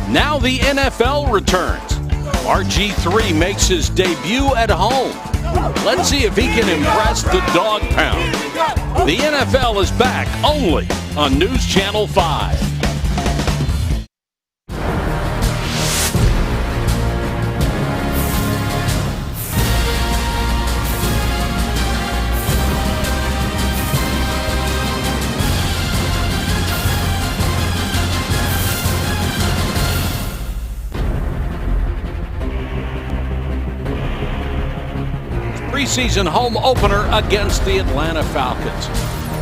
Now the NFL returns. RG3 makes his debut at home. Let's see if he can impress the dog pound. The NFL is back only on News Channel 5. Preseason home opener against the Atlanta Falcons.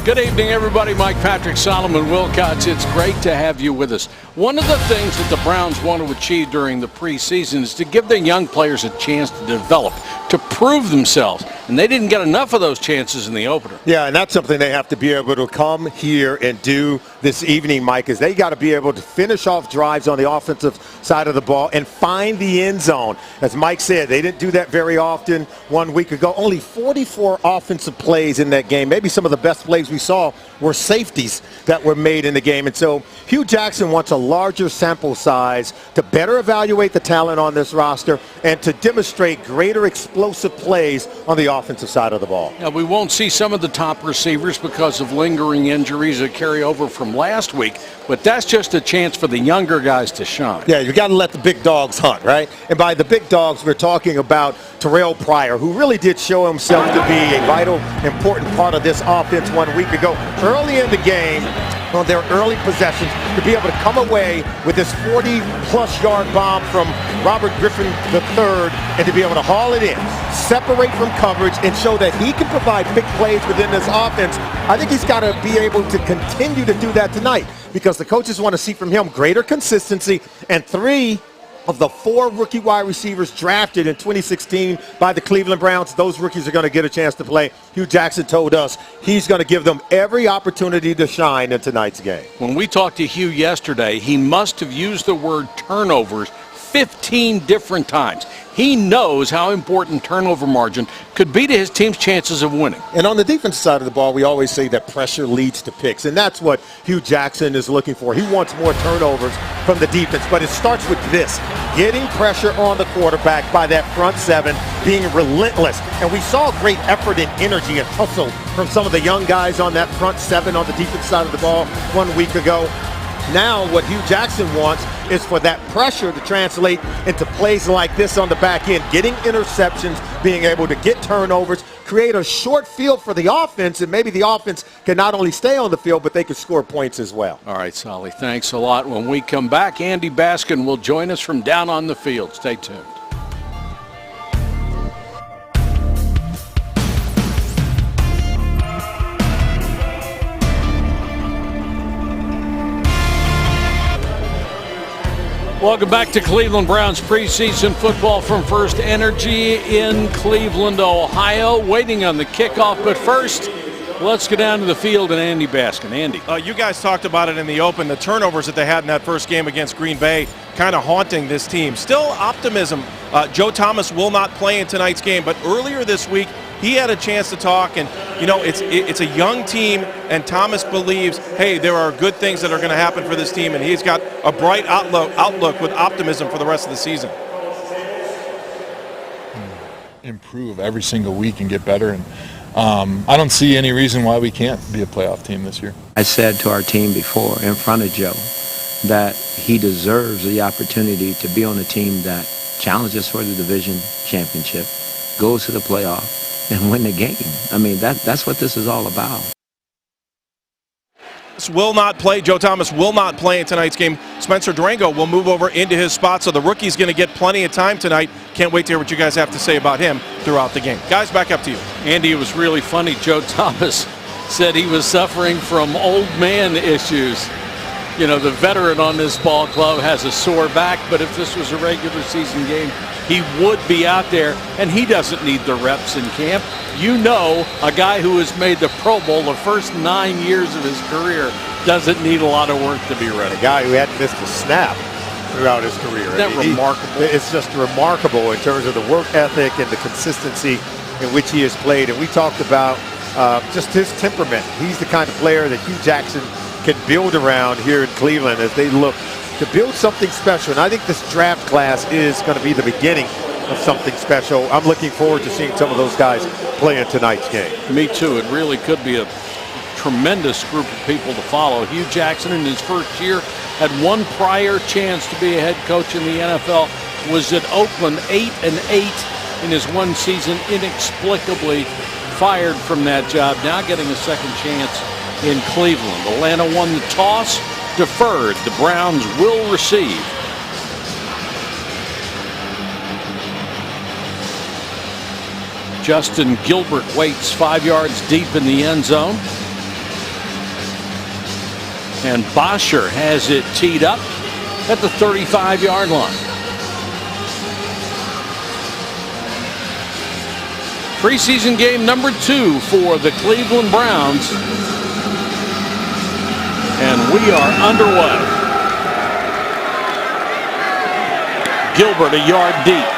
Good evening, everybody. Mike Patrick, Solomon Wilcots. It's great to have you with us. One of the things that the Browns want to achieve during the preseason is to give their young players a chance to develop, to prove themselves. And they didn't get enough of those chances in the opener. Yeah, and that's something they have to be able to come here and do this evening, Mike, is they got to be able to finish off drives on the offensive side of the ball and find the end zone. As Mike said, they didn't do that very often 1 week ago. Only 44 offensive plays in that game. Maybe some of the best plays we saw were safeties that were made in the game. And so Hugh Jackson wants a larger sample size to better evaluate the talent on this roster and to demonstrate greater explosive plays on the offensive side of the ball. Now, we won't see some of the top receivers because of lingering injuries that carry over from last week, but that's just a chance for the younger guys to shine. Yeah, you got to let the big dogs hunt, right? And by the big dogs, we're talking about Terrell Pryor, who really did show himself to be a vital, important part of this offense 1 week ago. Early in the game, on their early possessions, to be able to come away with this 40-plus yard bomb from Robert Griffin III and to be able to haul it in, separate from coverage, and show that he can provide big plays within this offense. I think he's got to be able to continue to do that tonight because the coaches want to see from him greater consistency, and 3 of the 4 rookie wide receivers drafted in 2016 by the Cleveland Browns, those rookies are going to get a chance to play. Hugh Jackson told us he's going to give them every opportunity to shine in tonight's game. When we talked to Hugh yesterday, he must have used the word turnovers 15 different times. He knows how important turnover margin could be to his team's chances of winning. And on the defensive side of the ball, we always say that pressure leads to picks, and that's what Hugh Jackson is looking for. He wants more turnovers from the defense, but it starts with this, getting pressure on the quarterback by that front 7, being relentless. And we saw great effort and energy and hustle from some of the young guys on that front 7 on the defensive side of the ball 1 week ago. Now what Hugh Jackson wants is for that pressure to translate into plays like this on the back end, getting interceptions, being able to get turnovers, create a short field for the offense, and maybe the offense can not only stay on the field, but they can score points as well. All right, Solly, thanks a lot. When we come back, Andy Baskin will join us from down on the field. Stay tuned. Welcome back to Cleveland Browns preseason football from First Energy in Cleveland, Ohio. Waiting on the kickoff, but first, let's go down to the field and Andy Baskin. Andy. You guys talked about it in the open, the turnovers that they had in that first game against Green Bay kind of haunting this team. Still optimism. Joe Thomas will not play in tonight's game, but earlier this week, he had a chance to talk, and you know it's a young team, and Thomas believes, hey, there are good things that are going to happen for this team, and he's got a bright outlook with optimism for the rest of the season. Improve every single week and get better, and I don't see any reason why we can't be a playoff team this year. I said to our team before in front of Joe that he deserves the opportunity to be on a team that challenges for the division championship, goes to the playoff, and win the game. I mean, that's what this is all about. Will not play. Joe Thomas will not play in tonight's game. Spencer Durango will move over into his spot, so the rookie's going to get plenty of time tonight. Can't wait to hear what you guys have to say about him throughout the game. Guys, back up to you. Andy, it was really funny. Joe Thomas said he was suffering from old man issues. You know, the veteran on this ball club has a sore back, but if this was a regular season game, he would be out there, and he doesn't need the reps in camp. You know, a guy who has made the Pro Bowl the first 9 years of his career doesn't need a lot of work to be ready. A guy who hadn't missed a snap throughout his career. Isn't that remarkable? It's just remarkable in terms of the work ethic and the consistency in which he has played. And we talked about just his temperament. He's the kind of player that Hugh Jackson can build around here in Cleveland as they look to build something special. And I think this draft class is going to be the beginning of something special. I'm looking forward to seeing some of those guys play in tonight's game. Me too. It really could be a tremendous group of people to follow. Hugh Jackson in his first year had one prior chance to be a head coach in the NFL. Was at Oakland 8-8 in his one season, inexplicably fired from that job. Now getting a second chance in Cleveland. Atlanta won the toss, deferred. The Browns will receive. Justin Gilbert waits 5 yards deep in the end zone. And Bosher has it teed up at the 35-yard line. Preseason game number 2 for the Cleveland Browns. And we are underway. Gilbert a yard deep.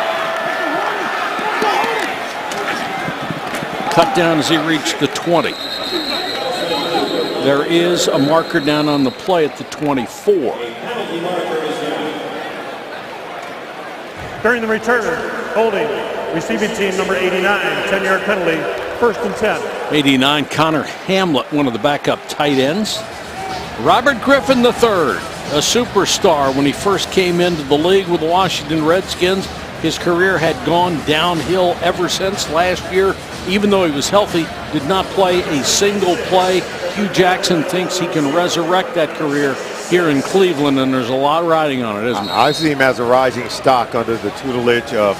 Cut down as he reached the 20. There is a marker down on the play at the 24. During the return, holding, receiving team number 89, 10-yard penalty, 1st and 10. 89, Connor Hamlet, one of the backup tight ends. Robert Griffin III, a superstar when he first came into the league with the Washington Redskins. His career had gone downhill ever since last year. Even though he was healthy, did not play a single play. Hugh Jackson thinks he can resurrect that career here in Cleveland, and there's a lot riding on it, isn't it? I see him as a rising stock under the tutelage of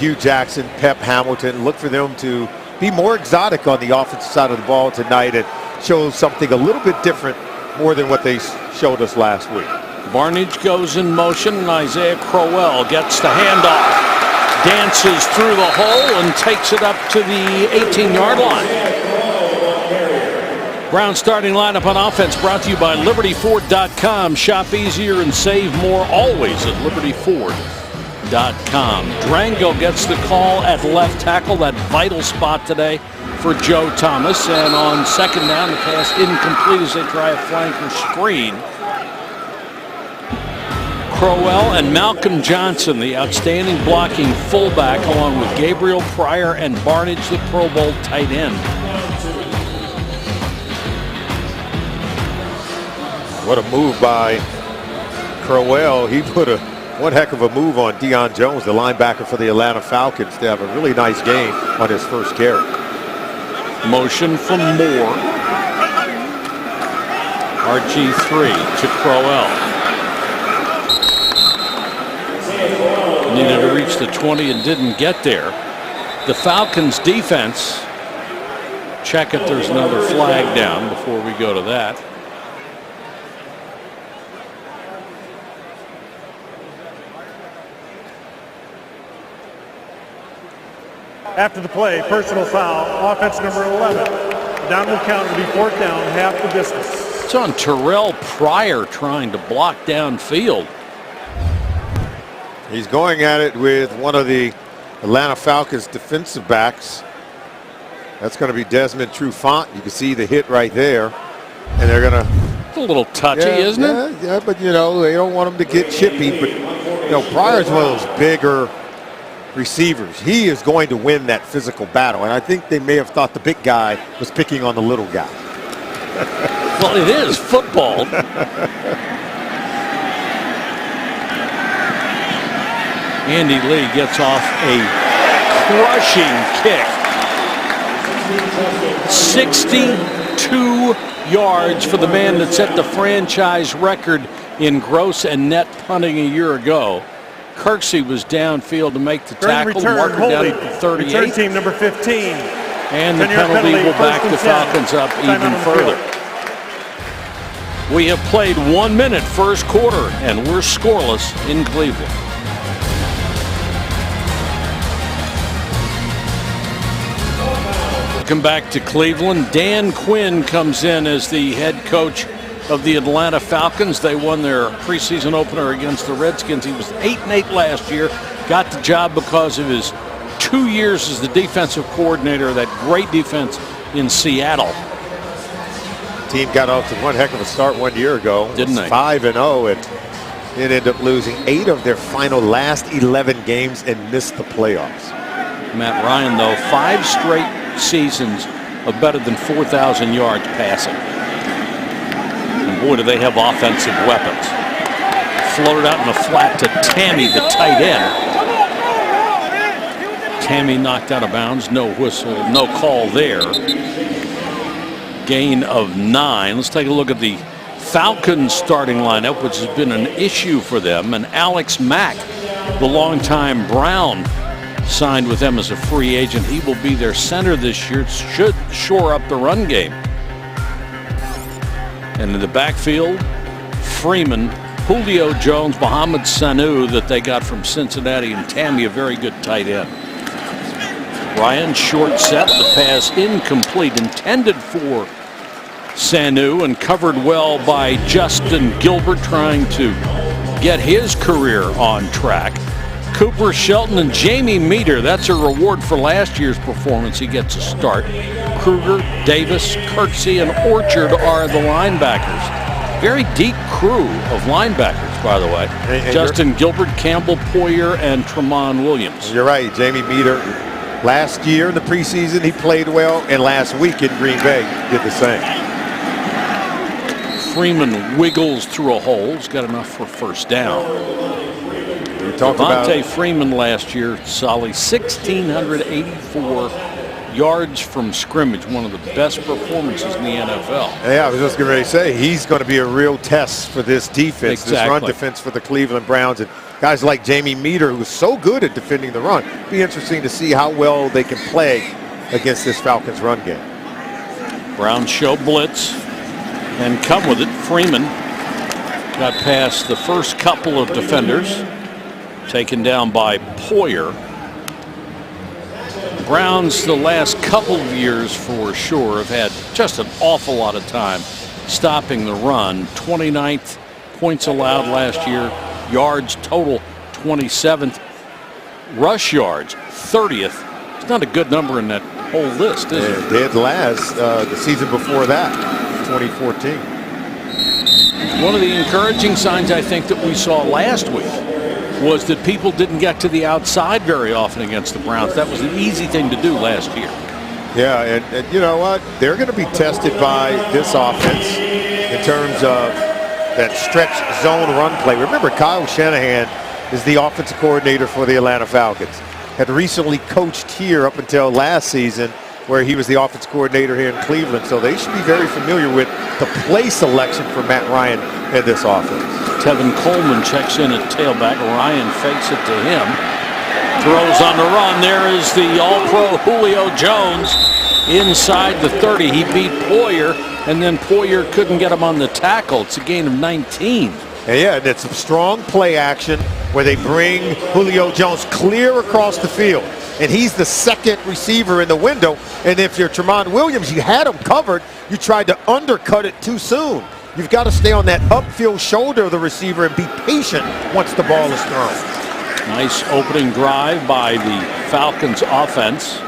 Hugh Jackson, Pep Hamilton. Look for them to be more exotic on the offensive side of the ball tonight and show something a little bit different, more than what they showed us last week. Barnage goes in motion, and Isaiah Crowell gets the handoff. Dances through the hole and takes it up to the 18-yard line. Brown starting lineup on offense brought to you by LibertyFord.com. Shop easier and save more always at LibertyFord.com. Drango gets the call at left tackle, that vital spot today for Joe Thomas. And on second down, the pass incomplete as they try a flanker screen. Crowell and Malcolm Johnson, the outstanding blocking fullback, along with Gabriel Pryor and Barnage, the Pro Bowl tight end. What a move by Crowell. He put one heck of a move on Deion Jones, the linebacker for the Atlanta Falcons, to have a really nice game on his first carry. Motion from Moore. RG3 to Crowell. Needed to reach the 20 and didn't get there. The Falcons defense, check if there's another flag down before we go to that. After the play, personal foul, offense number 11. The down will count to be 4th down, half the distance. It's on Terrell Pryor trying to block downfield. He's going at it with one of the Atlanta Falcons defensive backs. That's going to be Desmond Trufant. You can see the hit right there. And they're going to... It's a little touchy, isn't it? Yeah, but, you know, they don't want him to get chippy. But, you know, Pryor's one of those bigger receivers. He is going to win that physical battle. And I think they may have thought the big guy was picking on the little guy. Well, it is football. Andy Lee gets off a crushing kick. 62 yards for the man that set the franchise record in gross and net punting a year ago. Kirksey was downfield to make the tackle. Marker down at the 38. Return team number 15. And the penalty will back the Falcons up even further. We have played 1 minute first quarter, and we're scoreless in Cleveland. Welcome back to Cleveland. Dan Quinn comes in as the head coach of the Atlanta Falcons. They won their preseason opener against the Redskins. He was 8-8 last year. Got the job because of his 2 years as the defensive coordinator of that great defense in Seattle. Team got off to one heck of a start 1 year ago. Didn't they? 5-0, and It ended up losing 8 of their last 11 games and missed the playoffs. Matt Ryan, though, 5 straight seasons of better than 4,000 yards passing. And boy, do they have offensive weapons. Floated out in the flat to Tammy, the tight end. Tammy knocked out of bounds. No whistle, no call there. Gain of 9. Let's take a look at the Falcons starting lineup, which has been an issue for them. And Alex Mack, the longtime Brown, signed with them as a free agent. He will be their center this year. Should shore up the run game. And in the backfield, Freeman, Julio Jones, Mohamed Sanu that they got from Cincinnati, and Tammy, a very good tight end. Ryan, short set, the pass incomplete, intended for Sanu and covered well by Justin Gilbert, trying to get his career on track. Cooper Shelton and Jamie Meter, that's a reward for last year's performance. He gets a start. Kruger, Davis, Kirksey, and Orchard are the linebackers. Very deep crew of linebackers, by the way. Justin Gilbert, Campbell, Poyer, and Tramon Williams. You're right, Jamie Meter. Last year in the preseason, he played well, and last week in Green Bay did the same. Freeman wiggles through a hole. He's got enough for first down. Devontae Freeman last year, solid 1,684 yards from scrimmage, one of the best performances in the NFL. Yeah, I was just going to say, he's going to be a real test for this defense, Exactly. this run defense for the Cleveland Browns. And guys like Jamie Meter, who's so good at defending the run. Be interesting to see how well they can play against this Falcons run game. Browns show blitz and come with it. Freeman got past the first couple of defenders, taken down by Poyer. Browns the last couple of years for sure have had just an awful lot of time stopping the run. 29th points allowed last year, yards total 27th, rush yards 30th. It's not a good number in that whole list, is it? Dead last the season before that, 2014. One of the encouraging signs I think that we saw last week was that people didn't get to the outside very often against the Browns. That was an easy thing to do last year. Yeah, and you know what? They're going to be tested by this offense in terms of that stretch zone run play. Remember, Kyle Shanahan is the offensive coordinator for the Atlanta Falcons. Had recently coached here up until last season, where he was the offensive coordinator here in Cleveland. So they should be very familiar with the play selection for Matt Ryan and this offense. Tevin Coleman checks in at tailback. Ryan fakes it to him. Throws on the run. There is the all-pro Julio Jones inside the 30. He beat Poyer, and then Poyer couldn't get him on the tackle. It's a gain of 19. And yeah, and it's a strong play action where they bring Julio Jones clear across the field. And he's the second receiver in the window. And if you're Tramon Williams, you had him covered. You tried to undercut it too soon. You've got to stay on that upfield shoulder of the receiver and be patient once the ball is thrown. Nice opening drive by the Falcons offense.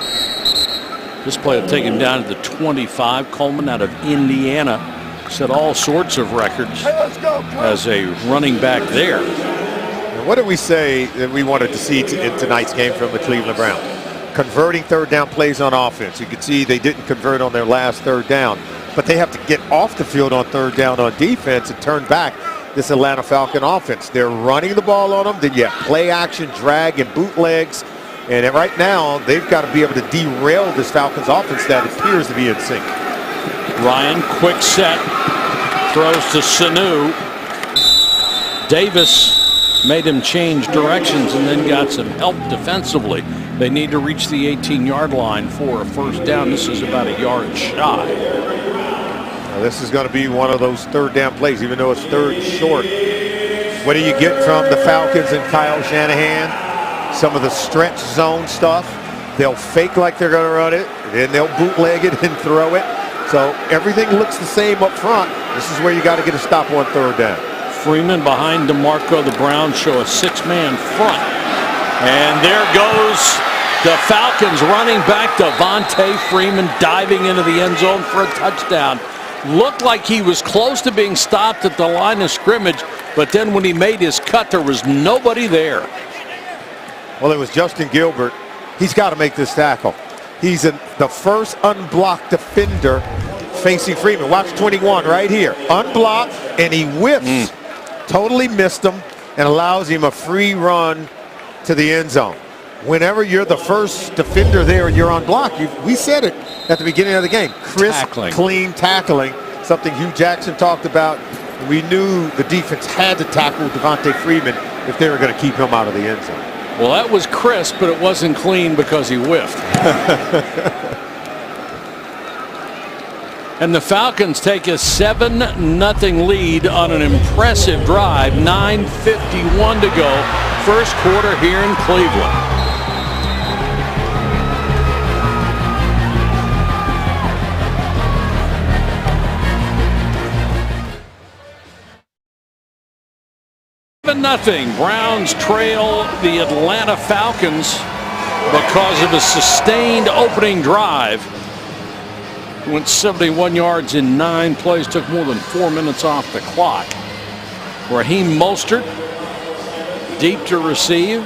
This play will take him down to the 25. Coleman out of Indiana set all sorts of records as a running back there. And what did we say that we wanted to see in tonight's game from the Cleveland Browns? Converting third down plays on offense. You can see they didn't convert on their last third down, but they have to get off the field on third down on defense and turn back this Atlanta Falcon offense. They're running the ball on them. Then you have play action, drag, and bootlegs. And right now, they've got to be able to derail this Falcons offense that appears to be in sync. Ryan, quick set, throws to Sanu. Davis made him change directions and then got some help defensively. They need to reach the 18-yard line for a first down. This is about a yard shy. Now, this is going to be one of those third down plays, even though it's third short. What do you get from the Falcons and Kyle Shanahan? Some of the stretch zone stuff. They'll fake like they're going to run it, then they'll bootleg it and throw it. So everything looks the same up front. This is where you got to get a stop on third down. Freeman behind DeMarco. The Browns show a six-man front. And there goes the Falcons running back. Devontae Freeman diving into the end zone for a touchdown. Looked like he was close to being stopped at the line of scrimmage, but then when he made his cut, there was nobody there. Well, it was Justin Gilbert. He's got to make this tackle. He's the first unblocked defender facing Freeman. Watch 21 right here. Unblocked, and he whips. Totally missed him and allows him a free run to the end zone. Whenever you're the first defender there and you're unblocked, we said it at the beginning of the game. Crisp, clean tackling, something Hugh Jackson talked about. We knew the defense had to tackle Devontae Freeman if they were going to keep him out of the end zone. Well, that was crisp, but it wasn't clean because he whiffed. And the Falcons take a 7-0 lead on an impressive drive. 9:51 to go. First quarter here in Cleveland. Nothing. Browns trail the Atlanta Falcons because of a sustained opening drive. Went 71 yards in 9 plays, took more than 4 minutes off the clock. Raheem Mostert deep to receive.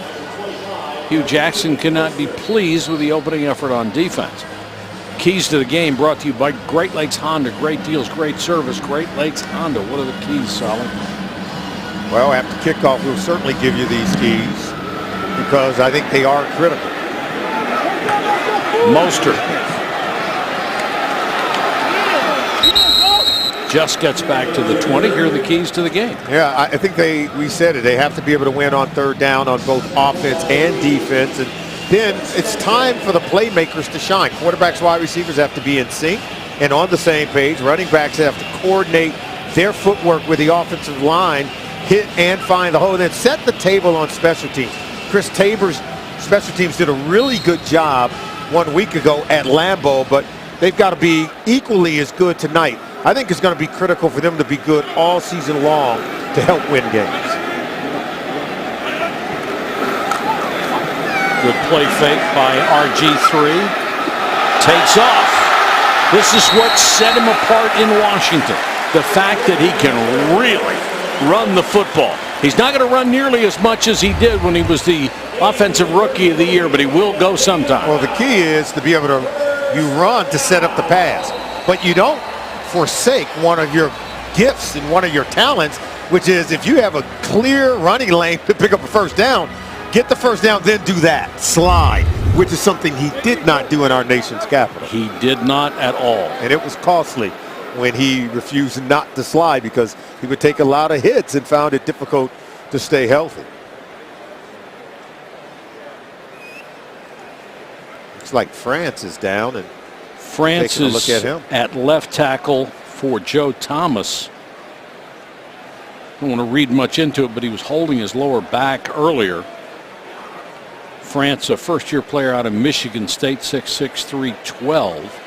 Hugh Jackson cannot be pleased with the opening effort on defense. Keys to the game brought to you by Great Lakes Honda. Great deals, great service. Great Lakes Honda. What are the keys, Solid? Well, after kickoff, we'll certainly give you these keys because I think they are critical. Mostert just gets back to the 20. Here are the keys to the game. Yeah, I think we said it. They have to be able to win on third down on both offense and defense. And then it's time for the playmakers to shine. Quarterbacks, wide receivers have to be in sync and on the same page. Running backs have to coordinate their footwork with the offensive line, hit and find the hole, and then set the table on special teams. Chris Tabor's special teams did a really good job 1 week ago at Lambeau, but they've got to be equally as good tonight. I think it's going to be critical for them to be good all season long to help win games. Good play fake by RG3. Takes off. This is what set him apart in Washington. The fact that he can really run the football. He's not going to run nearly as much as he did when he was the offensive rookie of the year, but he will go sometime. Well, the key is to be able to run to set up the pass, but you don't forsake one of your gifts and one of your talents, which is if you have a clear running lane to pick up a first down, get the first down, then do that slide, which is something he did not do in our nation's capital. He did not at all, and it was costly when he refused not to slide because he would take a lot of hits and found it difficult to stay healthy. Looks like France is down, and France is look at him at left tackle for Joe Thomas. I don't want to read much into it, but he was holding his lower back earlier. France, a first-year player out of Michigan State, 6'6", 312.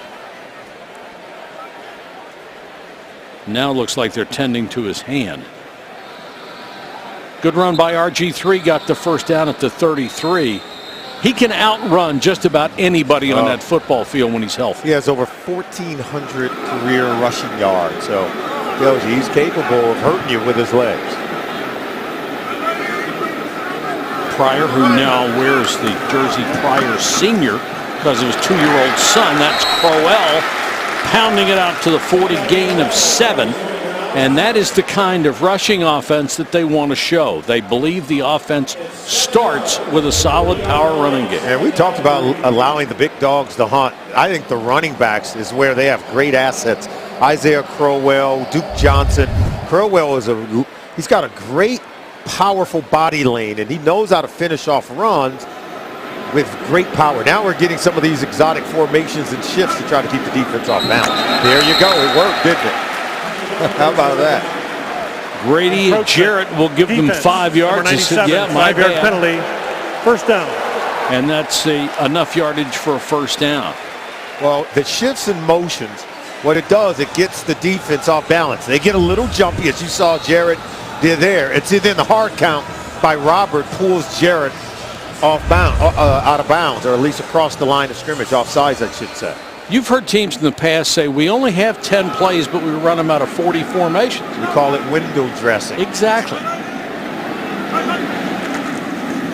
Now looks like they're tending to his hand. Good run by RG3, got the first down at the 33. He can outrun just about anybody on that football field when he's healthy. He has over 1,400 career rushing yards, so he's capable of hurting you with his legs. Pryor, who now wears the jersey Pryor Sr. because of his 2-year-old son. That's Crowell pounding it out to the 40, gain of 7. And that is the kind of rushing offense that they want to show. They believe the offense starts with a solid power running game. And we talked about allowing the big dogs to hunt. I think the running backs is where they have great assets. Isaiah Crowell, Duke Johnson. Crowell he's got a great, powerful body lane, and he knows how to finish off runs with great power. Now we're getting some of these exotic formations and shifts to try to keep the defense off balance. There you go. It worked, didn't it? How about that? Grady Jarrett will give them 5 yards. 5-yard penalty. First down. And that's enough yardage for a first down. Well, the shifts and motions, what it does, it gets the defense off balance. They get a little jumpy, as you saw Jarrett did there. It's then the hard count by Robert pulls Jarrett out of bounds, or at least across the line of scrimmage, offsides, I should say. You've heard teams in the past say we only have 10 plays, but we run them out of 40 formations. We call it window dressing. Exactly.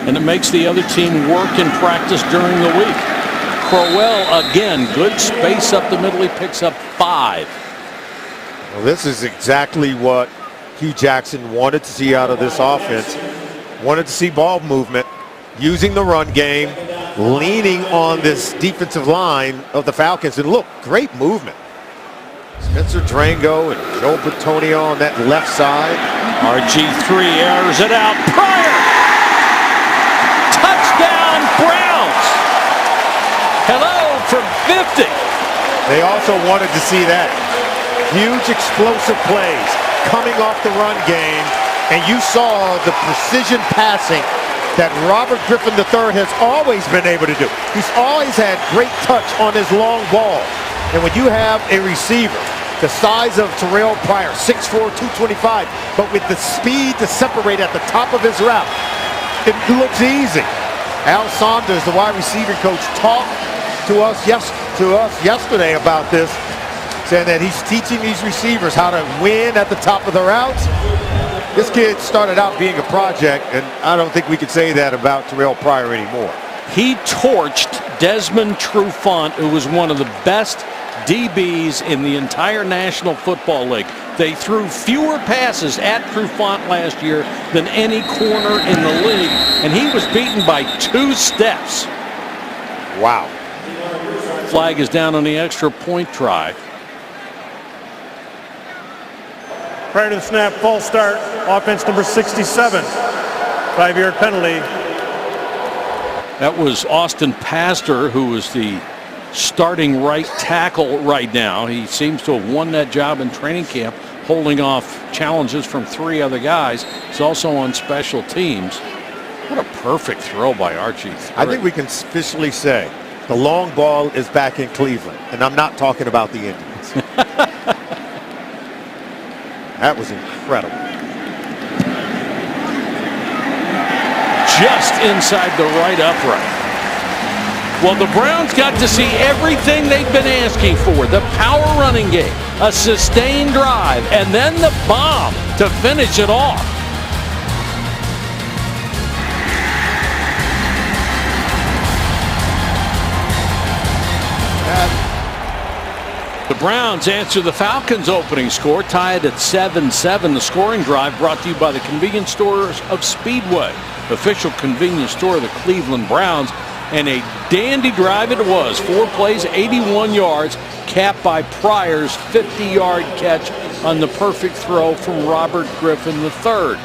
And it makes the other team work in practice during the week. Crowell again, good space up the middle. He picks up 5. Well, this is exactly what Hugh Jackson wanted to see out of this offense. Wanted to see ball movement, using the run game, leaning on this defensive line of the Falcons. And look, great movement. Spencer Drango and Joe Bitonio on that left side. RG3 airs it out. Pryor! Touchdown Browns! Hello from 50. They also wanted to see that. Huge explosive plays coming off the run game. And you saw the precision passing that Robert Griffin III has always been able to do. He's always had great touch on his long ball. And when you have a receiver the size of Terrell Pryor, 6'4", 225, but with the speed to separate at the top of his route, it looks easy. Al Saunders, the wide receiving coach, talked to us yesterday about this, saying that he's teaching these receivers how to win at the top of the routes. This kid started out being a project, and I don't think we could say that about Terrell Pryor anymore. He torched Desmond Trufant, who was one of the best DBs in the entire National Football League. They threw fewer passes at Trufant last year than any corner in the league, and he was beaten by 2 steps. Wow. Flag is down on the extra point try. Prior to the snap, false start, offense number 67. 5-yard penalty. That was Austin Pastor, who was the starting right tackle right now. He seems to have won that job in training camp, holding off challenges from 3 other guys. He's also on special teams. What a perfect throw by RG3. I think we can officially say the long ball is back in Cleveland, and I'm not talking about the Indians. That was incredible. Just inside the right upright. Well, the Browns got to see everything they've been asking for. The power running game, a sustained drive, and then the bomb to finish it off. The Browns answer the Falcons' opening score, tied at 7-7. The scoring drive brought to you by the convenience stores of Speedway, official convenience store of the Cleveland Browns. And a dandy drive it was. 4 plays, 81 yards, capped by Pryor's 50-yard catch on the perfect throw from Robert Griffin III.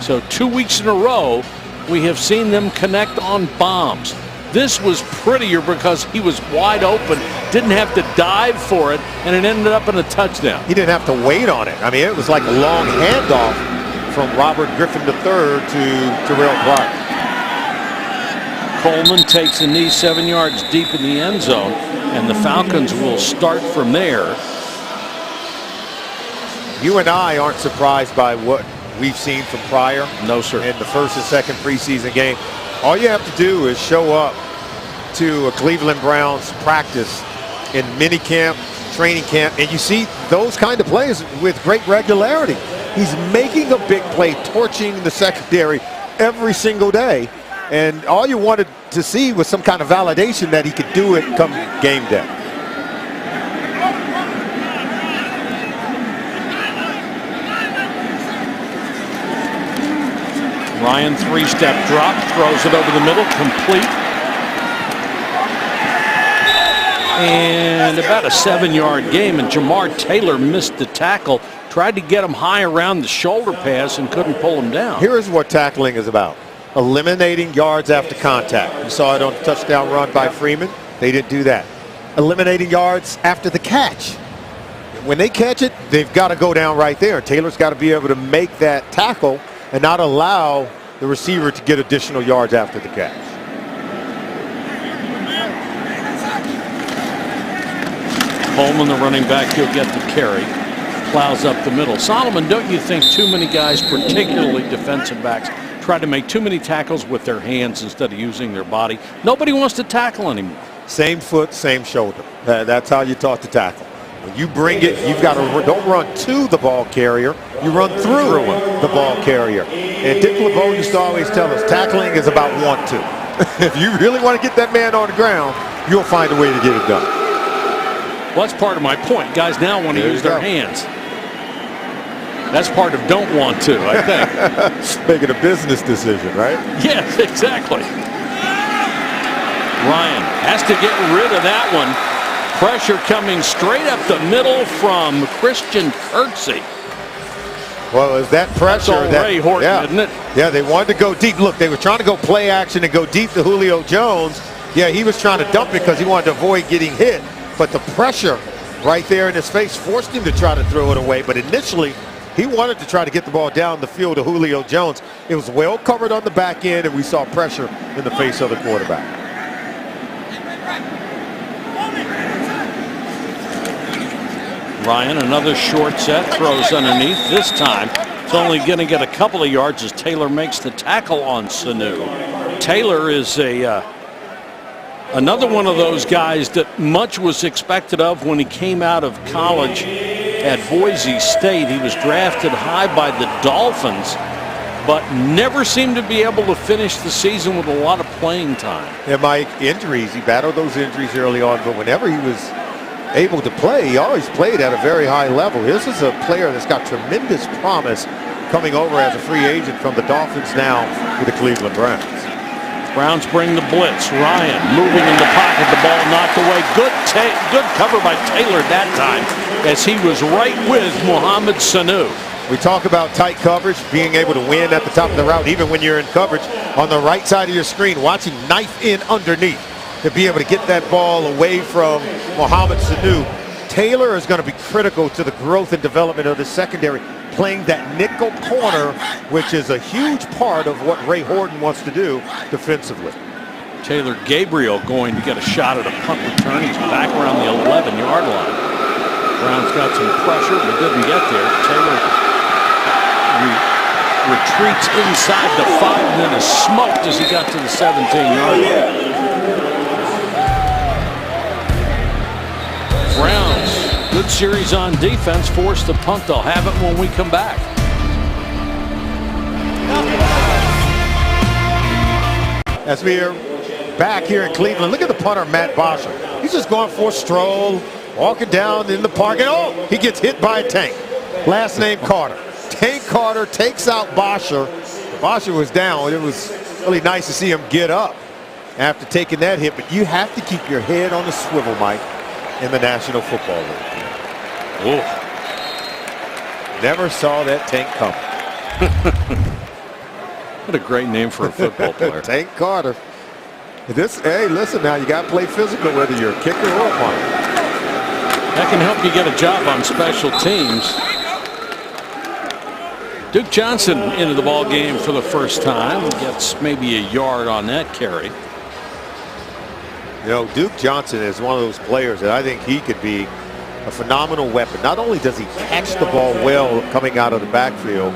So 2 weeks in a row, we have seen them connect on bombs. This was prettier because he was wide open, didn't have to dive for it, and it ended up in a touchdown. He didn't have to wait on it. I mean, it was like a long handoff from Robert Griffin III to Terrell Pryor. Coleman takes a knee 7 yards deep in the end zone, and the Falcons will start from there. You and I aren't surprised by what we've seen from Pryor. No, sir. In the first and second preseason game. All you have to do is show up to a Cleveland Browns practice in minicamp, training camp, and you see those kind of plays with great regularity. He's making a big play, torching the secondary every single day. And all you wanted to see was some kind of validation that he could do it come game day. Ryan 3-step drop, throws it over the middle, complete. And about a 7-yard game, and Jamar Taylor missed the tackle, tried to get him high around the shoulder pass and couldn't pull him down. Here's what tackling is about. Eliminating yards after contact. You saw it on the touchdown run by Freeman. They didn't do that. Eliminating yards after the catch. When they catch it, they've got to go down right there. Taylor's got to be able to make that tackle and not allow the receiver to get additional yards after the catch. Coleman, the running back, he'll get the carry. Plows up the middle. Solomon, don't you think too many guys, particularly defensive backs, try to make too many tackles with their hands instead of using their body? Nobody wants to tackle anymore. Same foot, same shoulder. That's how you taught to tackle. When you bring it, you've got to don't run to the ball carrier. You run through the ball carrier. And Dick LeBeau used to always tell us, tackling is about want to. If you really want to get that man on the ground, you'll find a way to get it done. Well, that's part of my point. Guys now want to use their hands. That's part of don't want to, I think. Making a business decision, right? Yes, exactly. Ryan has to get rid of that one. Pressure coming straight up the middle from Christian Kirksey. Well, is that pressure? That's all Ray Horton, yeah, isn't it? Yeah, they wanted to go deep. Look, they were trying to go play action and go deep to Julio Jones. Yeah, he was trying to dump it because he wanted to avoid getting hit. But the pressure right there in his face forced him to try to throw it away. But initially, he wanted to try to get the ball down the field to Julio Jones. It was well covered on the back end, and we saw pressure in the face of the quarterback. Ryan, another short set, throws underneath. This time, it's only going to get a couple of yards as Taylor makes the tackle on Sanu. Taylor is another one of those guys that much was expected of when he came out of college at Boise State. He was drafted high by the Dolphins, but never seemed to be able to finish the season with a lot of playing time. Yeah, Mike, injuries. He battled those injuries early on, but whenever he was able to play, he always played at a very high level. This is a player that's got tremendous promise coming over as a free agent from the Dolphins now to the Cleveland Browns. Browns bring the blitz. Ryan moving in the pocket. The ball knocked away. Good cover by Taylor that time as he was right with Mohamed Sanu. We talk about tight coverage, being able to win at the top of the route, even when you're in coverage on the right side of your screen, watching knife in underneath to be able to get that ball away from Mohamed Sanu. Taylor is going to be critical to the growth and development of the secondary, playing that nickel corner, which is a huge part of what Ray Horton wants to do defensively. Taylor Gabriel going to get a shot at a punt return. He's back around the 11-yard line. Browns got some pressure, but didn't get there. Taylor retreats inside the 5 and then is smoked as he got to the 17-yard line. Browns, good series on defense, force the punt. They'll have it when we come back. As we are back here in Cleveland, look at the punter, Matt Bosher. He's just going for a stroll, walking down in the park, and oh, he gets hit by a tank. Last name Carter. Tank Carter takes out Bosher. Bosher was down. It was really nice to see him get up after taking that hit, but you have to keep your head on the swivel, Mike, in the National Football League. Oh. Never saw that tank coming. What a great name for a football player. Tank Carter. Hey, listen now, you got to play physical whether you're a kicker or a punter. That can help you get a job on special teams. Duke Johnson into the ball game for the first time. Gets maybe a yard on that carry. You know, Duke Johnson is one of those players that I think he could be a phenomenal weapon. Not only does he catch the ball well coming out of the backfield,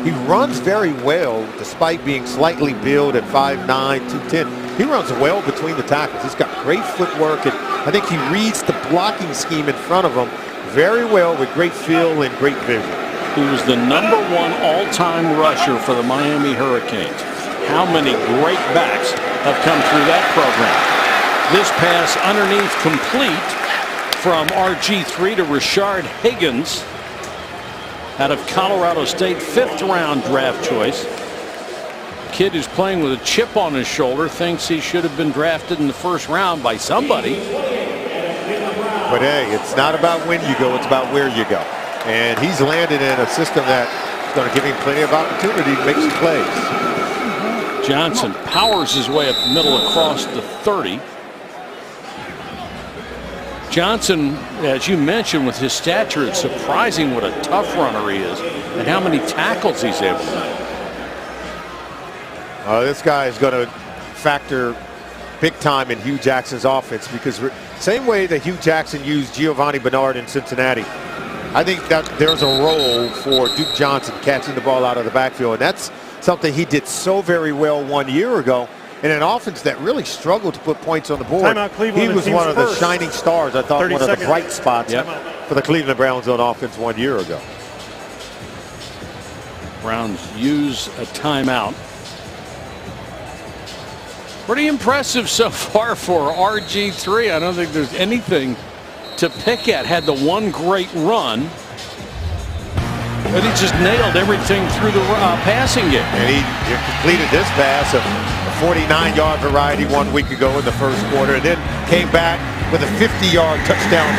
he runs very well despite being slightly billed at 5'9", 210. He runs well between the tackles. He's got great footwork, and I think he reads the blocking scheme in front of him very well with great feel and great vision. He was the #1 all-time rusher for the Miami Hurricanes. How many great backs have come through that program? This pass underneath complete from RG3 to Rashard Higgins out of Colorado State, 5th-round draft choice. Kid who's playing with a chip on his shoulder thinks he should have been drafted in the 1st round by somebody. But hey, it's not about when you go, it's about where you go. And he's landed in a system that's going to give him plenty of opportunity to make some plays. Johnson powers his way up the middle across the 30. Johnson, as you mentioned, with his stature, it's surprising what a tough runner he is and how many tackles he's able to make. This guy is going to factor big time in Hugh Jackson's offense because same way that Hugh Jackson used Giovanni Bernard in Cincinnati, I think that there's a role for Duke Johnson catching the ball out of the backfield, and that's something he did so very well 1 year ago. in an offense that really struggled to put points on the board. Timeout, Cleveland. He was one of the shining stars, I thought, 30 one of the seconds. bright spots for the Cleveland Browns on offense 1 year ago. Browns use a timeout. Pretty impressive so far for RG3. I don't think there's anything to pick at. Had the one great run, but he just nailed everything through the passing game. And he completed this pass, a 49-yard variety 1 week ago in the first quarter, and then came back with a 50-yard touchdown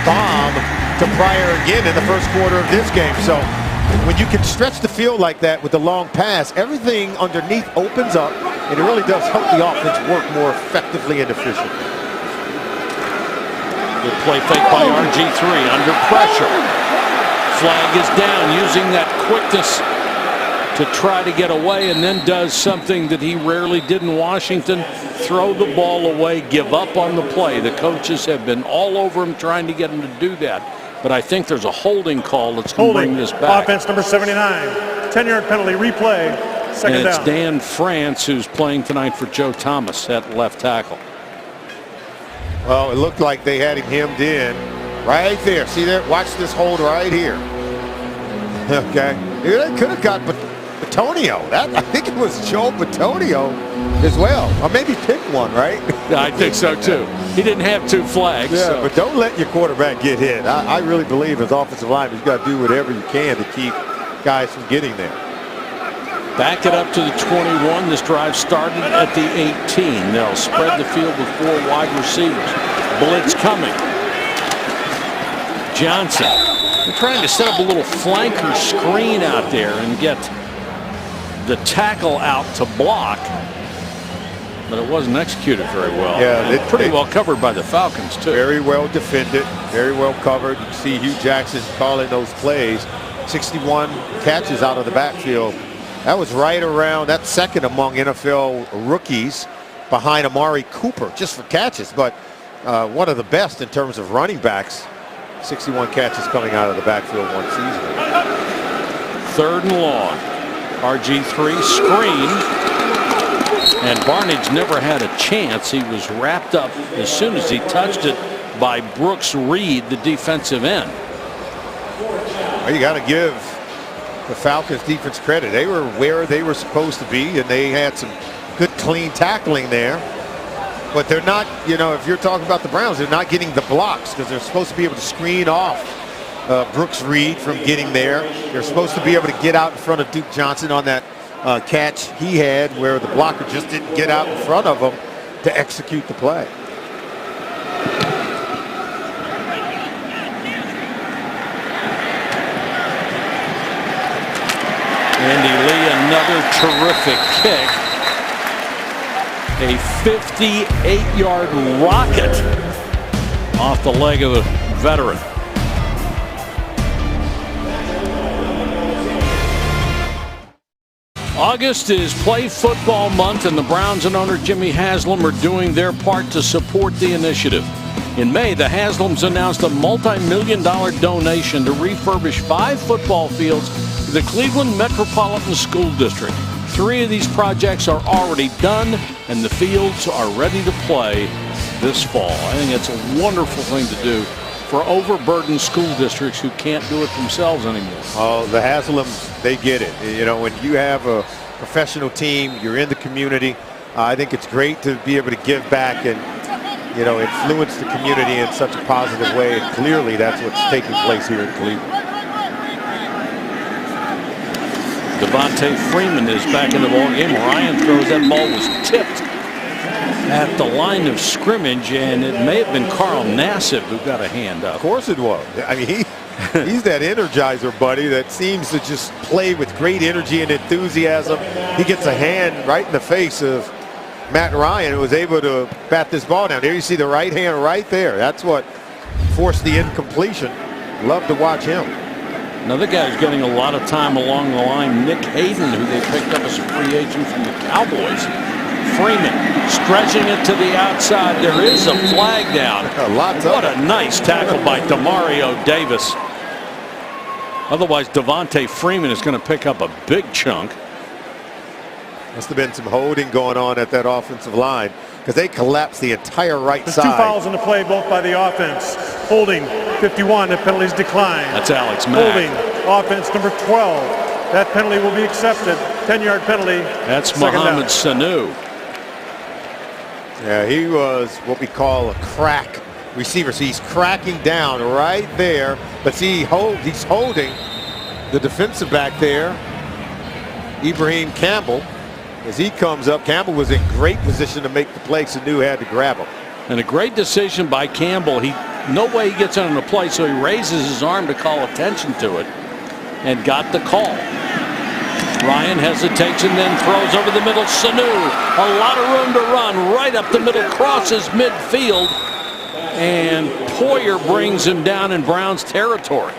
bomb to Pryor again in the first quarter of this game. So when you can stretch the field like that with the long pass, everything underneath opens up, and it really does help the offense work more effectively and efficiently. Good play fake by RG3 under pressure. Flag is down, using that quickness to try to get away, and then does something that he rarely did in Washington: throw the ball away, give up on the play. The coaches have been all over him trying to get him to do that, but I think there's a holding call that's going to bring this back. Offense number 79, 10-yard penalty, replay, second and it's down. Dan France who's playing tonight for Joe Thomas at left tackle. Well, it looked like they had him hemmed in right there. See there? Watch this hold right here. Okay. They could have got Batonio. I think it was Joe Batonio as well. Or maybe pick one, right? Yeah, I think so too. He didn't have two flags. Yeah, so. but don't let your quarterback get hit. I really believe as offensive lineman, you've got to do whatever you can to keep guys from getting there. Back it up to the 21. This drive started at the 18. They'll spread the field with 4 wide receivers. Blitz coming. Johnson. They're trying to set up a little flanker screen out there and get the tackle out to block, but it wasn't executed very well. Yeah, pretty well covered by the Falcons too. Very well defended, very well covered. You see Hugh Jackson calling those plays. 61 catches out of the backfield. That was right around, that's second among NFL rookies behind Amari Cooper, just for catches, but one of the best in terms of running backs. 61 catches coming out of the backfield one season. 3rd and long. RG3 screen. And Barnage never had a chance. He was wrapped up as soon as he touched it by Brooks Reed, the defensive end. Well, you got to give the Falcons defense credit. They were where they were supposed to be, and they had some good clean tackling there. But they're not, you know, if you're talking about the Browns, they're not getting the blocks because they're supposed to be able to screen off Brooks Reed from getting there. They're supposed to be able to get out in front of Duke Johnson on that catch he had where the blocker just didn't get out in front of him to execute the play. Andy Lee, another terrific kick. A 58-yard rocket off the leg of the veteran. August is Play Football Month, and the Browns and owner Jimmy Haslam are doing their part to support the initiative. In May, the Haslams announced a multi-million-dollar donation to refurbish 5 football fields for the Cleveland Metropolitan School District. 3 of these projects are already done, and the fields are ready to play this fall. I think it's a wonderful thing to do for overburdened school districts who can't do it themselves anymore. Oh, the Haslams, they get it. You know, when you have a professional team, you're in the community. I think it's great to be able to give back and, you know, influence the community in such a positive way. And clearly, that's what's taking place here in Cleveland. Devontae Freeman is back in the ballgame. Ryan throws that ball was tipped at the line of scrimmage, and it may have been Carl Nassib who got a hand up. Of course it was. I mean, he's that energizer buddy that seems to just play with great energy and enthusiasm. He gets a hand right in the face of Matt Ryan, who was able to bat this ball down. There you see the right hand right there. That's what forced the incompletion. Love to watch him. Another guy who's getting a lot of time along the line, Nick Hayden, who they picked up as a free agent from the Cowboys. Freeman stretching it to the outside. There is a flag down. What a nice tackle by Demario Davis. Otherwise, Devontae Freeman is going to pick up a big chunk. Must have been some holding going on at that offensive line because they collapsed the entire right There's side. 2 fouls in the play, both by the offense. Holding 51, the penalties decline. That's Alex Mack. Holding offense number 12. That penalty will be accepted. 10-yard penalty. That's Second Mohamed down. Sanu. Yeah, he was what we call a crack receiver. So he's cracking down right there. But see, he's holding the defensive back there, Ibrahim Campbell. As he comes up, Campbell was in great position to make the play. Sanu had to grab him. And a great decision by Campbell. No way he gets on the play, so he raises his arm to call attention to it and got the call. Ryan hesitates and then throws over the middle. Sanu, a lot of room to run right up the middle, crosses midfield, and Poyer brings him down in Browns territory.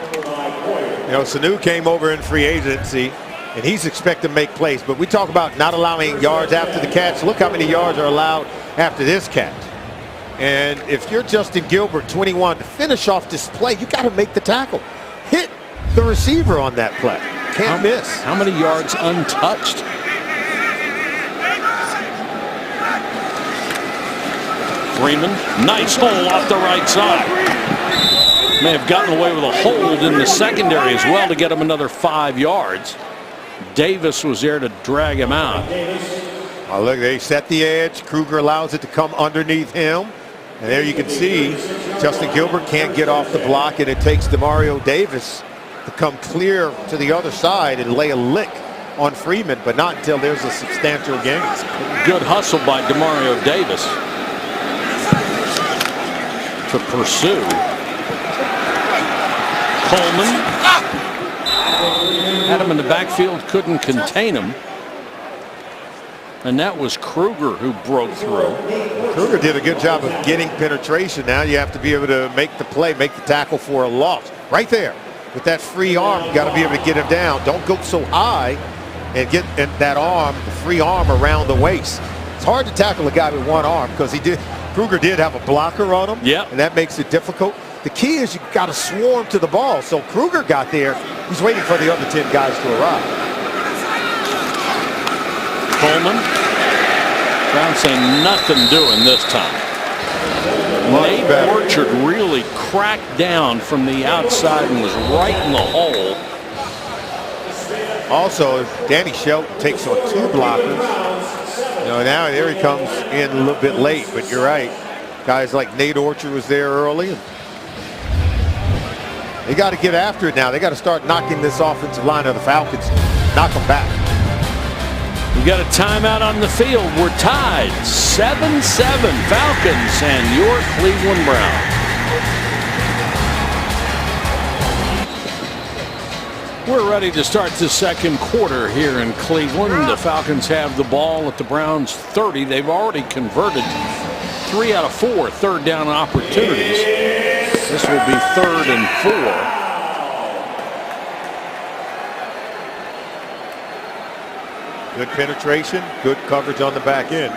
You know, Sanu came over in free agency, and he's expected to make plays. But we talk about not allowing yards after the catch. Look how many yards are allowed after this catch. And if you're Justin Gilbert, 21, to finish off this play, you got to make the tackle. Hit the receiver on that play. Can't miss. How many yards untouched? Freeman, nice hole off the right side. May have gotten away with a hold in the secondary as well to get him another 5 yards. Davis was there to drag him out. Oh, look, they set the edge. Kruger allows it to come underneath him. And there you can see Justin Gilbert can't get off the block, and it takes Demario Davis to come clear to the other side and lay a lick on Freeman, but not until there's a substantial gain. Good hustle by Demario Davis to pursue. Coleman had him in the backfield, couldn't contain him. And that was Kruger who broke through. Kruger did a good job of getting penetration. Now you have to be able to make the play, make the tackle for a loss. Right there. With that free arm, you got to be able to get him down. Don't go so high and get that arm, the free arm around the waist. It's hard to tackle a guy with one arm because Kruger did have a blocker on him. Yep. And that makes it difficult. The key is you got to swarm to the ball. So Kruger got there. He's waiting for the other 10 guys to arrive. Coleman. Brown saying nothing doing this time. Nate Orchard really cracked down from the outside and was right in the hole. Also, Danny Shelton takes on 2 blockers. You know, now there he comes in a little bit late, but you're right. Guys like Nate Orchard was there early. They got to get after it now. They got to start knocking this offensive line of the Falcons, knock them back. We got a timeout on the field. We're tied 7-7 Falcons and your Cleveland Browns. We're ready to start the second quarter here in Cleveland. The Falcons have the ball at the Browns 30. They've already converted 3 out of 4 third down opportunities. This will be 3rd and 4. Good penetration, good coverage on the back end.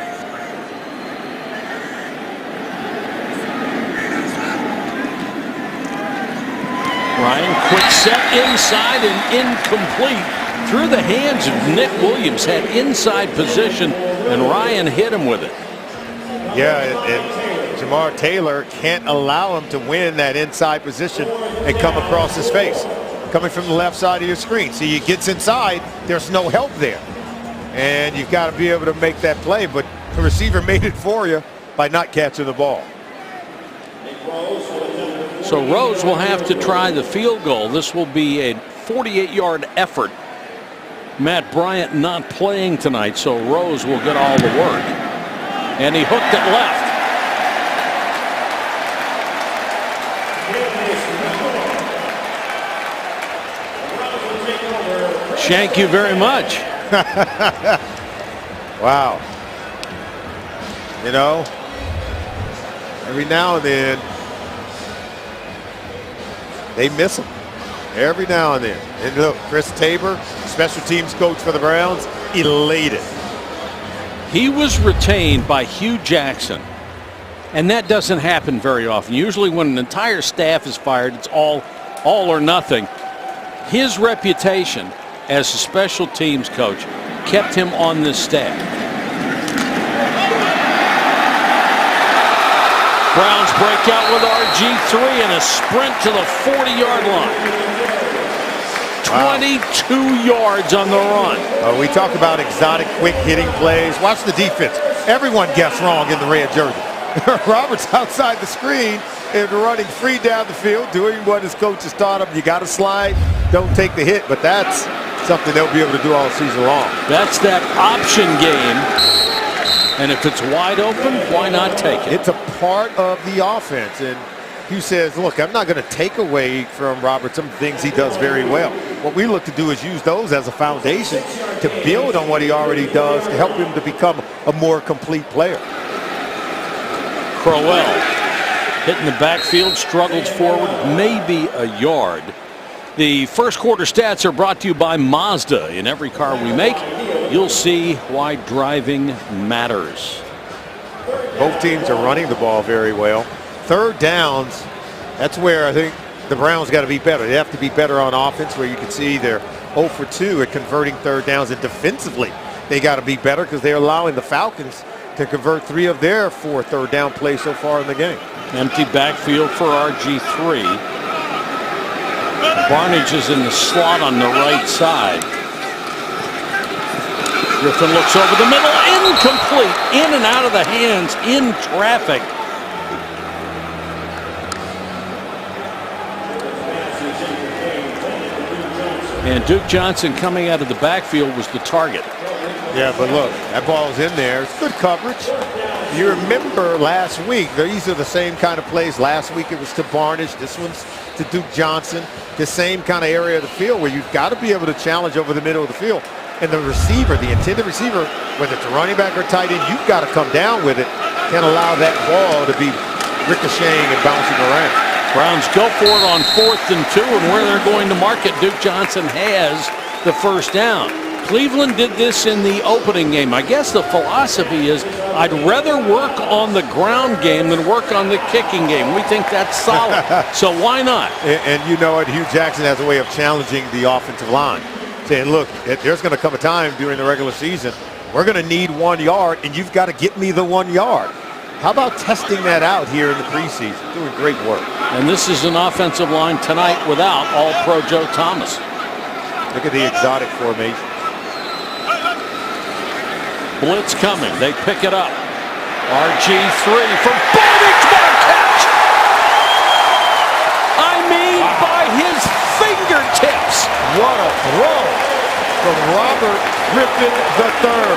Ryan, quick set inside and incomplete. Through the hands of Nick Williams, had inside position, and Ryan hit him with it. Yeah, and Jamar Taylor can't allow him to win that inside position and come across his face. Coming from the left side of your screen. See, he gets inside, there's no help there. And you've got to be able to make that play, but the receiver made it for you by not catching the ball. So Rose will have to try the field goal. This will be a 48-yard effort. Matt Bryant not playing tonight, so Rose will get all the work. And he hooked it left. Thank you very much. Wow. You know, every now and then they miss them. Every now and then. And look, Chris Tabor, special teams coach for the Browns, elated. He was retained by Hugh Jackson, and that doesn't happen very often. Usually when an entire staff is fired, it's all or nothing. His reputation as a special teams coach kept him on this staff. Browns break out with RG3 and a sprint to the 40-yard line. 22 yards on the run. We talk about exotic, quick hitting plays. Watch the defense. Everyone gets wrong in the red jersey. Roberts outside the screen and running free down the field, doing what his coaches taught him. You got to slide, don't take the hit. But that's something they'll be able to do all season long. That's that option game. And if it's wide open, why not take it? It's a part of the offense. And Hugh says, look, I'm not going to take away from Roberts some things he does very well. What we look to do is use those as a foundation to build on what he already does to help him to become a more complete player. Crowell hitting the backfield, struggles forward, maybe a yard. The first quarter stats are brought to you by Mazda. In every car we make, you'll see why driving matters. Both teams are running the ball very well. Third downs, that's where I think the Browns got to be better. They have to be better on offense, where you can see they're 0 for 2 at converting third downs. And defensively, they got to be better because they're allowing the Falcons to convert 3 of their 4 third down plays so far in the game. Empty backfield for RG3. Barnage is in the slot on the right side. Griffin looks over the middle, incomplete, in and out of the hands, in traffic. And Duke Johnson coming out of the backfield was the target. Yeah, but look, that ball's in there. It's good coverage. You remember last week, these are the same kind of plays. Last week it was to Barnage. This one's to Duke Johnson. The same kind of area of the field where you've got to be able to challenge over the middle of the field. And the receiver, the intended receiver, whether it's a running back or tight end, you've got to come down with it. Can't allow that ball to be ricocheting and bouncing around. Browns go for it on 4th and 2, and where they're going to mark it, Duke Johnson has the first down. Cleveland did this in the opening game. I guess the philosophy is I'd rather work on the ground game than work on the kicking game. We think that's solid, so why not? And you know what? Hugh Jackson has a way of challenging the offensive line, saying, look, there's going to come a time during the regular season we're going to need 1 yard, and you've got to get me the 1 yard. How about testing that out here in the preseason? Doing great work. And this is an offensive line tonight without All-Pro Joe Thomas. Look at the exotic formation. Blitz coming. They pick it up. RG3 from Barnage. What a catch! I mean, by his fingertips. What a throw from Robert Griffin III.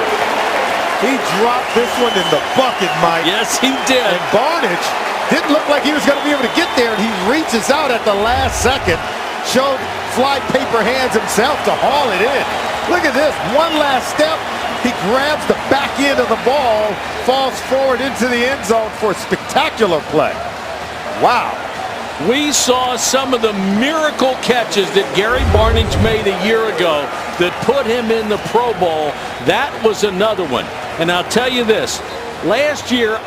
He dropped this one in the bucket, Mike. Yes, he did. And Barnage didn't look like he was going to be able to get there, and he reaches out at the last second, showed fly paper hands himself to haul it in. Look at this, one last step. He grabs the back end of the ball, falls forward into the end zone for a spectacular play. Wow. We saw some of the miracle catches that Gary Barnage made a year ago that put him in the Pro Bowl. That was another one. And I'll tell you this, last year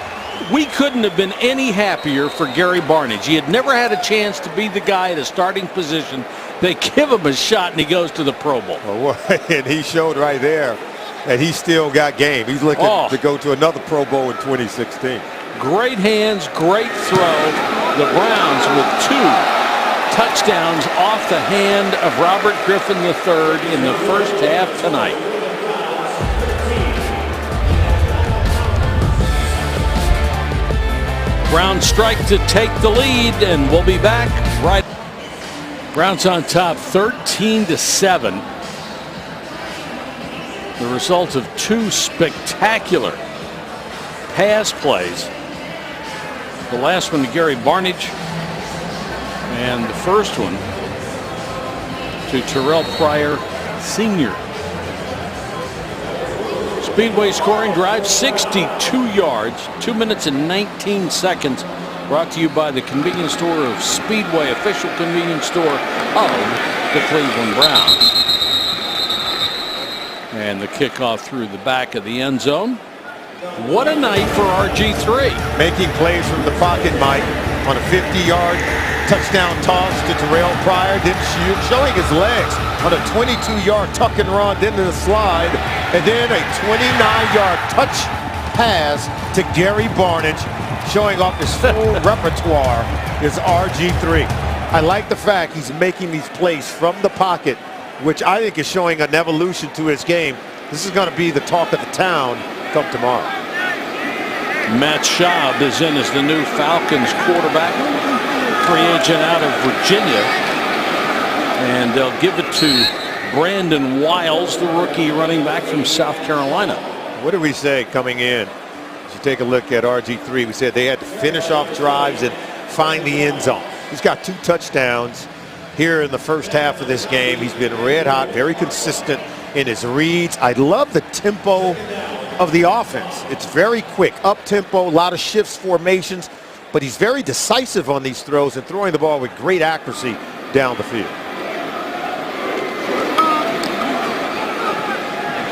we couldn't have been any happier for Gary Barnage. He had never had a chance to be the guy at a starting position. They give him a shot and he goes to the Pro Bowl. And he showed right there that he still got game. He's looking to go to another Pro Bowl in 2016. Great hands, great throw. The Browns with 2 touchdowns off the hand of Robert Griffin III in the first half tonight. Browns strike to take the lead, and we'll be back right. Browns on top 13-7. The result of 2 spectacular pass plays. The last one to Gary Barnage, and the first one to Terrell Pryor Sr. Speedway scoring drive, 62 yards, 2 minutes and 19 seconds. Brought to you by the convenience store of Speedway, official convenience store of the Cleveland Browns. And the kickoff through the back of the end zone. What a night for RG3. Making plays from the pocket, Mike, on a 50-yard touchdown toss to Terrell Pryor, then showing his legs. on a 22-yard tuck and run, then to the slide, and then a 29-yard touch pass to Gary Barnidge, showing off his full repertoire is RG3. I like the fact he's making these plays from the pocket, which I think is showing an evolution to his game. This is going to be the talk of the town come tomorrow. Matt Schaub is in as the new Falcons quarterback, free agent out of Virginia. And they'll give it to Brandon Wiles, the rookie running back from South Carolina. What did we say coming in? As you take a look at RG3, we said they had to finish off drives and find the end zone. He's got 2 touchdowns here in the first half of this game. He's been red hot, very consistent in his reads. I love the tempo of the offense. It's very quick, up tempo, a lot of shifts, formations, but he's very decisive on these throws and throwing the ball with great accuracy down the field.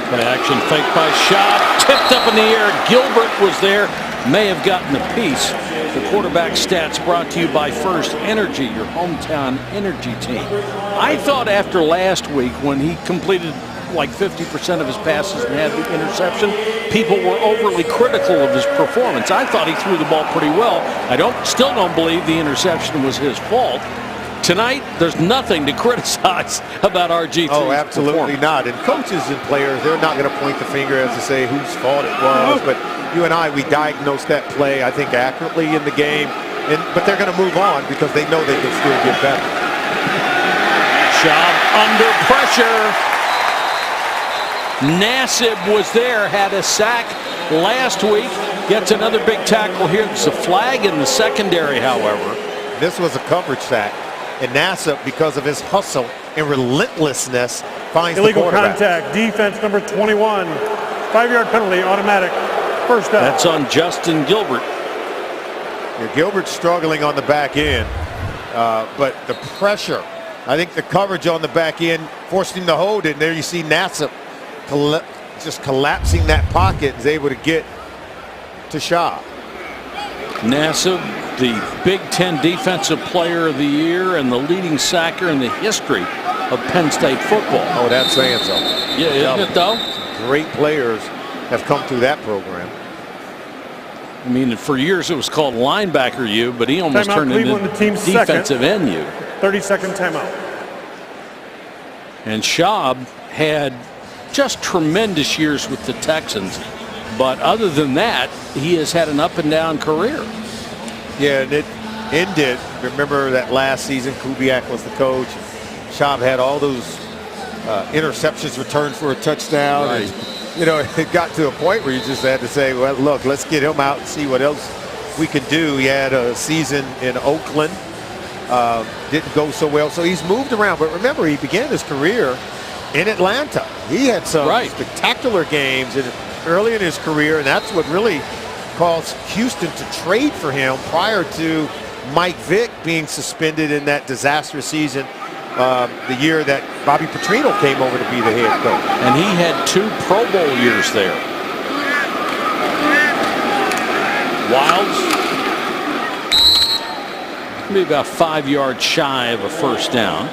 Play action fake by Schaub, tipped up in the air. Gilbert was there, may have gotten a piece. The quarterback stats brought to you by First Energy, your hometown energy team. I thought after last week when he completed like 50% of his passes and had the interception, people were overly critical of his performance. I thought he threw the ball pretty well. I still don't believe the interception was his fault. Tonight, there's nothing to criticize about RG3's Oh, absolutely not. And coaches and players, they're not going to point the finger as to say whose fault it was. But you and I, we diagnosed that play, I think, accurately in the game. But they're going to move on because they know they can still get better. Schaub under pressure. Nassib was there, had a sack last week. Gets another big tackle here. There's a flag in the secondary, however. This was a coverage sack. And Nassib, because of his hustle and relentlessness, finds Illegal the quarterback. contact, defense number 21. 5-yard penalty, automatic. First down. That's on Justin Gilbert. Yeah, Gilbert's struggling on the back end, but the pressure, I think the coverage on the back end forced him to hold it. And there you see Nassib just collapsing that pocket, is able to get to Schaub. Nassib, the Big Ten Defensive Player of the Year and the leading sacker in the history of Penn State football. Oh, that's saying something. Yeah, isn't it though? Great players have come through that program. I mean, for years it was called linebacker U, but he almost Timeout, turned Cleveland, into the team's defensive end U. 30-second timeout. And Schaub had just tremendous years with the Texans. But other than that, he has had an up and down career. Yeah, and it ended. Remember that last season, Kubiak was the coach. Schaub had all those interceptions returned for a touchdown. Right. And, you know, it got to a point where you just had to say, well, look, let's get him out and see what else we can do. He had a season in Oakland. Didn't go so well. So he's moved around. But remember, he began his career in Atlanta. He had some spectacular games early in his career, and that's what really caused Houston to trade for him prior to Mike Vick being suspended in that disastrous season, the year that Bobby Petrino came over to be the head coach. And he had 2 Pro Bowl years there. Wiles, maybe about 5 yards shy of a first down.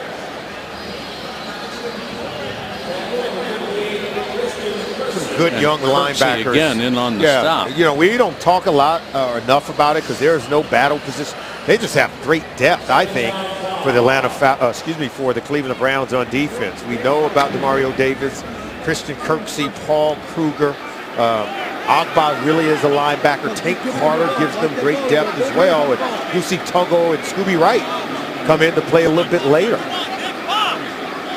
Good young linebackers. Again in on the stop. You know, we don't talk a lot or enough about it because there's no battle position. They just have great depth, I think, for the for the Cleveland Browns on defense. We know about Demario Davis, Christian Kirksey, Paul Kruger. Ogba really is a linebacker. Tank Carter gives them great depth as well. And you see Togo and Scooby Wright come in to play a little bit later.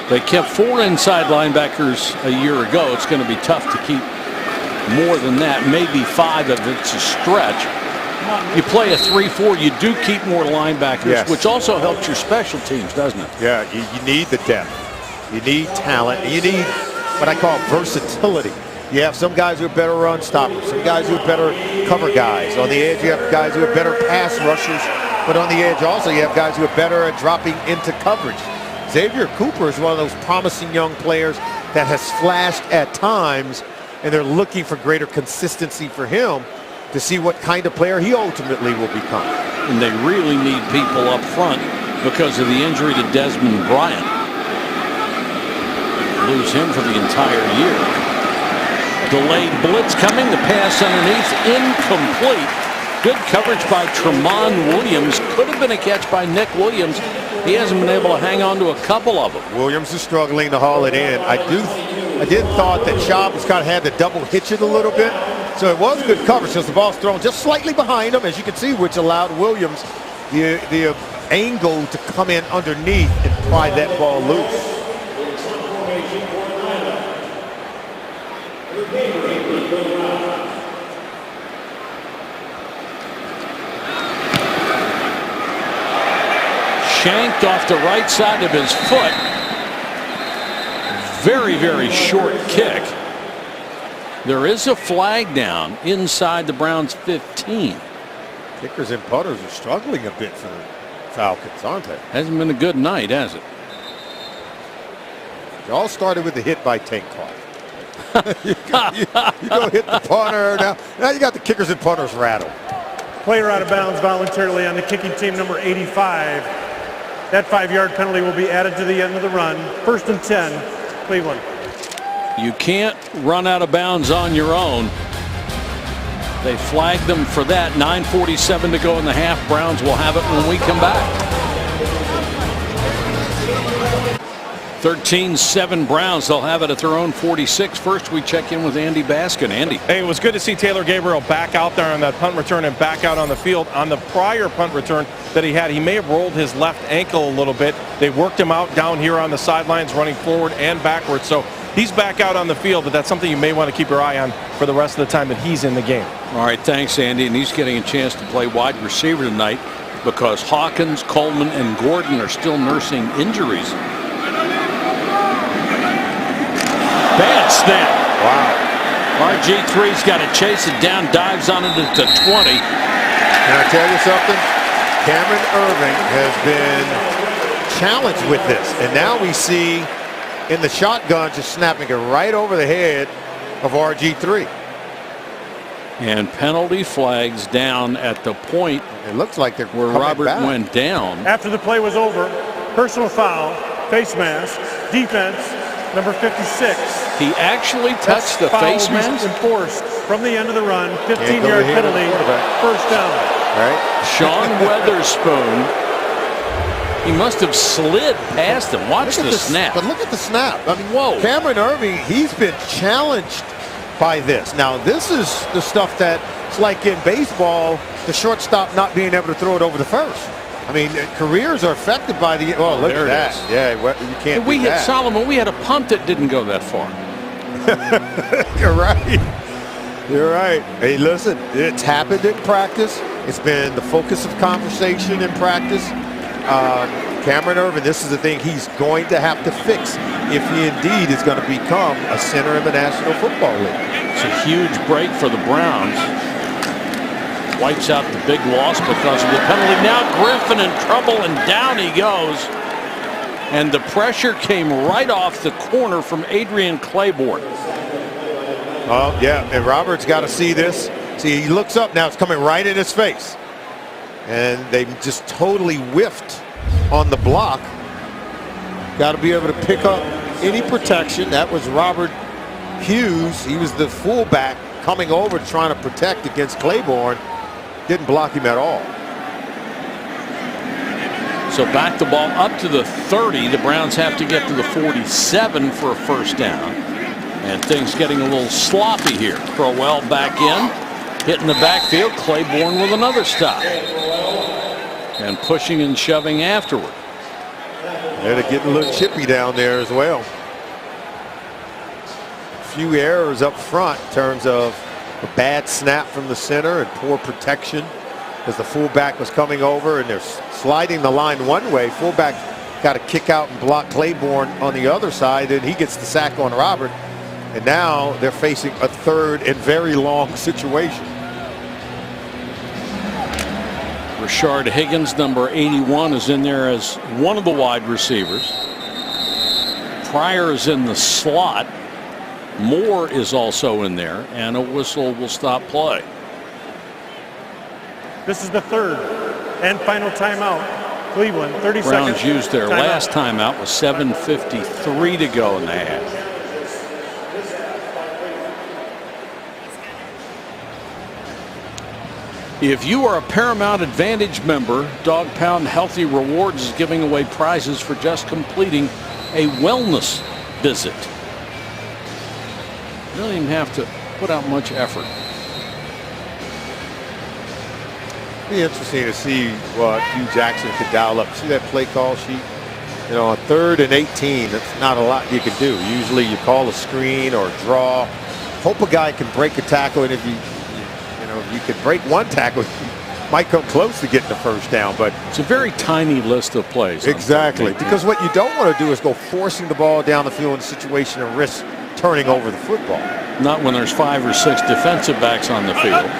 They kept 4 inside linebackers a year ago. It's going to be tough to keep more than that. Maybe 5 if it's a stretch. You play a 3-4, you do keep more linebackers, which also helps your special teams, doesn't it? Yeah, you need the depth. You need talent. You need what I call versatility. You have some guys who are better run stoppers, some guys who are better cover guys. On the edge, you have guys who are better pass rushers, but on the edge also you have guys who are better at dropping into coverage. Xavier Cooper is one of those promising young players that has flashed at times, and they're looking for greater consistency for him to see what kind of player he ultimately will become. And they really need people up front because of the injury to Desmond Bryant. lose him for the entire year. Delayed blitz coming. The pass underneath, incomplete. Good coverage by Tremont Williams. Could have been a catch by Nick Williams. He hasn't been able to hang on to a couple of them. Williams is struggling to haul it in. I did thought that Schaub was kind of had to double hitch it a little bit. So it was good coverage because the ball's thrown just slightly behind him, as you can see, which allowed Williams the angle to come in underneath and pry that ball loose. Shanked off the right side of his foot. Very, very short kick. There is a flag down inside the Browns 15. Kickers and putters are struggling a bit for the Falcons, aren't they? Hasn't been a good night, has it? It all started with the hit by Tank Car. you go hit the punter. Now you got the kickers and punters rattled. Player out of bounds voluntarily on the kicking team, number 85. That 5-yard penalty will be added to the end of the run. 1st and 10, Cleveland. You can't run out of bounds on your own. They flagged them for that. 9:47 to go in the half. Browns will have it when we come back. 13-7 Browns. They'll have it at their own 46. First, we check in with Andy Baskin. Andy. Hey, it was good to see Taylor Gabriel back out there on that punt return and back out on the field. On the prior punt return that he had, he may have rolled his left ankle a little bit. They worked him out down here on the sidelines, running forward and backwards. So he's back out on the field, but that's something you may want to keep your eye on for the rest of the time that he's in the game. All right, thanks, Andy. And he's getting a chance to play wide receiver tonight because Hawkins, Coleman, and Gordon are still nursing injuries. Bad snap. Wow. RG3's got to chase it down, dives on it at the 20. Can I tell you something? Cameron Irving has been challenged with this. And now we see in the shotgun just snapping it right over the head of RG3. And penalty flags down at the point It looks like they're where coming Robert back. went down. After the play was over, personal foul, face mask, defense, number 56. He actually touched the face mask. Enforced from the end of the run. Can't go 15-yard ahead of the penalty. quarterback. First down. Right? Sean Weatherspoon. He must have slid past him. Watch the snap. But look at the snap. I mean, whoa. Cameron Irving, he's been challenged by this. Now, this is the stuff that's like in baseball, the shortstop not being able to throw it over the first. I mean, careers are affected by the. Oh, look at that. Yeah, you can't. We do hit that. Solomon. We had a punt that didn't go that far. You're right. You're right. Hey, listen, it's happened in practice. It's been the focus of conversation in practice. Cameron Irving, this is the thing he's going to have to fix if he indeed is going to become a center in the National Football League. It's a huge break for the Browns. Wipes out the big loss because of the penalty. Now Griffin in trouble, and down he goes. And the pressure came right off the corner from Adrian Claiborne. Oh, yeah, and Robert's got to see this. See, he looks up now, it's coming right in his face. And they just totally whiffed on the block. Got to be able to pick up any protection. That was Robert Hughes. He was the fullback coming over trying to protect against Claiborne. Didn't block him at all. So back the ball up to the 30. The Browns have to get to the 47 for a first down. And things getting a little sloppy here. Crowell back in. Hitting the backfield. Claiborne with another stop. And pushing and shoving afterward. They're getting a little chippy down there as well. A few errors up front in terms of a bad snap from the center and poor protection as the fullback was coming over, and they're sliding the line one way. Fullback got to kick out and block Claiborne on the other side, and he gets the sack on Robert. And now they're facing a third and very long situation. Rashard Higgins, number 81, is in there as one of the wide receivers. Pryor is in the slot. Moore is also in there, and a whistle will stop play. This is the third and final timeout. Cleveland, 30 Browns seconds. used their Timeout. last timeout with 7:53 to go in the half. If you are a Paramount Advantage member, Dog Pound Healthy Rewards is giving away prizes for just completing a wellness visit. You don't even have to put out much effort. Be interesting to see what Hugh Jackson could dial up. See that play call sheet? You know, on 3rd and 18, that's not a lot you can do. Usually you call a screen or a draw. Hope a guy can break a tackle, and if you could break one tackle, you might come close to getting the first down, but it's a very tiny list of plays. Exactly, because what you don't want to do is go forcing the ball down the field in a situation and risk turning over the football. Not when there's 5 or 6 defensive backs on the field.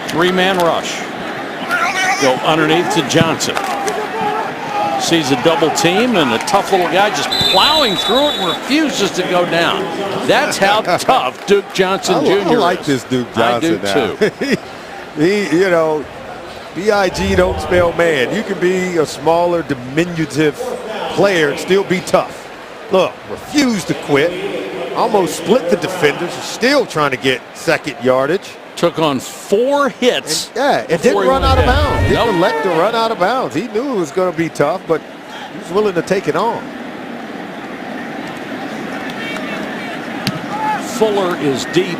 3-man rush. Go underneath to Johnson. Sees a double team and a tough little guy just plowing through it and refuses to go down. That's how tough Duke Johnson Jr. I like this Duke Johnson I do too. You know, B.I.G. don't spell man. You can be a smaller, diminutive player and still be tough. Look, refused to quit. Almost split the defenders. Still trying to get second yardage. Took on 4 hits. And didn't run out of bounds. Didn't elect to run out of bounds. He knew it was going to be tough, but he was willing to take it on. Fuller is deep.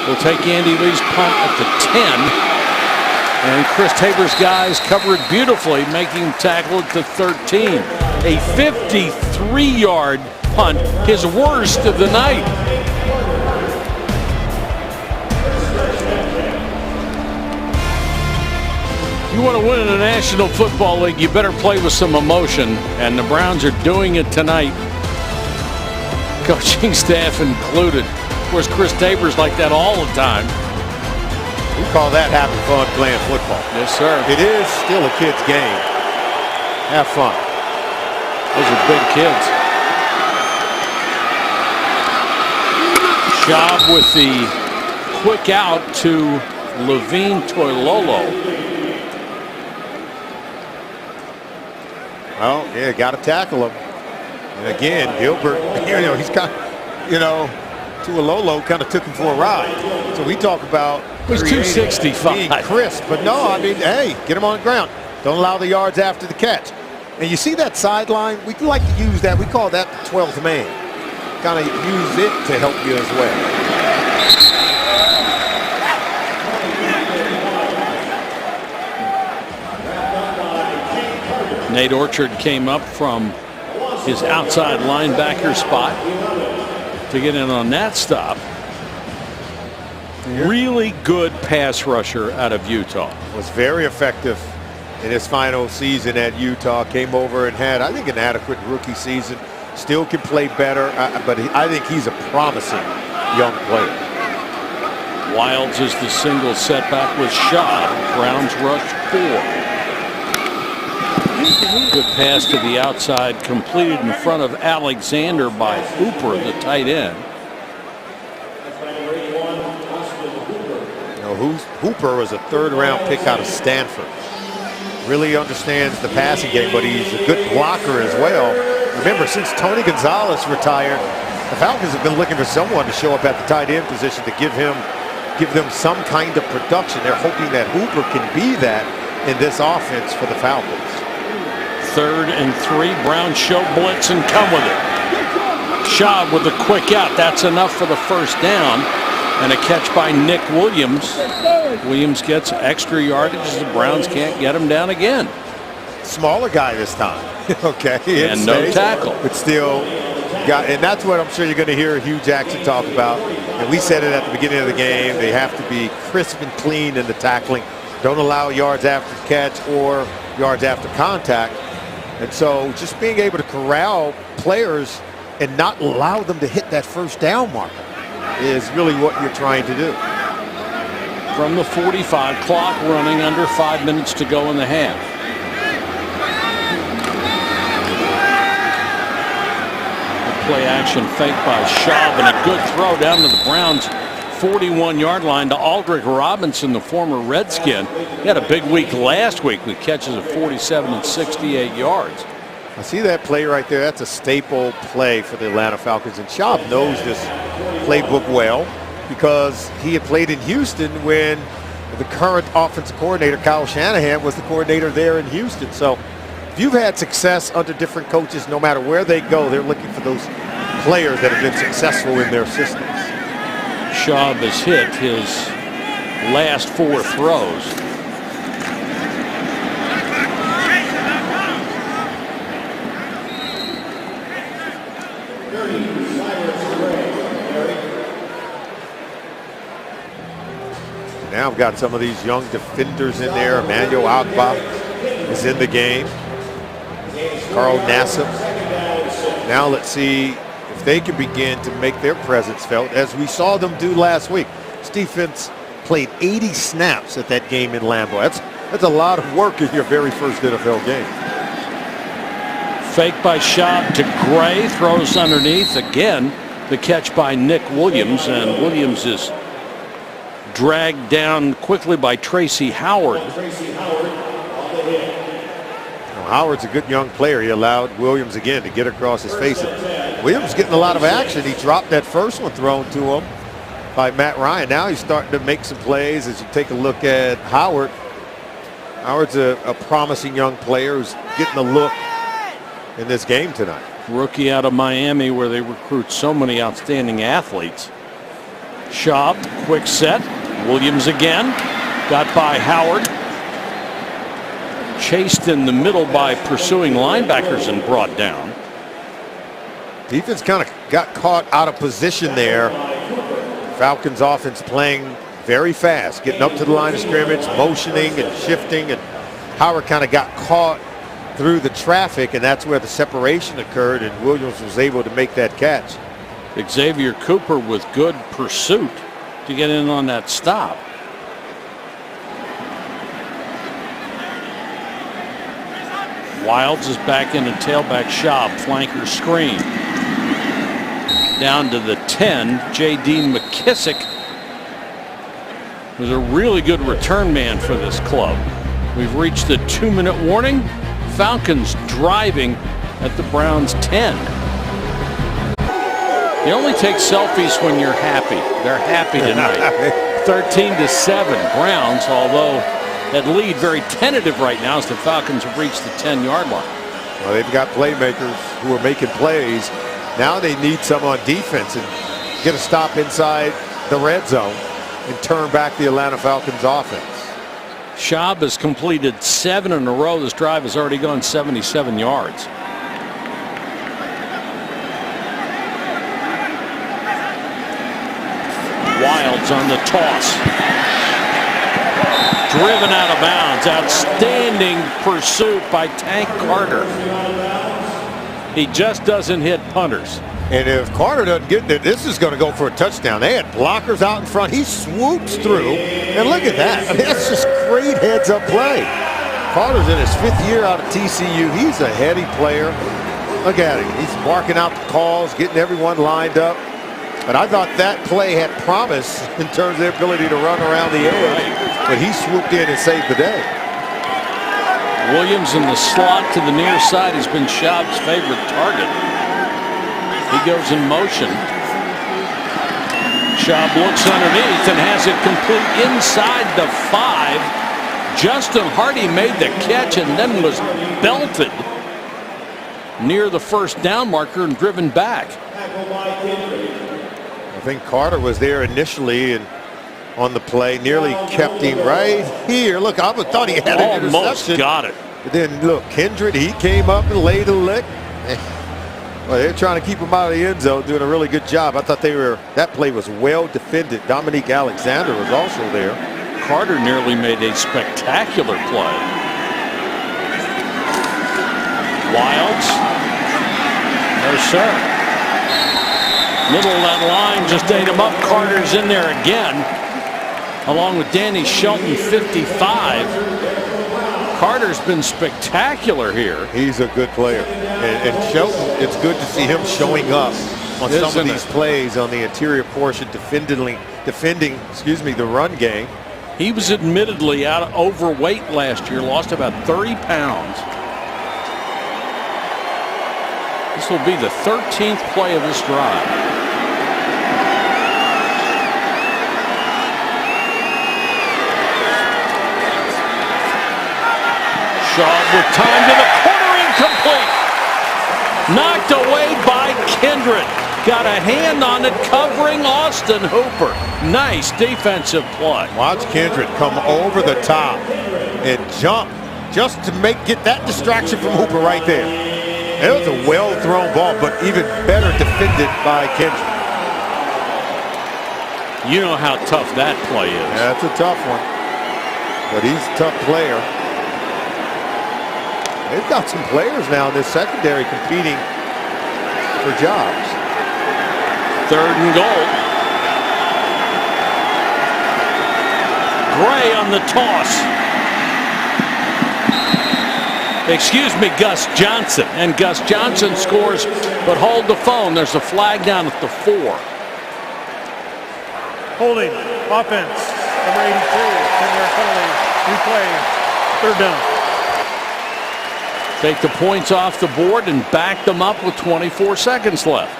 Will take Andy Lee's punt at the 10. And Chris Tabor's guys cover it beautifully, making him tackle at the 13. A 53-yard punt, his worst of the night. You want to win in the National Football League, you better play with some emotion, and the Browns are doing it tonight. Coaching staff included. Of course, Chris Tabor's like that all the time. We call that having fun playing football. Yes, sir. It is still a kid's game. Have fun. Those are big kids. Schaub with the quick out to Levine Toilolo. Well, yeah, got to tackle him. And again, Gilbert, he's got, Tuilolo kind of took him for a ride. So we talk about it was 265. Being crisp, but no, I mean, hey, get him on the ground. Don't allow the yards after the catch. And you see that sideline? We like to use that. We call that the 12th man. Kind of use it to help you as well. Nate Orchard came up from his outside linebacker spot to get in on that stop. Really good pass rusher out of Utah. Was very effective in his final season at Utah. Came over and had, I think, an adequate rookie season. Still can play better, but I think he's a promising young player. Wilds is the single setback with Schaub. Browns rush 4. Good pass to the outside, completed in front of Alexander by Hooper, the tight end. Hooper was a 3rd-round pick out of Stanford. Really understands the passing game, but he's a good blocker as well. Remember, since Tony Gonzalez retired, the Falcons have been looking for someone to show up at the tight end position to give them some kind of production. They're hoping that Hooper can be that in this offense for the Falcons. 3rd and 3. Browns show blitz and come with it. Schaub with a quick out. That's enough for the first down. And a catch by Nick Williams. Williams gets extra yardage as the Browns can't get him down again. Smaller guy this time. Okay. And no tackle. But still and that's what I'm sure you're going to hear Hugh Jackson talk about. And we said it at the beginning of the game. They have to be crisp and clean in the tackling. Don't allow yards after the catch or yards after contact. And so just being able to corral players and not allow them to hit that first down marker is really what you're trying to do. From the 45, clock running, under 5 minutes to go in the half. A play action fake by Schaub and a good throw down to the Browns' 41-yard line to Aldrick Robinson, the former Redskin. He had a big week last week with catches of 47 and 68 yards. I see that play right there. That's a staple play for the Atlanta Falcons. And Schaub knows this playbook well because he had played in Houston when the current offensive coordinator, Kyle Shanahan, was the coordinator there in Houston. So if you've had success under different coaches, no matter where they go, they're looking for those players that have been successful in their systems. Schaub has hit his last 4 throws. Now I've got some of these young defenders in there. Emmanuel Agba is in the game. Carl Nassib. Now let's see if they can begin to make their presence felt, as we saw them do last week. This defense played 80 snaps at that game in Lambeau. That's a lot of work in your very first NFL game. Fake by Schaub to Gray, throws underneath. Again, the catch by Nick Williams, and Williams is dragged down quickly by Tracy Howard. Howard's a good young player. He allowed Williams again to get across his face. Williams getting a lot of action. He dropped that first one thrown to him by Matt Ryan. Now he's starting to make some plays. As you take a look at Howard, Howard's a promising young player who's getting a look in this game tonight. Rookie out of Miami, where they recruit so many outstanding athletes. Schaub, quick set. Williams again. Got by Howard. Chased in the middle by pursuing linebackers and brought down. Defense kind of got caught out of position there. Falcons offense playing very fast, getting up to the line of scrimmage, motioning and shifting, and Howard kind of got caught through the traffic, and that's where the separation occurred, and Williams was able to make that catch. Xavier Cooper with good pursuit to get in on that stop. Wilds is back in a tailback. Schaub, flanker screen. Down to the 10, J.D. McKissick was a really good return man for this club. We've reached the 2-minute warning. Falcons driving at the Browns 10. You only take selfies when you're happy. They're happy tonight. 13-7 Browns, although that lead very tentative right now as the Falcons have reached the 10-yard line. Well, they've got playmakers who are making plays. Now they need some on defense and get a stop inside the red zone and turn back the Atlanta Falcons offense. Schaub has completed 7 in a row. This drive has already gone 77 yards. Wilds on the toss. Driven out of bounds. Outstanding pursuit by Tank Carter. He just doesn't hit punters. And if Carter doesn't get there, this is going to go for a touchdown. They had blockers out in front. He swoops through. And look at that. I mean, that's just great heads-up play. Carter's in his 5th year out of TCU. He's a heady player. Look at him. He's barking out the calls, getting everyone lined up. But I thought that play had promise in terms of their ability to run around the edge. But he swooped in and saved the day. Williams in the slot to the near side has been Schaub's favorite target. He goes in motion. Schaub looks underneath and has it complete inside the 5. Justin Hardy made the catch and then was belted near the first down marker and driven back. I think Carter was there initially and on the play, nearly kept him right here. Look, I thought he had an interception. Almost got it. But then look, Kindred, he came up and laid a lick. Well, they're trying to keep him out of the end zone, doing a really good job. I thought that play was well defended. Dominique Alexander was also there. Carter nearly made a spectacular play. Wilds. No, sir. Middle of that line just ate him up. Carter's in there again, along with Danny Shelton, 55. Carter's been spectacular here. He's a good player. And Shelton, it's good to see him showing up on some of these plays on the interior portion, defending the run game. He was admittedly overweight last year, lost about 30 pounds. This will be the 13th play of this drive. Shaw with time to the corner, incomplete. Knocked away by Kindred. Got a hand on it, covering Austin Hooper. Nice defensive play. Watch Kindred come over the top and jump just to get that distraction from Hooper right there. It was a well-thrown ball, but even better defended by Kindred. You know how tough that play is. Yeah, that's a tough one. But he's a tough player. They've got some players now in this secondary competing for jobs. 3rd and goal. Gray on the toss. Excuse me, Gus Johnson. And Gus Johnson scores, but hold the phone. There's a flag down at the 4. Holding, offense, number 82, 10-yard penalty, replay, 3rd down. Take the points off the board and back them up with 24 seconds left.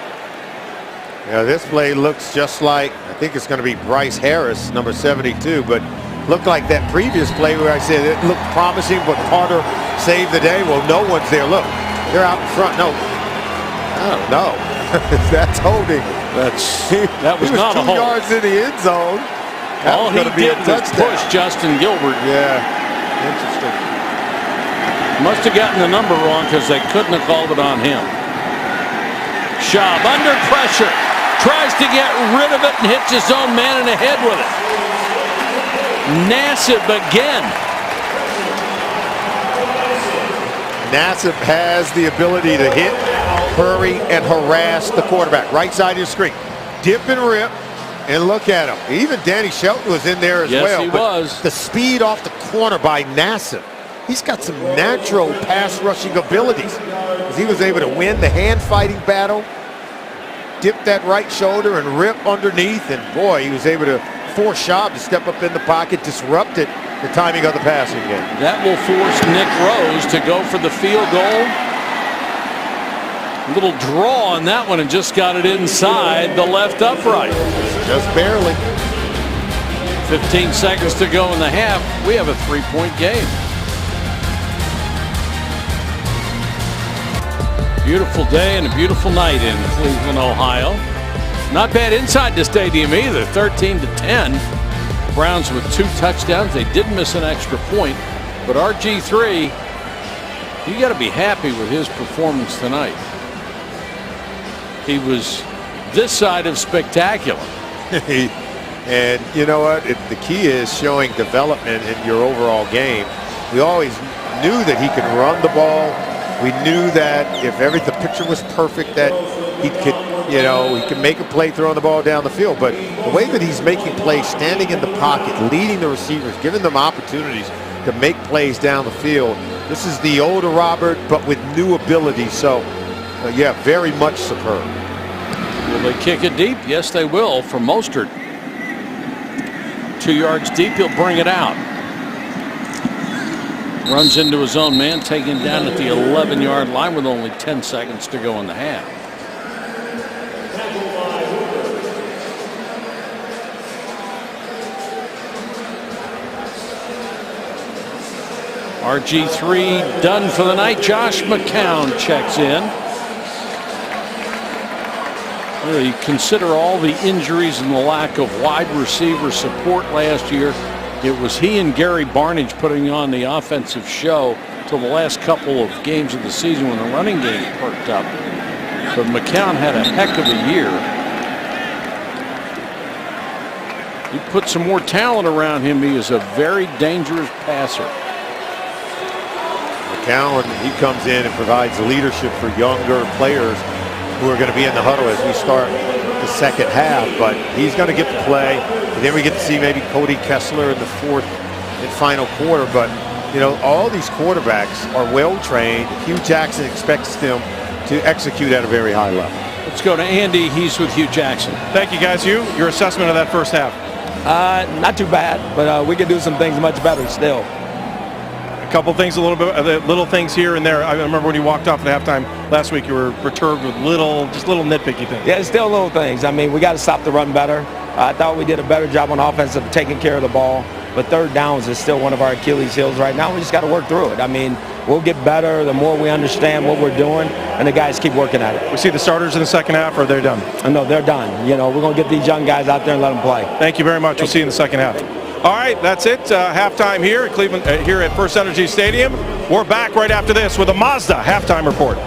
Yeah, this play looks just like, I think it's going to be Bryce Harris, number 72, but looked like that previous play where I said it looked promising, but Carter saved the day. Well, no one's there. Look, they're out in front. No, no, that's holding. That was not a hold. 2 yards in the end zone. All he did was push Justin Gilbert. Yeah, interesting. Must have gotten the number wrong because they couldn't have called it on him. Schaub under pressure. Tries to get rid of it and hits his own man in the head with it. Nassib again. Nassib has the ability to hit, hurry, and harass the quarterback. Right side of your screen. Dip and rip. And look at him. Even Danny Shelton was in there as well. Yes, he was. The speed off the corner by Nassib. He's got some natural pass rushing abilities. He was able to win the hand fighting battle, dip that right shoulder and rip underneath, and boy, he was able to force Schaub to step up in the pocket, disrupted the timing of the passing game. That will force Nick Rose to go for the field goal. A little draw on that one and just got it inside the left upright. Just barely. 15 seconds to go in the half. We have a 3-point game. Beautiful day and a beautiful night in Cleveland, Ohio. Not bad inside the stadium either. 13-10. Browns with 2 touchdowns. They did miss an extra point, but RG3, you got to be happy with his performance tonight. He was this side of spectacular. And you know what? The key is showing development in your overall game. We always knew that he could run the ball. We knew that if the picture was perfect, that he could make a play throwing the ball down the field. But the way that he's making plays, standing in the pocket, leading the receivers, giving them opportunities to make plays down the field. This is the older Robert, but with new abilities. So, yeah, very much superb. Will they kick it deep? Yes, they will for Mostert. 2 yards deep, he'll bring it out. Runs into his own man, taken down at the 11-yard line with only 10 seconds to go in the half. RG3 done for the night. Josh McCown checks in. Really consider all the injuries and the lack of wide receiver support last year. It was he and Gary Barnage putting on the offensive show till the last couple of games of the season when the running game perked up. But McCown had a heck of a year. You put some more talent around him, he is a very dangerous passer. McCown, he comes in and provides leadership for younger players who are going to be in the huddle as we start the second half, but he's going to get to play. And then we get to see maybe Cody Kessler in the 4th and final quarter. But, you know, all these quarterbacks are well trained. Hugh Jackson expects them to execute at a very high level. Let's go to Andy. He's with Hugh Jackson. Thank you, guys. Your assessment of that first half. Not too bad, but we could do some things much better still. A couple things, little things here and there. I remember when you walked off at halftime last week, you were perturbed with little nitpicky things. Yeah, it's still little things. I mean, we got to stop the run better. I thought we did a better job on offense of taking care of the ball, but third downs is still one of our Achilles heels right now. We just got to work through it. I mean, we'll get better the more we understand what we're doing, and the guys keep working at it. We see the starters in the second half, or they're done? No, they're done. You know, we're going to get these young guys out there and let them play. Thank you very much. We'll see you in the second half. All right, that's it. Halftime here at Cleveland, here at First Energy Stadium. We're back right after this with a Mazda halftime report.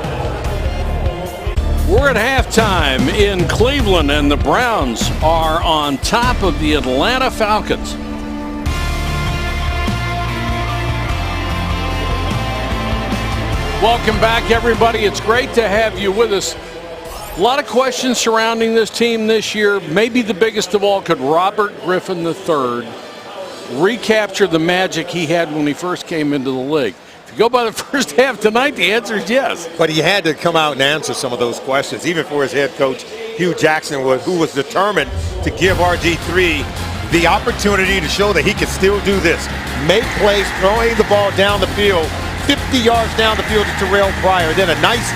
We're at halftime in Cleveland, and the Browns are on top of the Atlanta Falcons. Welcome back, everybody. It's great to have you with us. A lot of questions surrounding this team this year. Maybe the biggest of all, could Robert Griffin III recapture the magic he had when he first came into the league? If you go by the first half tonight, the answer is yes. But he had to come out and answer some of those questions, even for his head coach, Hugh Jackson, who was determined to give RG3 the opportunity to show that he could still do this. Make plays, throwing the ball down the field, 50 yards down the field to Terrell Pryor, then a nice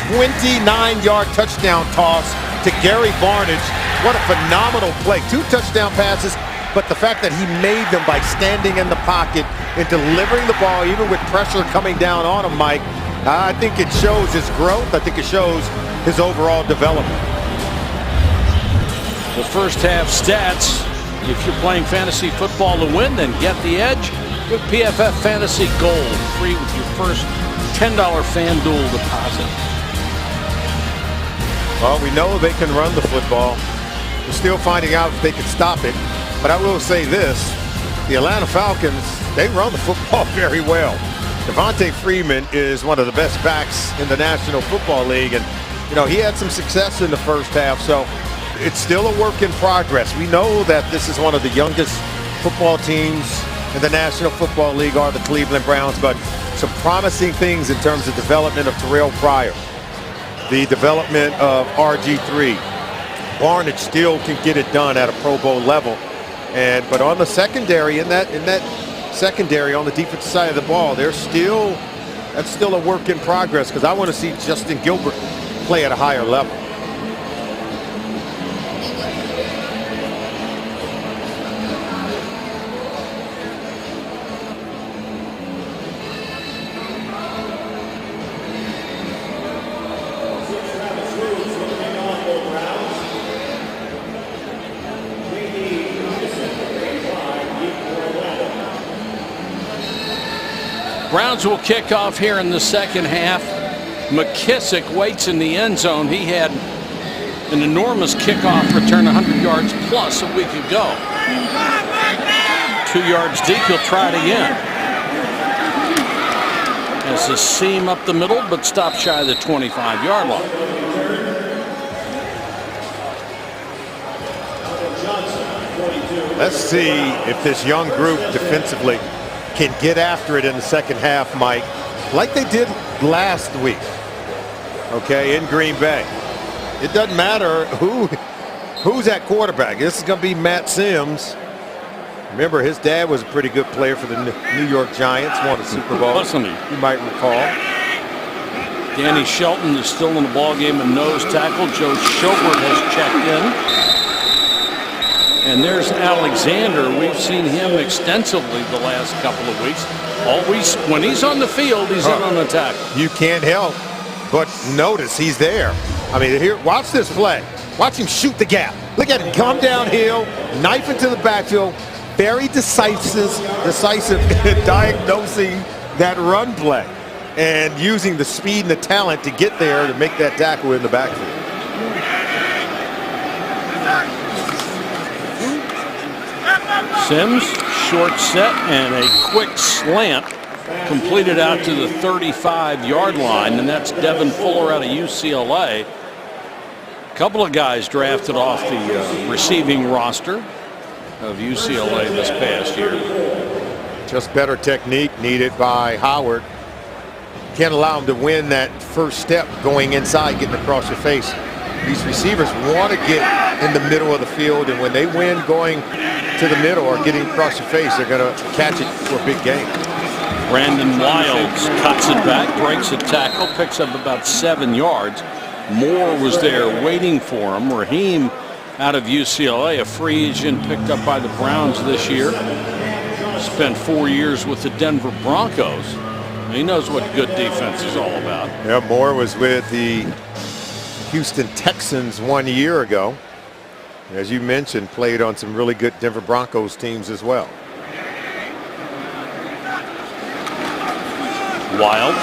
29-yard touchdown toss to Gary Barnidge. What a phenomenal play. 2 touchdown passes, but the fact that he made them by standing in the pocket and delivering the ball, even with pressure coming down on him, Mike, I think it shows his growth. I think it shows his overall development. The first half stats, if you're playing fantasy football to win, then get the edge with PFF Fantasy Gold, free with your first $10 FanDuel deposit. Well, we know they can run the football. We're still finding out if they can stop it. But I will say this, the Atlanta Falcons, they run the football very well. Devontae Freeman is one of the best backs in the National Football League. And, you know, he had some success in the first half. So it's still a work in progress. We know that this is one of the youngest football teams in the National Football League are the Cleveland Browns, but some promising things in terms of development of Terrell Pryor, the development of RG3. Barnidge still can get it done at a Pro Bowl level, but on the secondary, in that secondary on the defensive side of the ball, that's still a work in progress, because I want to see Justin Gilbert play at a higher level. Browns will kick off here in the second half. McKissick waits in the end zone. He had an enormous kickoff return, 100 yards plus a week ago. 2 yards deep, he'll try it again. Has a seam up the middle, but stopped shy of the 25-yard line. Let's see if this young group defensively can get after it in the second half, Mike, like they did last week, okay, in Green Bay. It doesn't matter who's at quarterback. This is going to be Matt Sims. Remember, his dad was a pretty good player for the New York Giants, won a Super Bowl. Wasn't he? You might recall. Danny Shelton is still in the ballgame and nose tackle. Joe Schobert has checked in. And there's Alexander. We've seen him extensively the last couple of weeks. Always, when he's on the field, he's in on the tackle. You can't help but notice he's there. I mean, here, watch this play. Watch him shoot the gap. Look at him come downhill, knife into the backfield. Very decisive in diagnosing that run play and using the speed and the talent to get there to make that tackle in the backfield. Sims, short set and a quick slant completed out to the 35-yard line, and that's Devin Fuller out of UCLA. A couple of guys drafted off the receiving roster of UCLA this past year. Just better technique needed by Howard. Can't allow him to win that first step going inside, getting across your face. These receivers want to get in the middle of the field, and when they win going to the middle or getting across your face, they're going to catch it for a big gain. Brandon Wilds cuts it back, breaks a tackle, picks up about 7 yards. Moore was there waiting for him. Raheem out of UCLA, a free agent picked up by the Browns this year. Spent 4 years with the Denver Broncos. He knows what good defense is all about. Yeah, Moore was with the Houston Texans 1 year ago. As you mentioned, played on some really good Denver Broncos teams as well. Wilds.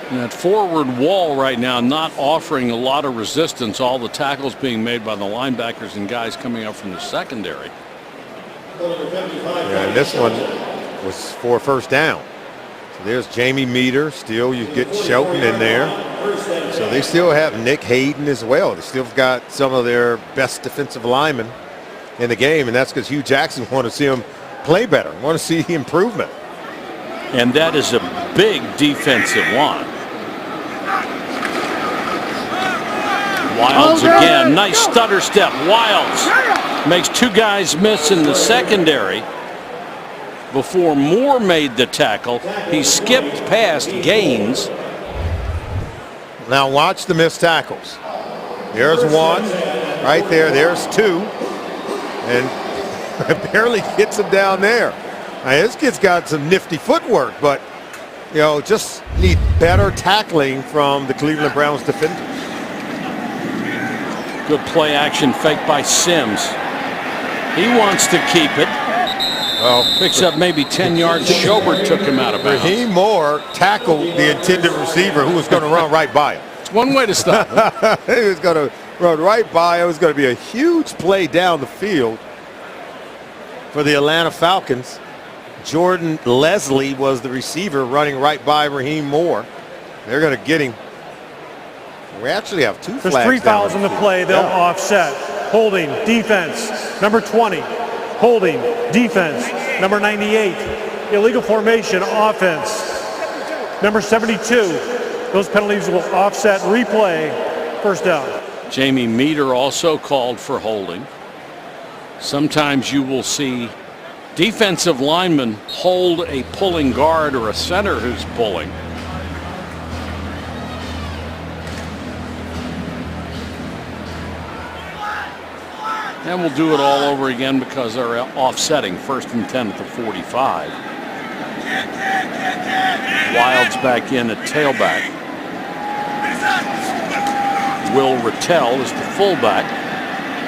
And that forward wall right now not offering a lot of resistance. All the tackles being made by the linebackers and guys coming up from the secondary. Yeah, and this one was for a first down. So there's Jamie Meter. Still, you get Shelton in there. So they still have Nick Hayden as well. They still got some of their best defensive linemen in the game, and that's because Hugh Jackson want to see him play better, want to see improvement. And that is a big defensive line. Wilds again, nice stutter step. Wilds makes 2 guys miss in the secondary before Moore made the tackle. He skipped past Gaines. Now watch the missed tackles. There's one right there. There's 2, and barely gets him down there. Now, this kid's got some nifty footwork, but just need better tackling from the Cleveland Browns defenders. Good play action fake by Sims. He wants to keep it. Well, picks up maybe 10 yards. Schobert took him out of bounds. Raheem Moore tackled the intended receiver who was going to run right by him. It's one way to stop him. He was going to run right by. It was going to be a huge play down the field for the Atlanta Falcons. Jordan Leslie was the receiver running right by Raheem Moore. They're going to get him. We actually have 2 flags. There's 3 fouls in the play. They'll offset. Holding, defense, number 20. Holding, defense, number 98. Illegal formation, offense, number 72. Those penalties will offset. Replay, first down. Jamie Meter also called for holding. Sometimes you will see defensive linemen hold a pulling guard or a center who's pulling. And we'll do it all over again because they're offsetting. 1st and 10 at the 45. Wilds back in at tailback. Will Rattel is the fullback.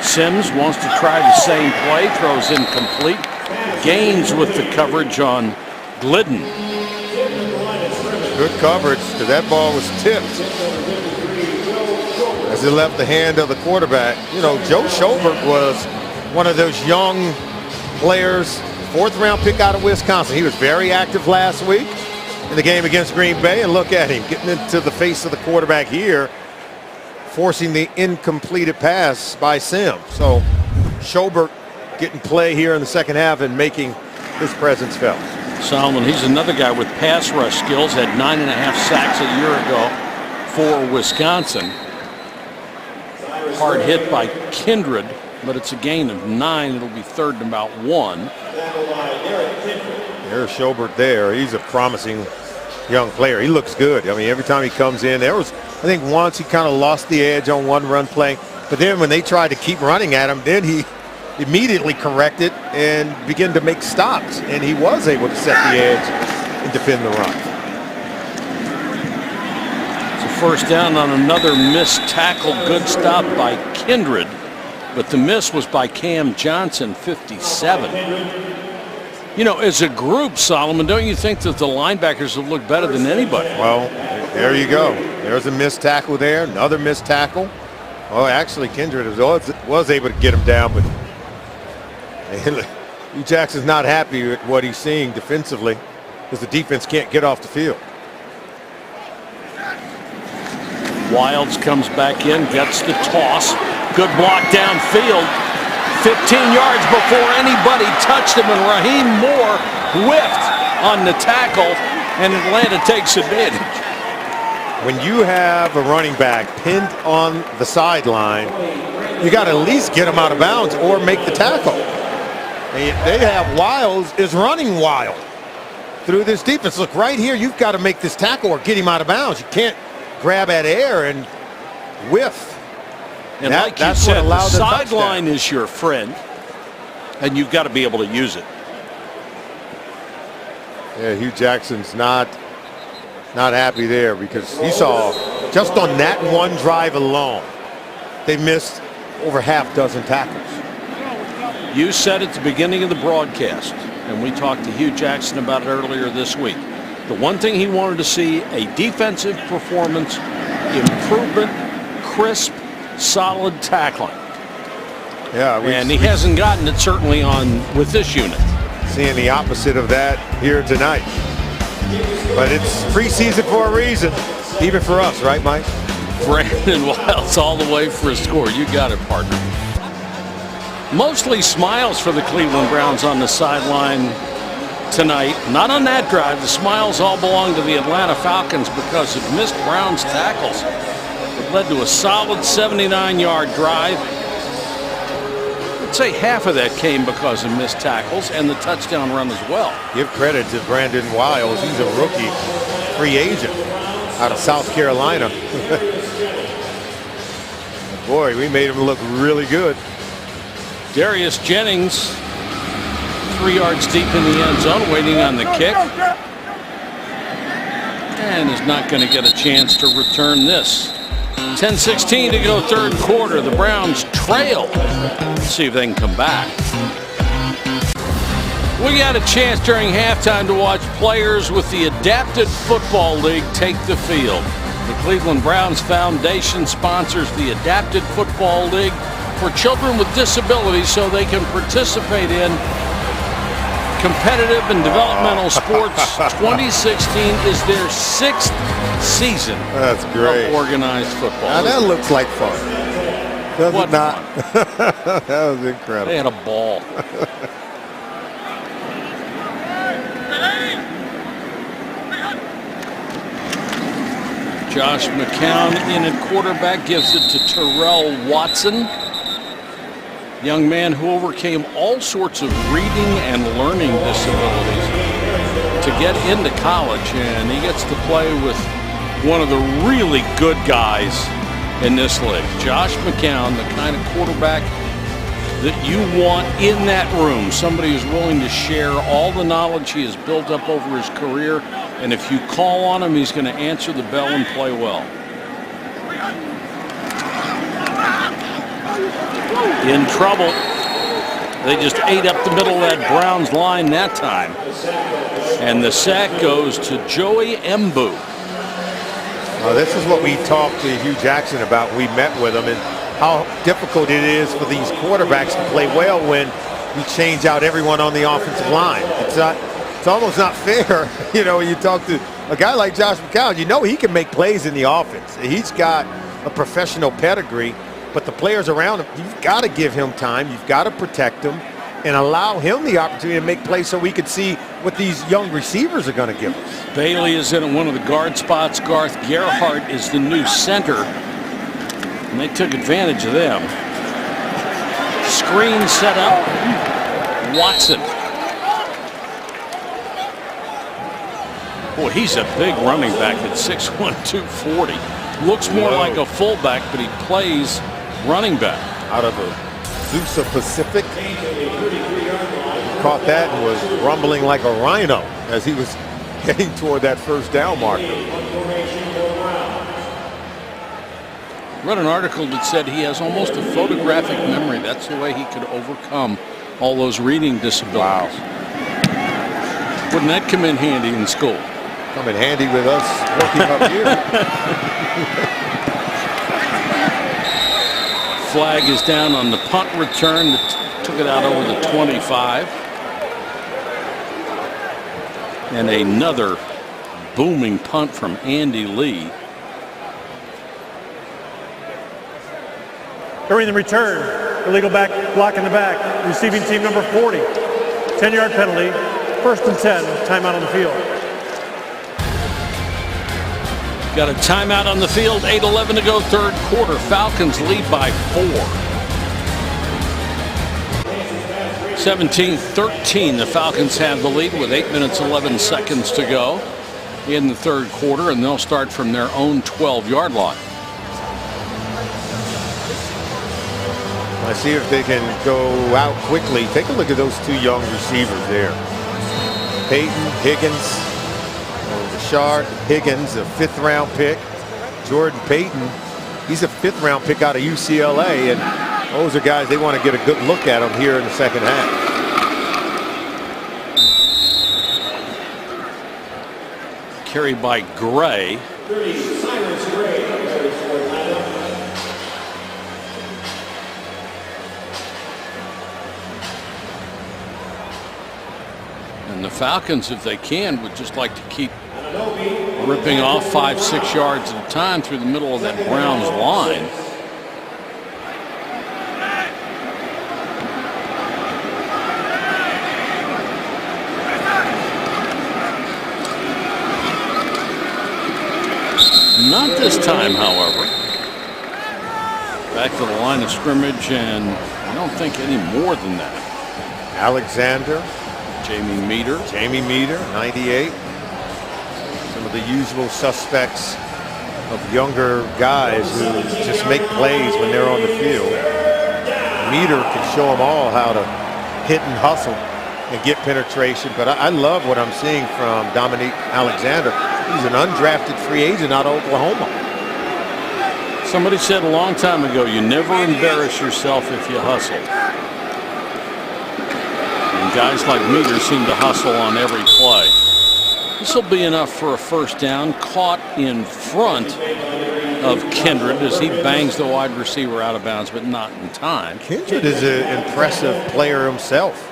Sims wants to try the same play, throws incomplete. Gaines with the coverage on Glidden. Good coverage because that ball was tipped as it left the hand of the quarterback. Joe Schobert was one of those young players, 4th round pick out of Wisconsin. He was very active last week in the game against Green Bay, and look at him getting into the face of the quarterback here, forcing the incompleted pass by Sims. So Schobert getting play here in the second half and making his presence felt. Solomon, he's another guy with pass rush skills, had 9.5 sacks a year ago for Wisconsin. Hard hit by Kindred, but it's a gain of 9. It'll be 3rd and about 1. There's Schobert there. He's a promising young player. He looks good. I mean, every time he comes in, I think once he kind of lost the edge on one run play, but then when they tried to keep running at him, then he immediately corrected and began to make stops, and he was able to set the edge and defend the run. First down on another missed tackle. Good stop by Kindred, but the miss was by Cam Johnson, 57. As a group, Solomon, don't you think that the linebackers have looked better than anybody? Well, there you go. There's a missed tackle there, another missed tackle. Oh, actually, Kindred was able to get him down, but Hugh Jackson's not happy with what he's seeing defensively because the defense can't get off the field. Wilds comes back in, gets the toss. Good block downfield. 15 yards before anybody touched him, and Raheem Moore whiffed on the tackle, and Atlanta takes advantage. when you have a running back pinned on the sideline, you got to at least get him out of bounds or make the tackle. They have Wiles is running wild through this defense. Look, right here, you've got to make this tackle or get him out of bounds. You can't grab at air and whiff. And like you said, the sideline is your friend, and you've got to be able to use it. Yeah, Hugh Jackson's not happy there because he saw just on that one drive alone, they missed over half dozen tackles. You said at the beginning of the broadcast, and we talked to Hugh Jackson about it earlier this week, the one thing he wanted to see, a defensive performance, improvement, crisp, solid tackling. Yeah, and he hasn't gotten it certainly with this unit. Seeing the opposite of that here tonight. But it's preseason for a reason, even for us, right, Mike? Brandon Wiles all the way for a score. You got it, partner. Mostly smiles for the Cleveland Browns on the sideline tonight. Not on that drive. The smiles all belong to the Atlanta Falcons because of missed Browns tackles. It led to a solid 79-yard drive. I'd say half of that came because of missed tackles and the touchdown run as well. Give credit to Brandon Wiles. He's a rookie free agent out of South Carolina. Boy, we made him look really good. Darius Jennings 3 yards deep in the end zone waiting on the kick. And is not going to get a chance to return this. 10:16 to go third quarter. The Browns trail. Let's see if they can come back. We got a chance during halftime to watch players with the Adapted Football League take the field. The Cleveland Browns Foundation sponsors the Adapted Football League for children with disabilities so they can participate in competitive and developmental sports. 2016 is their 6th season. That's great. Of organized football. Now that looks like fun. Does What it not? That was incredible. They had a ball. Josh McCown in at quarterback, gives it to Terrell Watson. Young man who overcame all sorts of reading and learning disabilities to get into college, and he gets to play with one of the really good guys in this league. Josh McCown, the kind of quarterback that you want in that room, somebody who's willing to share all the knowledge he has built up over his career, and if you call on him, he's going to answer the bell and play well. In trouble. They just ate up the middle of that Browns line that time. And the sack goes to Joey Mbu. This is what we talked to Hugh Jackson about. We met with him, and how difficult it is for these quarterbacks to play well when you change out everyone on the offensive line. It's almost not fair, you know, when you talk to a guy like Josh McCown. You know he can make plays in the offense. He's got a professional pedigree, but the players around him, you've got to give him time. You've got to protect him and allow him the opportunity to make plays so we can see what these young receivers are going to give us. Bailey is in at one of the guard spots. Garth Gerhardt is the new center, and they took advantage of them. Screen set up. Watson. Boy, he's a big running back at 6'1", 240. Looks more like a fullback, but he plays running back. Out of Azusa Pacific. Caught that and was rumbling like a rhino as he was heading toward that first down marker. Read an article that said he has almost a photographic memory. That's the way he could overcome all those reading disabilities. Wow. Wouldn't that come in handy in school? Come in handy with us working up here. Flag is down on the punt return that took it out over the 25. And another booming punt from Andy Lee. During the return, illegal block in the back, receiving team number 40. 10-yard penalty, 1st and 10, timeout on the field. Got a timeout on the field. 8:11 to go, third quarter. Falcons lead by 4. 17-13. The Falcons have the lead with 8 minutes 11 seconds to go in the third quarter, and they'll start from their own 12-yard line. Let's see if they can go out quickly. Take a look at those 2 young receivers there. Peyton, Higgins, Rashard Higgins, a 5th-round pick. Jordan Payton, he's a 5th-round pick out of UCLA, and those are guys they want to get a good look at them here in the second half. Carried by Gray. And the Falcons, if they can, would just like to keep ripping off 5-6 yards at a time through the middle of that Browns line. Not this time, however. Back to the line of scrimmage, and I don't think any more than that. Alexander. Jamie Meter, 98. Some of the usual suspects of younger guys who just make plays when they're on the field. Meter can show them all how to hit and hustle and get penetration. But I love what I'm seeing from Dominique Alexander. He's an undrafted free agent out of Oklahoma. Somebody said a long time ago, you never embarrass yourself if you hustle. Guys like Meter seem to hustle on every play. This will be enough for a first down, caught in front of Kindred as he bangs the wide receiver out of bounds, but not in time. Kindred is an impressive player himself.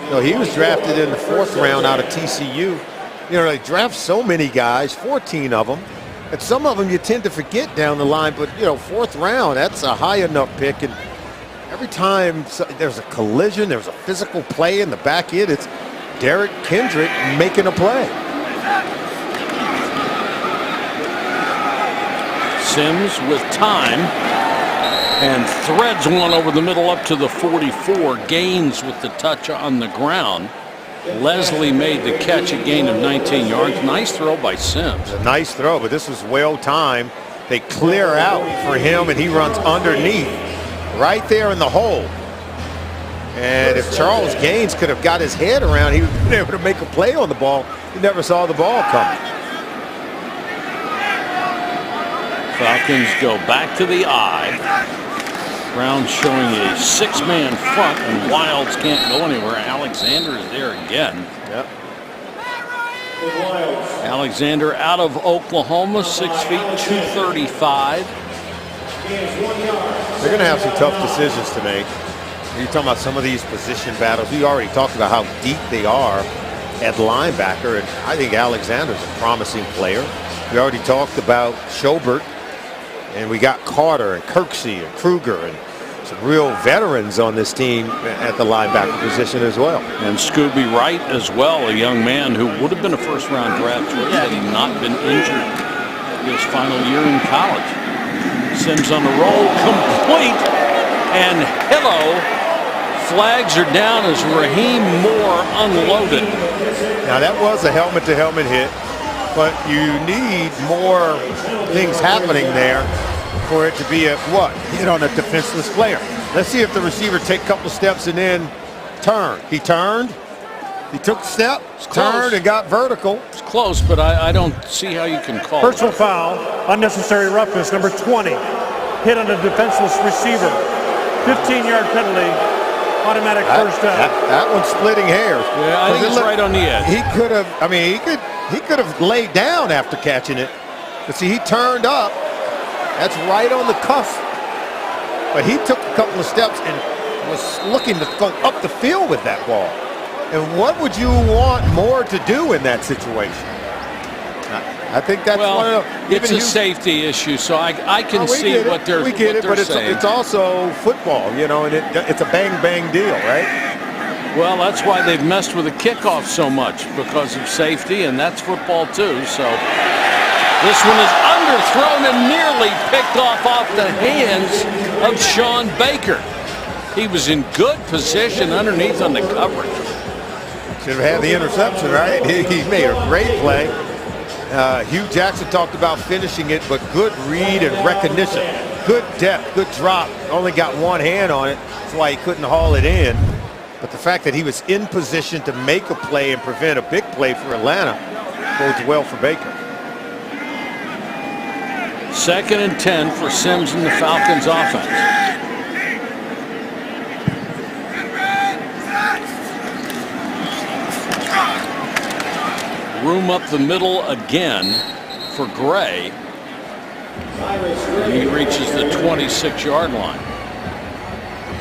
You know, he was drafted in the 4th round out of TCU. You know, they draft so many guys, 14 of them, and some of them you tend to forget down the line, but, you know, 4th round, that's a high enough pick. And every time there's a collision, there's a physical play in the back end, it's Derek Kindred making a play. Sims with time and threads one over the middle up to the 44. Gaines with the touch on the ground. Leslie made the catch, a gain of 19 yards. Nice throw by Sims. A nice throw, but this was well timed. They clear out for him, and he runs underneath. Right there in the hole. And if Charles Gaines could have got his head around, he would have been able to make a play on the ball. He never saw the ball coming. Falcons go back to the eye. Brown showing a 6-man front, and Wilds can't go anywhere. Alexander is there again. Yep. Alexander out of Oklahoma, 6 feet, 235. They're going to have some tough decisions to make. You're talking about some of these position battles. We already talked about how deep they are at linebacker, and I think Alexander's a promising player. We already talked about Schobert, and we got Carter and Kirksey and Kruger and some real veterans on this team at the linebacker position as well. And Scooby Wright as well, a young man who would have been a first-round draft choice had he not been injured his final year in college. Sims on the roll, complete, and hello. Flags are down as Raheem Moore unloaded. Now that was a helmet-to-helmet hit, but you need more things happening there for it to be a hit on a defenseless player. Let's see if the receiver take a couple steps and then turn. He turned. He took a step, turned, and got vertical. It's close, but I don't see how you can call it. Personal foul, unnecessary roughness, number 20. Hit on a defenseless receiver. 15-yard penalty, automatic first down. That one's splitting hairs. Yeah, I think it's right on the edge. He could have, I mean, he could have laid down after catching it. But see, he turned up. That's right on the cusp. But he took a couple of steps and was looking to go up the field with that ball. And what would you want Moore to do in that situation? I think that's one of the, it's a safety issue, so I can see what they're saying. We get it, but it's also football, you know, and it's a bang-bang deal, right? Well, that's why they've messed with the kickoff so much, because of safety, and that's football too. So this one is Underthrown and nearly picked off the hands of Sean Baker. He was in good position underneath on the coverage. Should have had the interception, right? He made a great play. Hugh Jackson talked about finishing it, but good read and recognition. Good depth, good drop. Only got one hand on it. That's why he couldn't haul it in. But the fact that he was in position to make a play and prevent a big play for Atlanta bodes well for Baker. 2nd and 10 for Sims and the Falcons offense. Room up the middle again for Gray. He reaches the 26-yard line.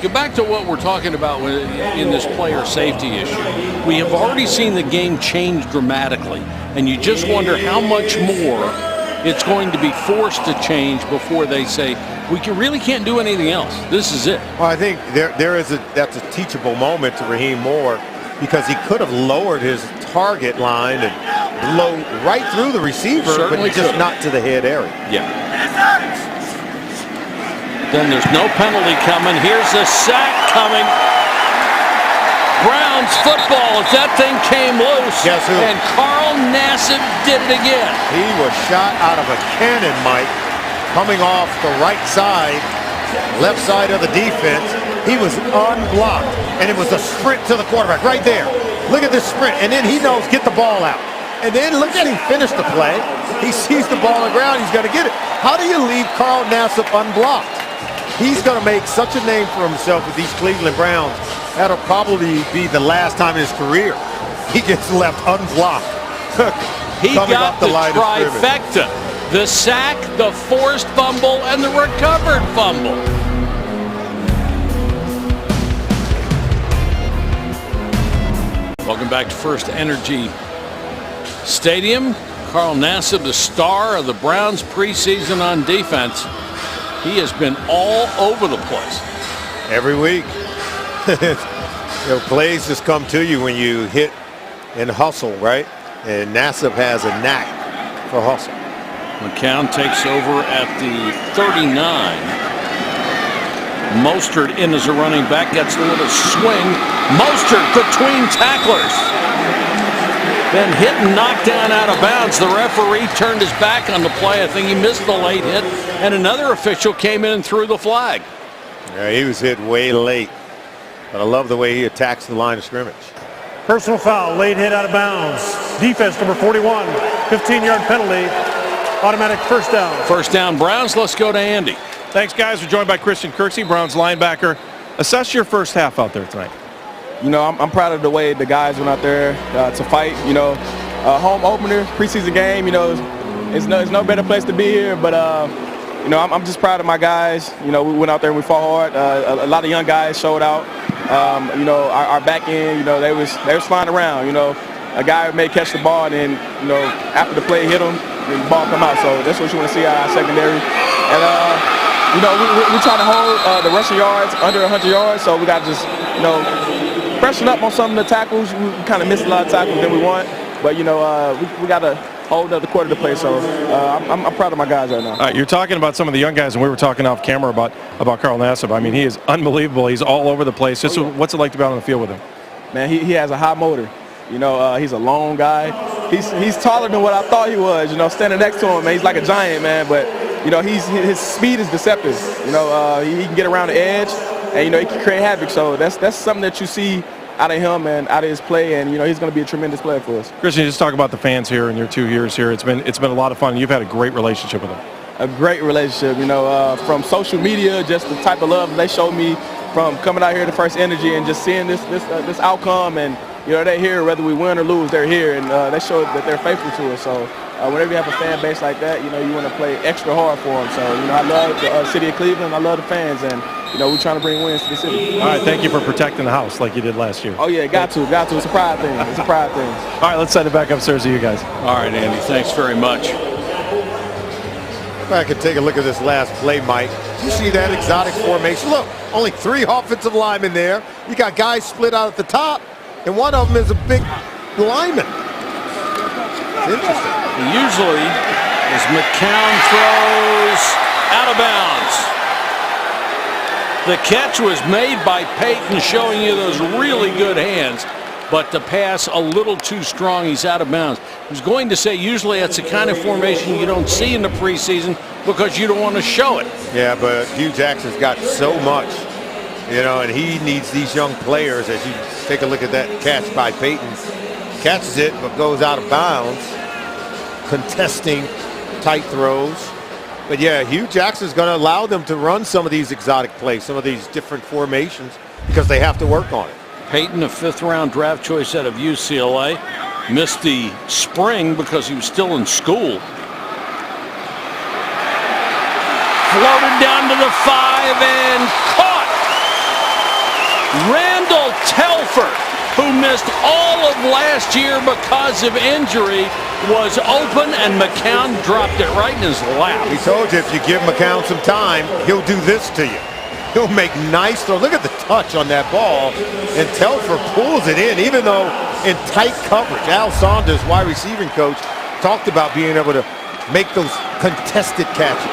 Get back to what we're talking about in this player safety issue. We have already seen the game change dramatically, and you just wonder how much more it's going to be forced to change before they say, we really can't do anything else. This is it. Well, I think that's a teachable moment to Raheem Moore, because he could have lowered his target line and blow right through the receiver, Certainly but just could. not to the head area. Yeah. Then there's no penalty coming. Here's a sack coming. Browns football as that thing came loose. Guess who? And Carl Nassib did it again. He was shot out of a cannon, Mike, coming off the right side, left side of the defense. He was unblocked, and it was a sprint to the quarterback right there. Look at this sprint, and then he knows, get the ball out. And then look at him finish the play. He sees the ball on the ground, he's going to get it. How do you leave Carl Nassib unblocked? He's going to make such a name for himself with these Cleveland Browns. That'll probably be the last time in his career he gets left unblocked. He got the trifecta. The sack, the forced fumble, and the recovered fumble. Welcome back to First Energy Stadium. Carl Nassib, the star of the Browns preseason on defense. He has been all over the place. Every week. Plays just come to you when you hit and hustle, right? And Nassib has a knack for hustle. McCown takes over at the 39. Mostert in as a running back, gets a little swing. Mostert between tacklers. Then hit and knocked down out of bounds. The referee turned his back on the play. I think he missed the late hit. And another official came in and threw the flag. Yeah, he was hit way late. But I love the way he attacks the line of scrimmage. Personal foul, late hit out of bounds. Defense number 41, 15-yard penalty, automatic first down. First down, Browns. Let's go to Andy. Thanks, guys. We're joined by Christian Kirksey, Browns linebacker. Assess your first half out there tonight. You know, I'm proud of the way the guys went out there to fight. You know, home opener, preseason game. You know, it's no better place to be here. But you know, I'm just proud of my guys. You know, we went out there and we fought hard. A lot of young guys showed out. You know, our back end. You know, they was flying around. You know, a guy may catch the ball and then, you know, after the play hit him, the ball come out. So that's what you want to see out of our secondary. And you know, we trying to hold the rushing yards under 100 yards. So we got to just, you know, freshen up on some of the tackles. We kind of missed a lot of tackles than we want, but you know, we got to hold another quarter to play. So I'm proud of my guys right now. All right, you're talking about some of the young guys, and we were talking off camera about Carl Nassib. I mean, he is unbelievable. He's all over the place. Just what's it like to be out on the field with him? Man, he has a high motor. You know, he's a long guy. He's taller than what I thought he was. You know, standing next to him, man, he's like a giant, man. But you know, his speed is deceptive. You know, he can get around the edge. And, you know, he can create havoc. So that's something that you see out of him and out of his play. And, you know, he's going to be a tremendous player for us. Christian, just talk about the fans here in your 2 years here. It's been a lot of fun. You've had a great relationship with them. A great relationship, you know, from social media, just the type of love they showed me from coming out here to First Energy and just seeing this outcome. And, you know, they're here whether we win or lose, they're here. And they show that they're faithful to us. So whenever you have a fan base like that, you know, you want to play extra hard for them. So, you know, I love the city of Cleveland. I love the fans. And, you know, we're trying to bring wins to the city. All right, thank you for protecting the house like you did last year. Oh, yeah, got to. It's a pride thing. It's a pride thing. All right, let's send it back upstairs to you guys. All right, Andy, thanks very much. Back and take a look at this last play, Mike. You see that exotic formation? Look, only 3 offensive linemen there. You got guys split out at the top, and one of them is a big lineman. It's interesting. Usually As McCown throws out of bounds. The catch was made by Payton, showing you those really good hands, but the pass a little too strong. He's out of bounds. I was going to say usually that's the kind of formation you don't see in the preseason because you don't want to show it. Yeah, but Hugh Jackson's got so much, you know, and he needs these young players. As you take a look at that catch by Payton, catches it but goes out of bounds, contesting tight throws. But yeah, Hugh Jackson's going to allow them to run some of these exotic plays, some of these different formations, because they have to work on it. Payton, a 5th-round draft choice out of UCLA, missed the spring because he was still in school. Floated down to the 5 and caught. Randall Telfer, who missed all of last year because of injury, was open, and McCown dropped it right in his lap. He told you if you give McCown some time, he'll do this to you. He'll make nice throws. Look at the touch on that ball, and Telfer pulls it in, even though in tight coverage. Al Saunders, wide receiving coach, talked about being able to make those contested catches.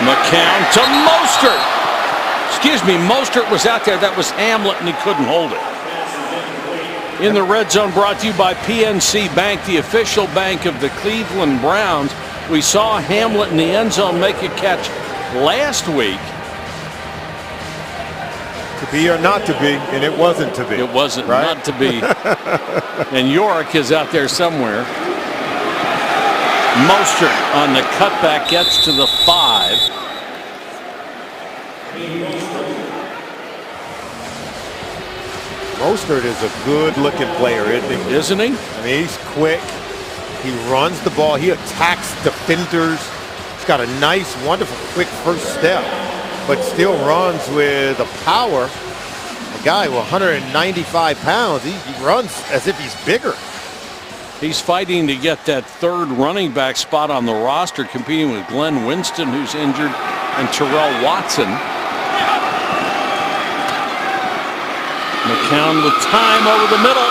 McCown to Mostert. Excuse me, Mostert was out there. That was Hamlet, and he couldn't hold it. In the red zone, brought to you by PNC Bank, the official bank of the Cleveland Browns. We saw Hamlet in the end zone make a catch last week. To be or not to be, and it wasn't to be. It wasn't, right? Not to be. And York is out there somewhere. Mostert on the cutback gets to the 5. Mostert is a good-looking player, isn't he? Isn't he? I mean, he's quick. He runs the ball. He attacks defenders. He's got a nice, wonderful, quick first step, but still runs with a power. A guy with 195 pounds, he runs as if he's bigger. He's fighting to get that 3rd running back spot on the roster, competing with Glenn Winston, who's injured, and Terrell Watson. McCown with time over the middle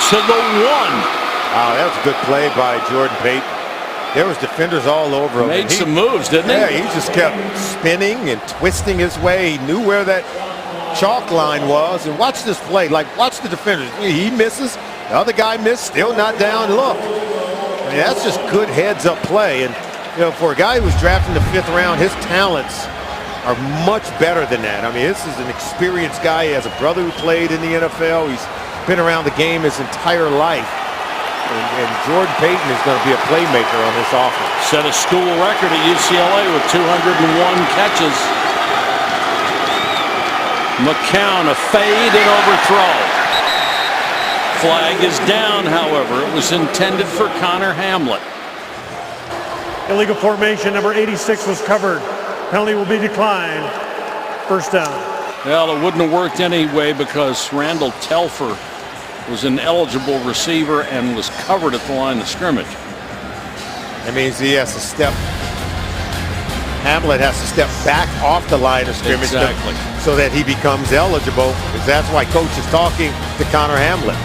to the 1. Wow, that was a good play by Jordan Payton. There was defenders all over him. Made some moves, didn't he? Yeah, he just kept spinning and twisting his way. He knew where that chalk line was. And watch this play. Like, watch the defenders. He misses. The other guy missed. Still not down. Look. I mean, that's just good heads-up play. And, you know, for a guy who was drafted in the 5th round, his talents are much better than that. I mean, this is an experienced guy. He has a brother who played in the NFL. He's been around the game his entire life. And Jordan Payton is going to be a playmaker on this offense. Set a school record at UCLA with 201 catches. McCown, a fade and overthrow. Flag is down, however. It was intended for Connor Hamlet. Illegal formation, number 86 was covered. Penalty will be declined. First down. Well, it wouldn't have worked anyway because Randall Telfer was an eligible receiver and was covered at the line of scrimmage. That means he has to step. Hamlet has to step back off the line of scrimmage Exactly. so that he becomes eligible. Because that's why coach is talking to Connor Hamlet.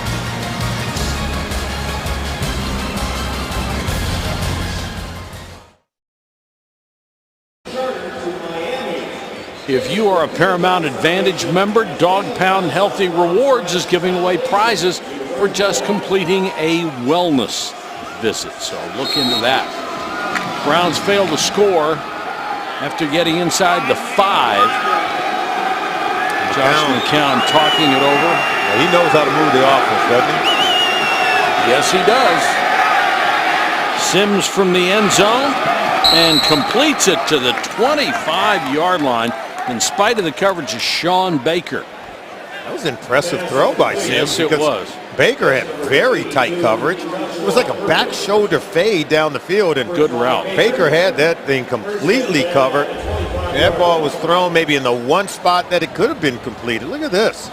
If you are a Paramount Advantage member, Dog Pound Healthy Rewards is giving away prizes for just completing a wellness visit. So look into that. Browns fail to score after getting inside the 5. Josh McCown talking it over. Well, he knows how to move the offense, doesn't he? Yes, he does. Sims from the end zone and completes it to the 25-yard line in spite of the coverage of Sean Baker. That was an impressive throw by Sims. Yes, it was. Baker had very tight coverage. It was like a back shoulder fade down the field. And good route. Baker had that thing completely covered. That ball was thrown maybe in the one spot that it could have been completed. Look at this.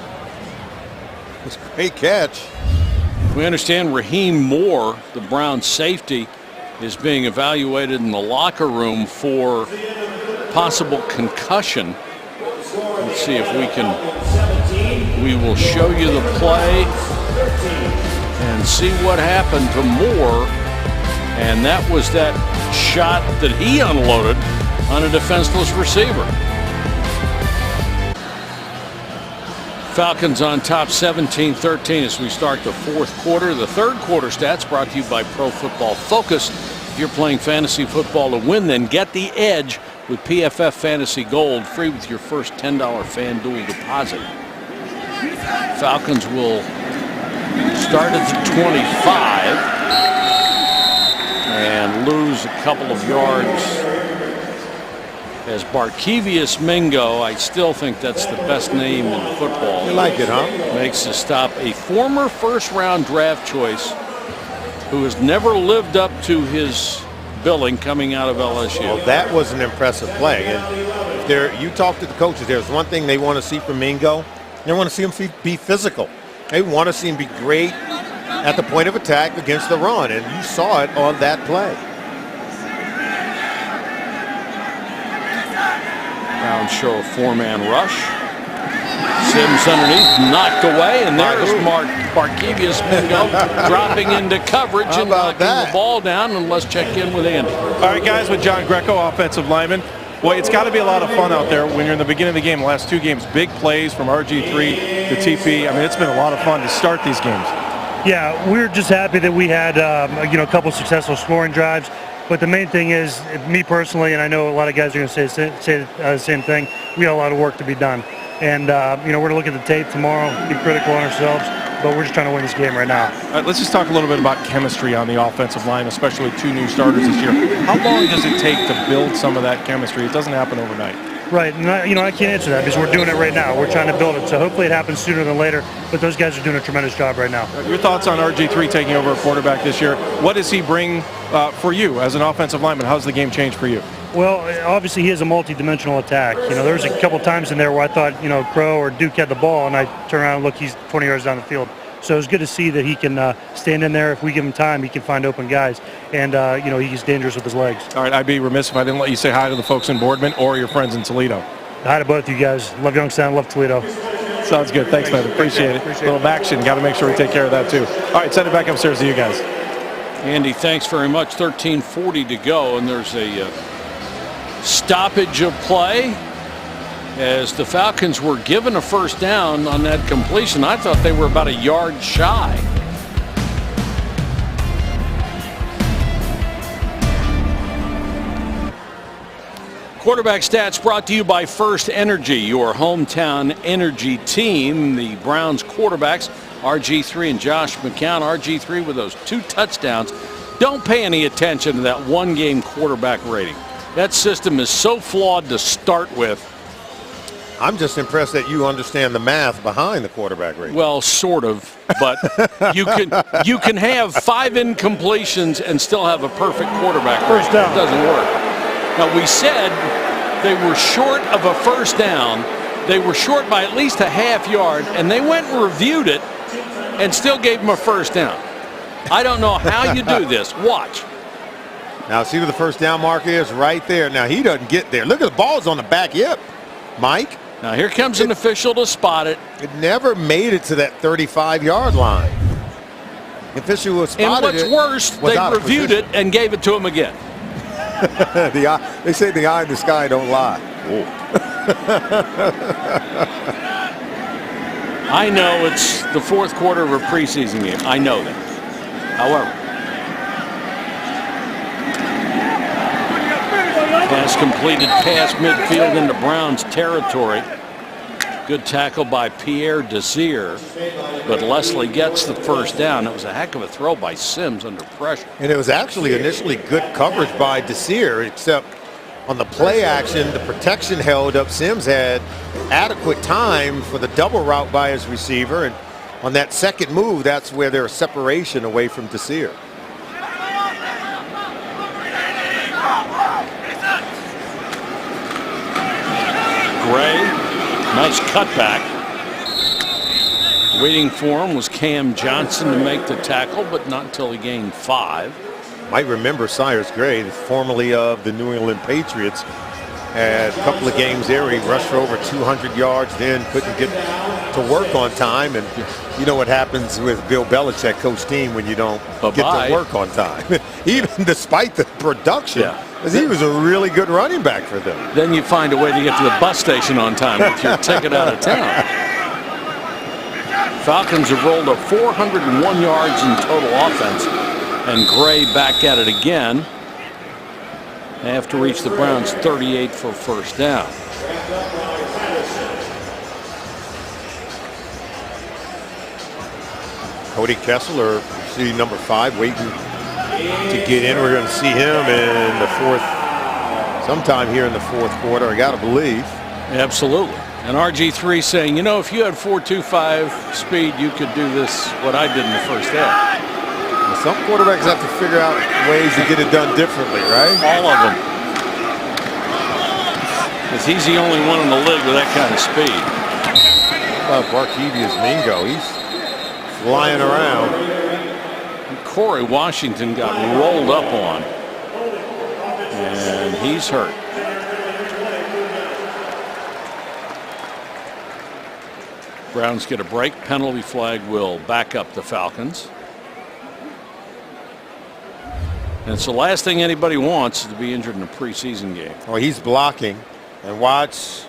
It was a great catch. We understand Raheem Moore, the Browns safety, is being evaluated in the locker room for possible concussion. Let's see if we will show you the play. and see what happened to Moore. And that was that shot that he unloaded on a defenseless receiver. Falcons on top 17-13 as we start the fourth quarter. The third quarter stats brought to you by Pro Football Focus. If you're playing fantasy football to win, then get the edge with PFF Fantasy Gold, free with your first $10 FanDuel deposit. Falcons will start at the 25 and lose a couple of yards as Barkevius Mingo, I still think that's the best name in football. You like it, huh? Makes the stop. A former first-round draft choice who has never lived up to his billing coming out of LSU. Well, that was an impressive play. And if you talk to the coaches, there's one thing they want to see from Mingo. They want to see him be physical. They want to see him be great at the point of attack against the run, and you saw it on that play. Browns show a four-man rush. Sims underneath, knocked away, and there's Barkevius Mingo dropping into coverage and knocking the ball down. And let's check in with Andy. All right, guys, with John Greco, offensive lineman. Boy, it's got to be a lot of fun out there when you're in the beginning of the game. The last two games, big plays from RG3 to TP. I mean, it's been a lot of fun to start these games. Yeah, we're just happy that we had a couple successful scoring drives. But the main thing is, me personally, and I know a lot of guys are going to say the same thing, we got a lot of work to be done. And, we're going to look at the tape tomorrow, be critical on ourselves, but we're just trying to win this game right now. All right, let's just talk a little bit about chemistry on the offensive line, especially two new starters this year. How long does it take to build some of that chemistry? It doesn't happen overnight. Right, and I can't answer that because we're doing it right now. We're trying to build it, so hopefully it happens sooner than later, but those guys are doing a tremendous job right now. Your thoughts on RG3 taking over a quarterback this year? What does he bring for you as an offensive lineman? How's the game change for you? Well, obviously he has a multi-dimensional attack. There was a couple times in there where I thought, Crow or Duke had the ball, and I turn around and look, he's 20 yards down the field. So it's good to see that he can stand in there. If we give him time, he can find open guys. And, he's dangerous with his legs. All right, I'd be remiss if I didn't let you say hi to the folks in Boardman or your friends in Toledo. Hi to both you guys. Love Youngstown, love Toledo. Sounds good. Thanks, man. Appreciate it. A little action. Got to make sure we take care of that, too. All right, send it back upstairs to you guys. Andy, thanks very much. 13:40 to go, and there's a stoppage of play as the Falcons were given a first down on that completion. I thought they were about a yard shy. Quarterback stats brought to you by First Energy, your hometown energy team. The Browns quarterbacks, RG3 and Josh McCown. RG3 with those 2 touchdowns. Don't pay any attention to that one-game quarterback rating. That system is so flawed to start with. I'm just impressed that you understand the math behind the quarterback rating. Well, sort of, but you can have 5 incompletions and still have a perfect quarterback rating. First down. It doesn't work. Now, we said they were short of a first down. They were short by at least a half yard, and they went and reviewed it and still gave them a first down. I don't know how you do this. Watch. Now, see where the first down marker is? Right there. Now, he doesn't get there. Look at the ball's on the back hip, Mike. Now, here comes an official to spot it. It never made it to that 35-yard line. The official was spotted it. And what's worse, they reviewed it and gave it to him again. They say the eye in the sky don't lie. I know it's the fourth quarter of a preseason game. I know that. However, pass completed past midfield into Browns territory. Good tackle by Pierre Desir, but Leslie gets the first down. It was a heck of a throw by Sims under pressure. And it was actually initially good coverage by Desir, except on the play action, the protection held up. Sims had adequate time for the double route by his receiver, and on that second move, that's where there's separation away from Desir. Gray. Nice cutback. Waiting for him was Cam Johnson to make the tackle, but not until he gained 5. Might remember Cyrus Gray, formerly of the New England Patriots. Had a couple of games there where he rushed for over 200 yards, then couldn't get to work on time. And you know what happens with Bill Belichick coach team when you don't get to work on time, even despite the production. Because he was a really good running back for them. Then you find a way to get to the bus station on time with your ticket out of town. Falcons have rolled up 401 yards in total offense. And Gray back at it again. They have to reach the Browns 38 for first down. Cody Kessler, see number 5, waiting to get in. We're going to see him in the sometime here in the fourth quarter, I got to believe. Absolutely. And RG3 saying, you know, if you had 4.25 speed, you could do this, what I did in the first half. Some quarterbacks have to figure out ways to get it done differently, right? All of them. Because he's the only one in the league with that kind of speed. Barkevius Mingo, he's flying around. And Corey Washington got rolled up on. And he's hurt. Browns get a break. Penalty flag will back up the Falcons. And it's the last thing anybody wants is to be injured in a preseason game. Oh, he's blocking. And watch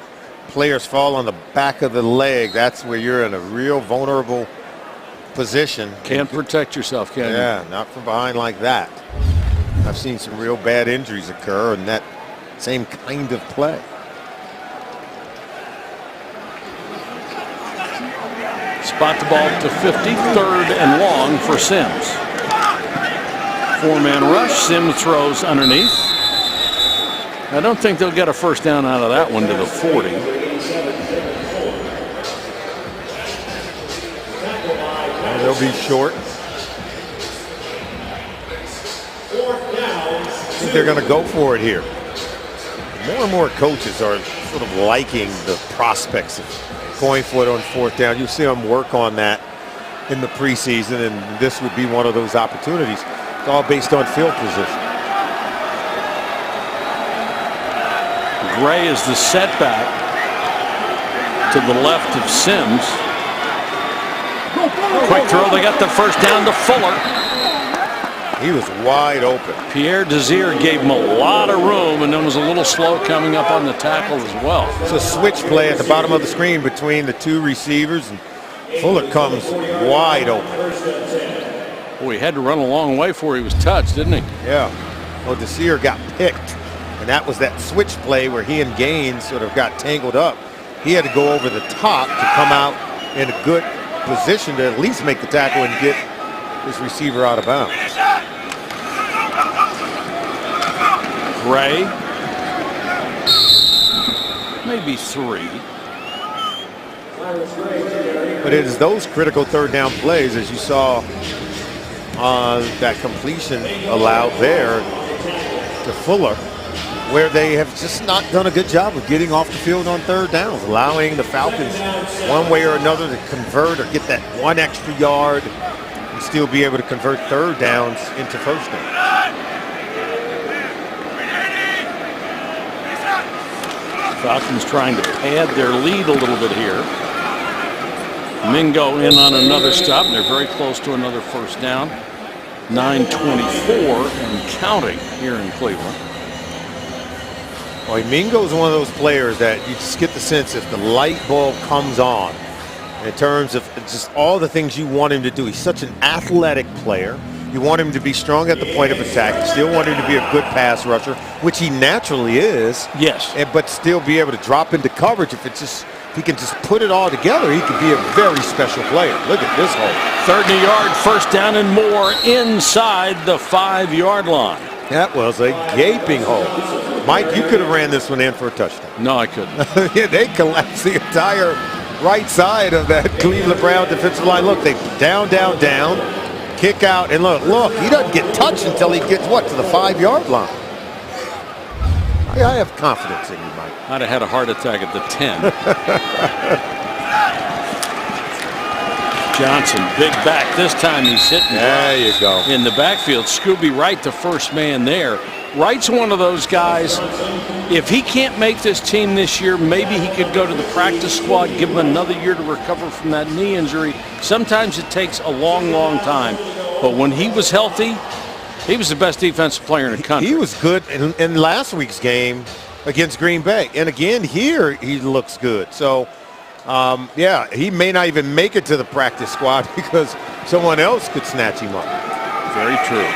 players fall on the back of the leg. That's where you're in a real vulnerable position. Can't protect yourself, can you? Yeah, not from behind like that. I've seen some real bad injuries occur in that same kind of play. Spot the ball to 50, 3rd and long for Sims. 4-man rush. Sims throws underneath. I don't think they'll get a first down out of that one to the 40. And they'll be short. I think they're going to go for it here. More and more coaches are sort of liking the prospects of going for it on 4th down. You'll see them work on that in the preseason, and this would be one of those opportunities. It's all based on field position. Gray is the setback to the left of Sims. Quick throw. They got the first down to Fuller. He was wide open. Pierre Desir gave him a lot of room and then was a little slow coming up on the tackle as well. It's a switch play at the bottom of the screen between the 2 receivers, and Fuller comes wide open. Boy, he had to run a long way before he was touched, didn't he? Yeah. Well, Desir got picked, and that was that switch play where he and Gaines sort of got tangled up. He had to go over the top to come out in a good position to at least make the tackle and get his receiver out of bounds. Gray, maybe 3. But it is those critical 3rd down plays, as you saw that completion allowed there to Fuller, where they have just not done a good job of getting off the field on 3rd downs, allowing the Falcons one way or another to convert or get that 1 extra yard and still be able to convert 3rd downs into first down. Falcons trying to pad their lead a little bit here. Mingo in on another stop. They're very close to another first down. 9:24 and counting here in Cleveland. Well, Mingo is one of those players that you just get the sense if the light bulb comes on in terms of just all the things you want him to do. He's such an athletic player. You want him to be strong at the point of attack. You still want him to be a good pass rusher, which he naturally is. Yes. But still be able to drop into coverage. If he can just put it all together, he could be a very special player. Look at this hole. 30 yard, first down and more inside the 5-yard line. That was a gaping hole. Mike, you could have ran this one in for a touchdown. No, I couldn't. Yeah, they collapsed the entire right side of that Cleveland Brown defensive line. Look, they down, kick out, and look, he doesn't get touched until he gets, what, to the 5-yard line. I have confidence in you, Mike. I'd have had a heart attack at the 10. Johnson, big back. This time he's hitting. There you go. In the backfield. Scooby Wright, the first man there. Wright's one of those guys, if he can't make this team this year, maybe he could go to the practice squad, give him another year to recover from that knee injury. Sometimes it takes a long, long time. But when he was healthy, he was the best defensive player in the country. He was good in last week's game against Green Bay. And again, here he looks good. So, yeah, he may not even make it to the practice squad because someone else could snatch him up. Very true.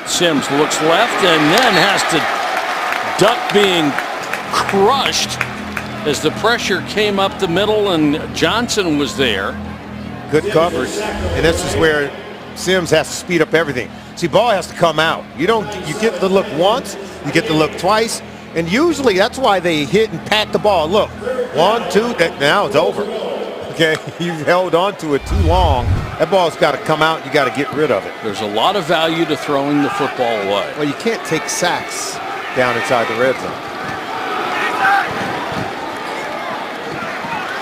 Sims looks left and then has to duck being crushed as the pressure came up the middle and Johnson was there. Good coverage. And this is where Sims has to speed up everything. See, ball has to come out. You get the look once, you get the look twice, and usually that's why they hit and pat the ball. Look, 1, 2, now it's over. Okay, you've held on to it too long. That ball's got to come out. You got to get rid of it. There's a lot of value to throwing the football away. Well, you can't take sacks down inside the red zone.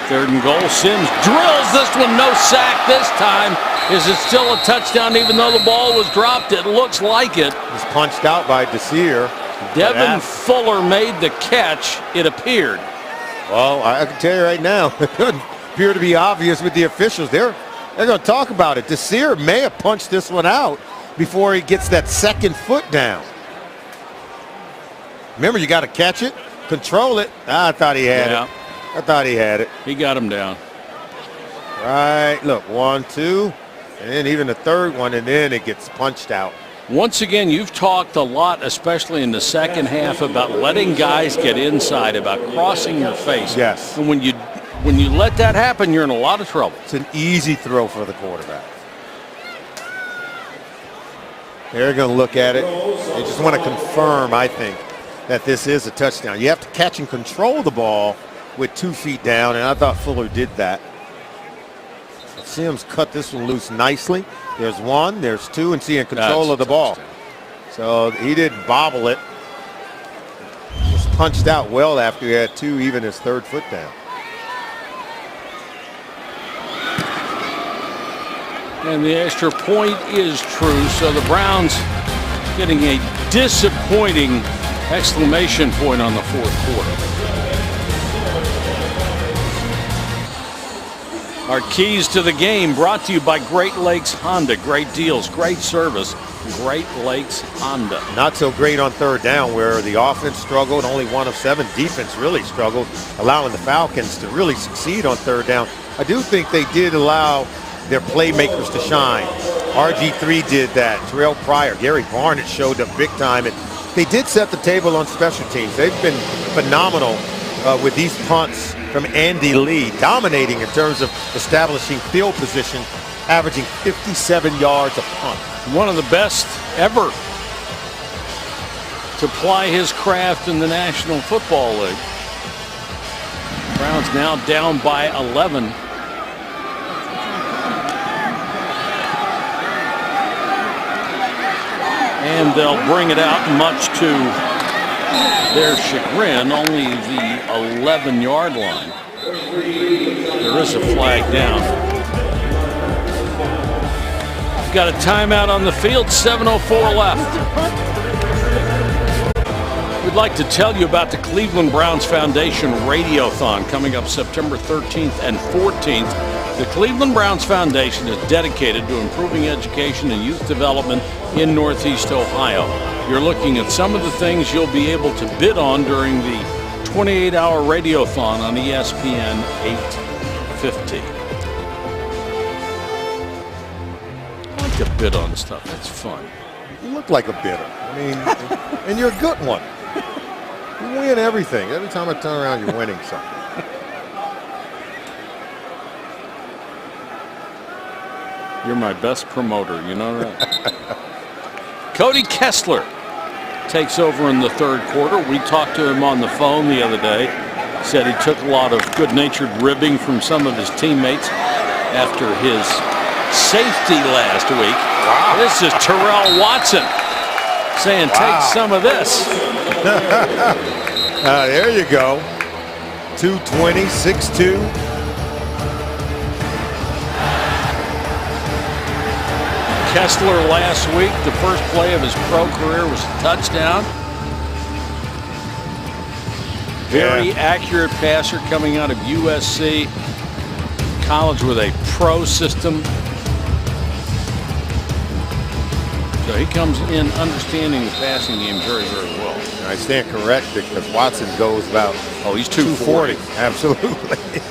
3rd and goal. Sims drills this one. No sack this time. Is it still a touchdown even though the ball was dropped? It looks like it. It was punched out by Desir. Devin Fuller made the catch, it appeared. Well, I can tell you right now, it doesn't appear to be obvious with the officials. They're going to talk about it. Desir may have punched this one out before he gets that second foot down. Remember, you got to catch it, control it. I thought he had it. I thought he had it. He got him down. Right. Look, 1, 2, and then even the third one, and then it gets punched out. Once again, you've talked a lot, especially in the second half, about letting guys get inside, about crossing your face. Yes. And when you let that happen, you're in a lot of trouble. It's an easy throw for the quarterback. They're going to look at it. They just want to confirm, I think, that this is a touchdown. You have to catch and control the ball with 2 feet down, and I thought Fuller did that. Sims cut this one loose nicely. There's 1, there's 2, and in control of the ball. So he didn't bobble it. It was punched out well after he had 2, even his 3rd foot down. And the extra point is true, so the Browns getting a disappointing exclamation point on the 4th quarter. Our keys to the game brought to you by Great Lakes Honda. Great deals, great service, Great Lakes Honda. Not so great on 3rd down where the offense struggled. Only 1 of 7. Defense really struggled, allowing the Falcons to really succeed on 3rd down. I do think they did allow their playmakers to shine. RG3 did that. Terrell Pryor, Gary Barnett showed up big time. And they did set the table on special teams. They've been phenomenal with these punts from Andy Lee, dominating in terms of establishing field position, averaging 57 yards a punt. One of the best ever to ply his craft in the National Football League. Browns now down by 11. And they'll bring it out, much to their chagrin, only the 11-yard line. There is a flag down. We've got a timeout on the field, 7:04 left. We'd like to tell you about the Cleveland Browns Foundation Radiothon coming up September 13th and 14th. The Cleveland Browns Foundation is dedicated to improving education and youth development in Northeast Ohio. You're looking at some of the things you'll be able to bid on during the 28-hour Radiothon on ESPN 850. I like to bid on stuff. It's fun. You look like a bidder. I mean, and you're a good one. You win everything. Every time I turn around, you're winning something. You're my best promoter, you know that? Cody Kessler takes over in the 3rd quarter. We talked to him on the phone the other day. Said he took a lot of good-natured ribbing from some of his teammates after his safety last week. Wow. This is Terrell Watson saying, take some of this. There you go. 220, 6'2". Kessler last week, the first play of his pro career was a touchdown. Very accurate passer coming out of USC college with a pro system. So he comes in understanding the passing game very, very well. I stand corrected because Watson goes about he's 240. Absolutely.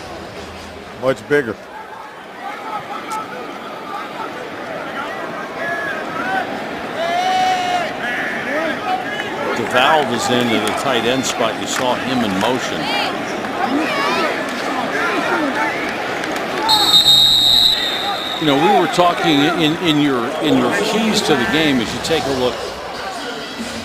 Much bigger. The valve is into the tight end spot. You saw him in motion. You know, we were talking in your keys to the game as you take a look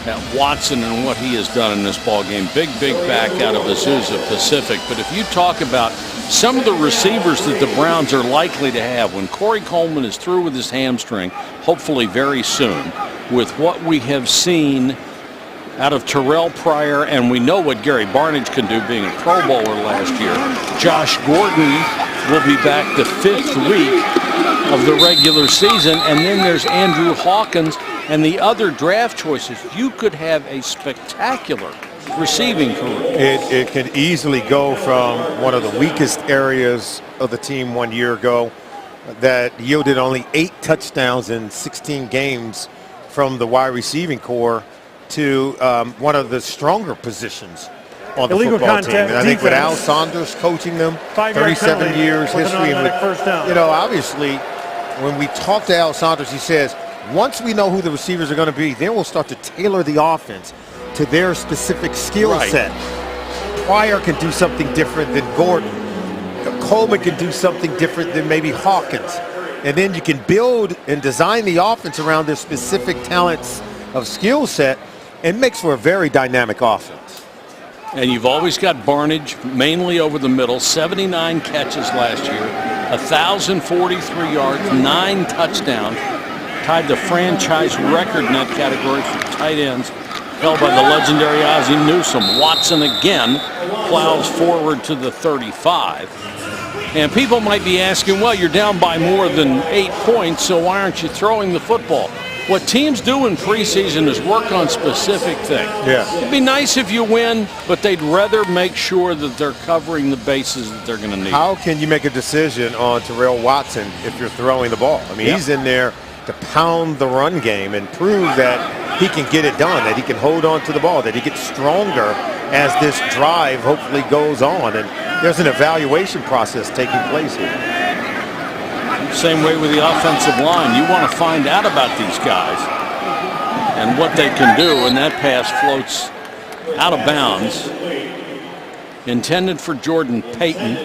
at Watson and what he has done in this ball game. Big back out of Azusa Pacific. But if you talk about some of the receivers that the Browns are likely to have when Corey Coleman is through with his hamstring, hopefully very soon, with what we have seen out of Terrell Pryor, and we know what Gary Barnidge can do being a Pro Bowler last year. Josh Gordon will be back the 5th week of the regular season, and then there's Andrew Hawkins and the other draft choices. You could have a spectacular receiving career. It can easily go from one of the weakest areas of the team 1 year ago that yielded only 8 touchdowns in 16 games from the wide receiving core to one of the stronger positions on the football team. And I think with Al Saunders coaching them, 37 years history, and with, you know, obviously when we talk to Al Saunders, he says, once we know who the receivers are going to be, then we'll start to tailor the offense to their specific skill set. Pryor can do something different than Gordon. Coleman can do something different than maybe Hawkins. And then you can build and design the offense around their specific talents of skill set, and makes for a very dynamic offense. And you've always got Barnidge mainly over the middle, 79 catches last year, 1,043 yards, 9 touchdowns, tied the franchise record in that category for tight ends, held by the legendary Ozzie Newsome. Watson again plows forward to the 35. And people might be asking, well, you're down by more than 8 points, so why aren't you throwing the football? What teams do in preseason is work on specific things. It'd be nice if you win, but they'd rather make sure that they're covering the bases that they're going to need. How can you make a decision on Terrell Watson if you're throwing the ball? I mean, he's in there to pound the run game and prove that he can get it done, that he can hold on to the ball, that he gets stronger as this drive hopefully goes on. And there's an evaluation process taking place here. Same way with the offensive line. You want to find out about these guys and what they can do, and that pass floats out of bounds. Intended for Jordan Payton,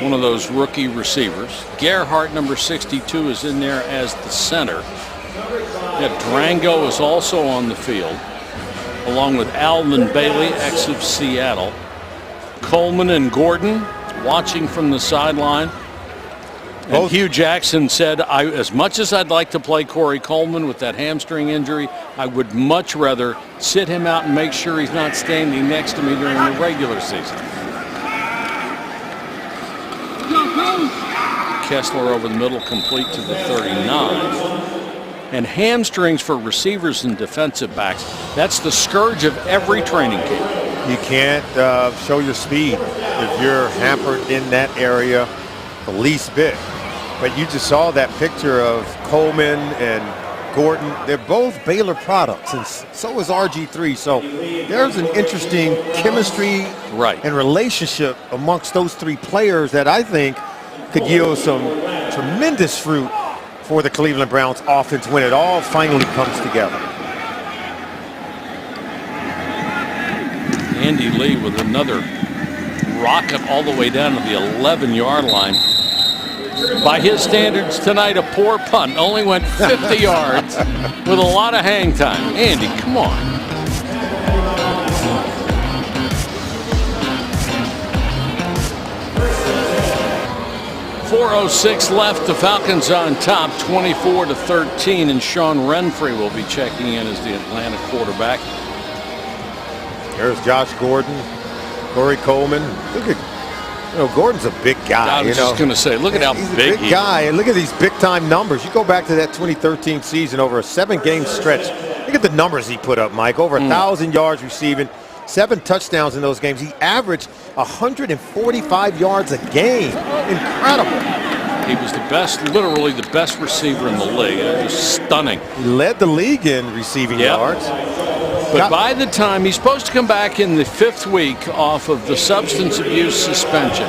one of those rookie receivers. Gerhardt, number 62, is in there as the center. Drango is also on the field, along with Alvin Bailey, ex of Seattle. Coleman and Gordon watching from the sideline. And Hugh Jackson said, as much as I'd like to play Corey Coleman with that hamstring injury, I would much rather sit him out and make sure he's not standing next to me during the regular season. Kessler over the middle, complete to the 39. And hamstrings for receivers and defensive backs, that's the scourge of every training camp. You can't show your speed if you're hampered in that area the least bit. But you just saw that picture of Coleman and Gordon. They're both Baylor products, and so is RG3. So there's an interesting chemistry and relationship amongst those 3 players that I think could yield some tremendous fruit for the Cleveland Browns offense when it all finally comes together. Andy Lee with another rocket all the way down to the 11-yard line. By his standards tonight, a poor punt. Only went 50 yards with a lot of hang time. Andy, come on. 4:06 left. The Falcons on top, 24-13, and Sean Renfrey will be checking in as the Atlanta quarterback. There's Josh Gordon, Corey Coleman. Look at Gordon's a big guy. I was just going to say, look at how he's big a big guy, and look at these big-time numbers. You go back to that 2013 season over a 7-game stretch. Look at the numbers he put up, Mike. Over 1,000 yards receiving, 7 touchdowns in those games. He averaged 145 yards a game. Incredible. He was the best, literally the best receiver in the league. It was stunning. He led the league in receiving yards. But by the time he's supposed to come back in the 5th week off of the substance abuse suspension,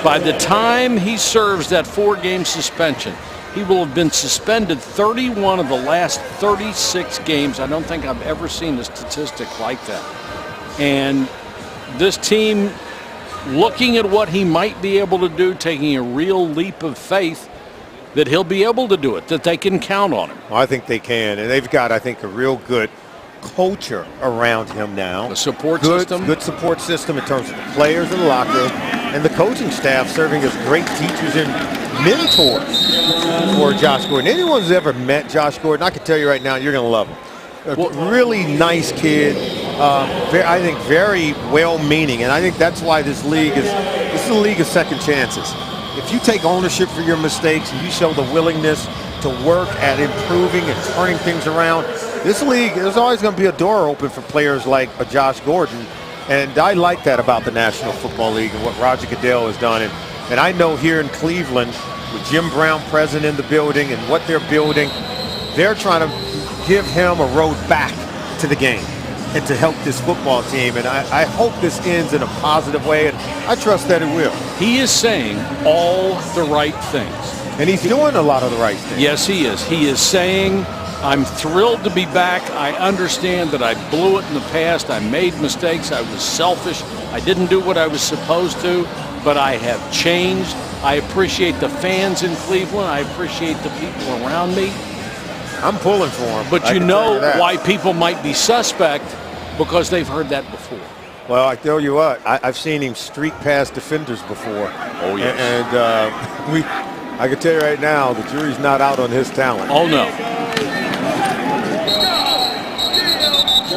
by the time he serves that 4-game suspension, he will have been suspended 31 of the last 36 games. I don't think I've ever seen a statistic like that. And this team, looking at what he might be able to do, taking a real leap of faith that he'll be able to do it, that they can count on him. Well, I think they can, and they've got, I think, a real good culture around him now. The support system. Good support system in terms of the players in the locker room and the coaching staff serving as great teachers and mentors for Josh Gordon. Anyone who's ever met Josh Gordon, I can tell you right now, you're going to love him. A really nice kid. I think very well-meaning, and I think that's why this is a league of second chances. If you take ownership for your mistakes and you show the willingness to work at improving and turning things around, this league, there's always going to be a door open for players like Josh Gordon, and I like that about the National Football League and what Roger Goodell has done. And I know here in Cleveland, with Jim Brown present in the building and what they're building, they're trying to give him a road back to the game and to help this football team. And I hope this ends in a positive way, and I trust that it will. He is saying all the right things. And he's doing a lot of the right things. Yes, he is. He is saying, I'm thrilled to be back. I understand that I blew it in the past. I made mistakes. I was selfish. I didn't do what I was supposed to, but I have changed. I appreciate the fans in Cleveland. I appreciate the people around me. I'm pulling for him. But you know why people might be suspect, because they've heard that before. Well, I tell you what, I've seen him streak past defenders before. Oh, yes. And I can tell you right now, the jury's not out on his talent. Oh, no.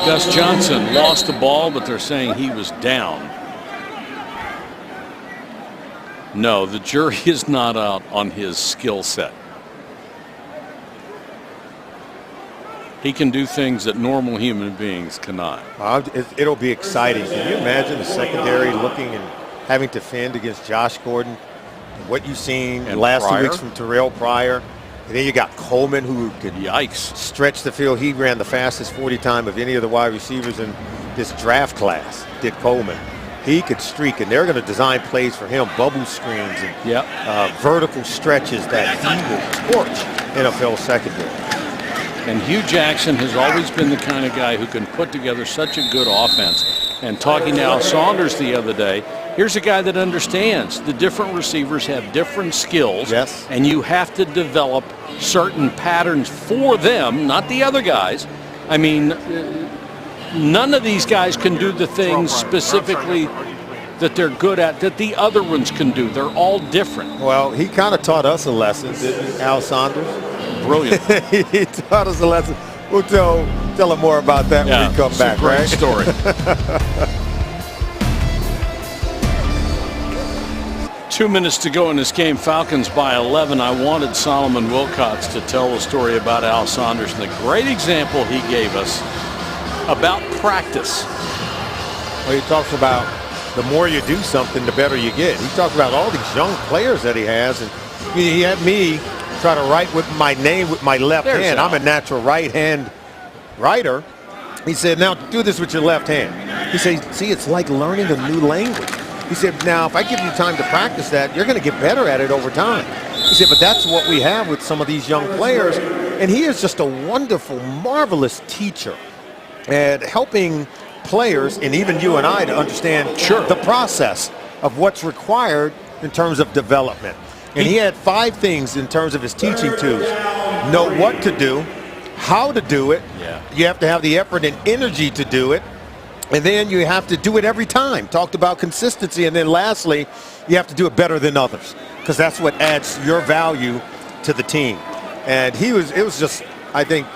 Gus Johnson lost the ball, but they're saying he was down. No, the jury is not out on his skill set. He can do things that normal human beings cannot. It'll be exciting. Can you imagine the secondary looking and having to fend against Josh Gordon? What you've seen in the last 2 weeks from Terrell Pryor. And then you got Coleman, who could stretch the field. He ran the fastest 40 time of any of the wide receivers in this draft class, did Coleman. He could streak, and they're going to design plays for him, bubble screens and vertical stretches that he will torch NFL secondary. And Hugh Jackson has always been the kind of guy who can put together such a good offense. And talking to Al Saunders the other day, here's a guy that understands the different receivers have different skills. Yes. And you have to develop certain patterns for them, not the other guys. I mean, none of these guys can do the things specifically that they're good at that the other ones can do. They're all different. Well, he kind of taught us a lesson, didn't Al Saunders? Brilliant. He taught us a lesson. We'll tell him more about that when we come back, great right? Story. 2 minutes to go in this game. Falcons by 11. I wanted Solomon Wilcots to tell the story about Al Saunders and the great example he gave us about practice. Well, he talks about the more you do something, the better you get. He talked about all these young players that he has, and he had me try to write with my name with my left hand. I'm a natural right-hand writer. He said, now do this with your left hand. He said, see, it's like learning a new language. He said, now, if I give you time to practice that, you're going to get better at it over time. He said, but that's what we have with some of these young players. And he is just a wonderful, marvelous teacher at helping players, and even you and I, to understand the process of what's required in terms of development. And he had 5 things in terms of his teaching tools. Know what to do, how to do it. You have to have the effort and energy to do it. And then you have to do it every time. Talked about consistency. And then lastly, you have to do it better than others, because that's what adds your value to the team. And it was just, I think,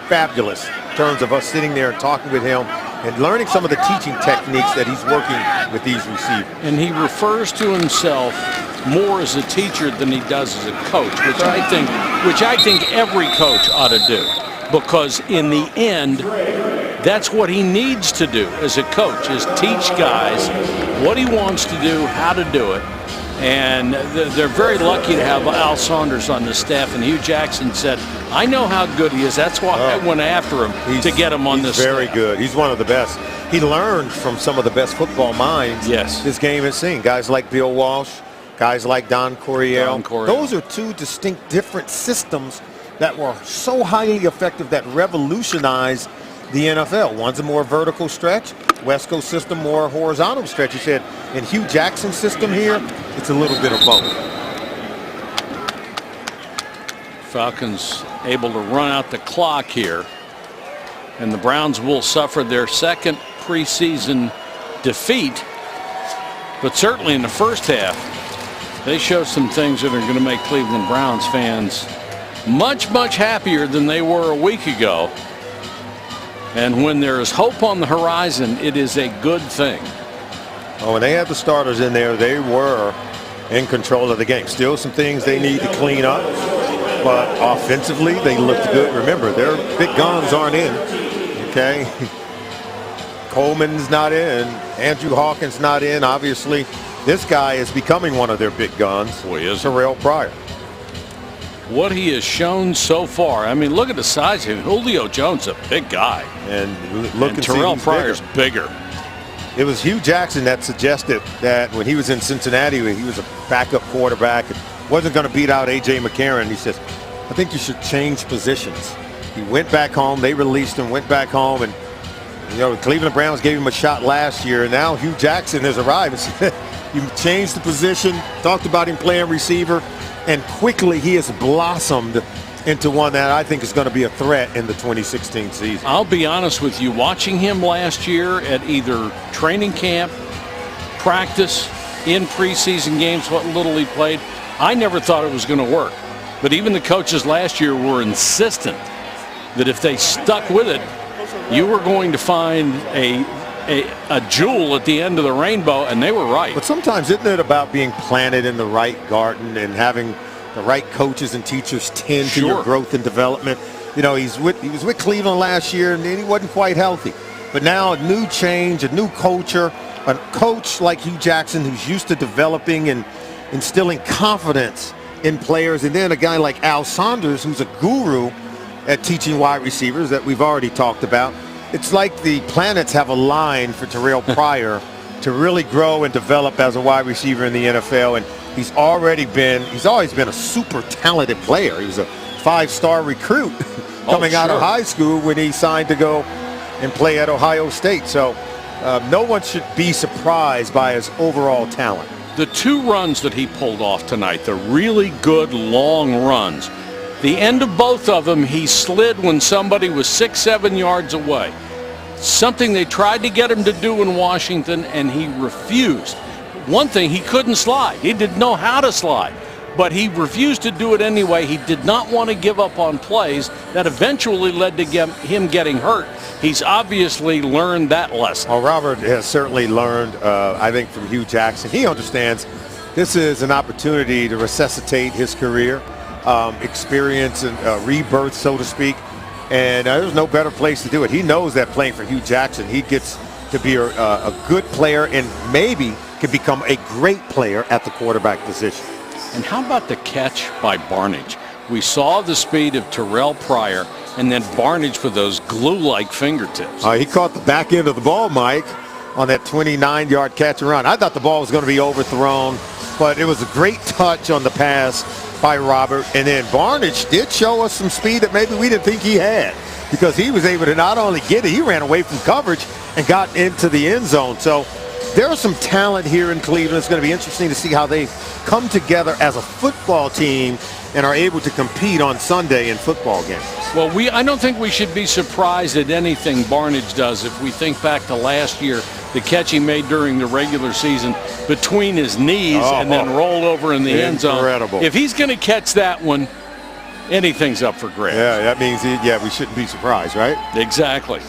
fabulous in terms of us sitting there and talking with him and learning some of the teaching techniques that he's working with these receivers. And he refers to himself more as a teacher than he does as a coach, which I think every coach ought to do, because in the end, that's what he needs to do as a coach, is teach guys what he wants to do, how to do it. And they're very lucky to have Al Saunders on the staff. And Hugh Jackson said, I know how good he is. That's why I went after him to get him on this staff. He's very good. He's one of the best. He learned from some of the best football minds this game has seen. Guys like Bill Walsh, guys like Don Coryell. Those are two distinct different systems that were so highly effective that revolutionized the NFL. One's a more vertical stretch. West Coast system, more horizontal stretch. He said in Hugh Jackson's system here, it's a little bit of both. Falcons able to run out the clock here. And the Browns will suffer their second preseason defeat. But certainly in the first half, they showed some things that are going to make Cleveland Browns fans much, much happier than they were a week ago. And when there is hope on the horizon, it is a good thing. Oh, when they had the starters in there, they were in control of the game. Still some things they need to clean up, but offensively, they looked good. Remember, their big guns aren't in, okay? Coleman's not in. Andrew Hawkins not in. Obviously, this guy is becoming one of their big guns. Boy, is Terrell Pryor. What he has shown so far, I mean, look at the size of him. Julio Jones, a big guy. And look and Terrell Pryor's bigger. It was Hugh Jackson that suggested that when he was in Cincinnati, he was a backup quarterback and wasn't going to beat out A.J. McCarron. He says, I think you should change positions. He went back home. They released him, went back home. And, you know, the Cleveland Browns gave him a shot last year. And now Hugh Jackson has arrived. You changed the position, talked about him playing receiver. And quickly he has blossomed into one that I think is going to be a threat in the 2016 season. I'll be honest with you, watching him last year at either training camp, practice, in preseason games, what little he played, I never thought it was going to work. But even the coaches last year were insistent that if they stuck with it, you were going to find a jewel at the end of the rainbow, and they were right. But sometimes isn't it about being planted in the right garden and having the right coaches and teachers tend to your growth and development? You know, he was with Cleveland last year, and he wasn't quite healthy. But now a new change, a new culture, a coach like Hugh Jackson who's used to developing and instilling confidence in players, and then a guy like Al Saunders who's a guru at teaching wide receivers that we've already talked about. It's like the planets have aligned for Terrell Pryor to really grow and develop as a wide receiver in the NFL. And he's always been a super talented player. He was a 5-star recruit coming out of high school when he signed to go and play at Ohio State. So no one should be surprised by his overall talent. The two runs that he pulled off tonight, the really good long runs, the end of both of them, he slid when somebody was 6-7 yards away. Something they tried to get him to do in Washington, and he refused. One thing, he couldn't slide. He didn't know how to slide, but he refused to do it anyway. He did not want to give up on plays that eventually led to him getting hurt. He's obviously learned that lesson. Well, Robert has certainly learned, I think, from Hugh Jackson. He understands this is an opportunity to resuscitate his career, experience and rebirth, so to speak. And there's no better place to do it. He knows that playing for Hugh Jackson, he gets to be a good player and maybe can become a great player at the quarterback position. And how about the catch by Barnidge? We saw the speed of Terrell Pryor, and then Barnidge with those glue-like fingertips. He caught the back end of the ball, Mike, on that 29-yard catch and run. I thought the ball was going to be overthrown, but it was a great touch on the pass by Robert. And then Barnidge did show us some speed that maybe we didn't think he had, because he was able to not only get it, he ran away from coverage and got into the end zone. So there's some talent here in Cleveland. It's going to be interesting to see how they come together as a football team and are able to compete on Sunday in football games. Well, I don't think we should be surprised at anything Barnidge does. If we think back to last year, the catch he made during the regular season between his knees and then rolled over in the end zone. Incredible. If he's going to catch that one, anything's up for grabs. Yeah, that means, we shouldn't be surprised, right? Exactly.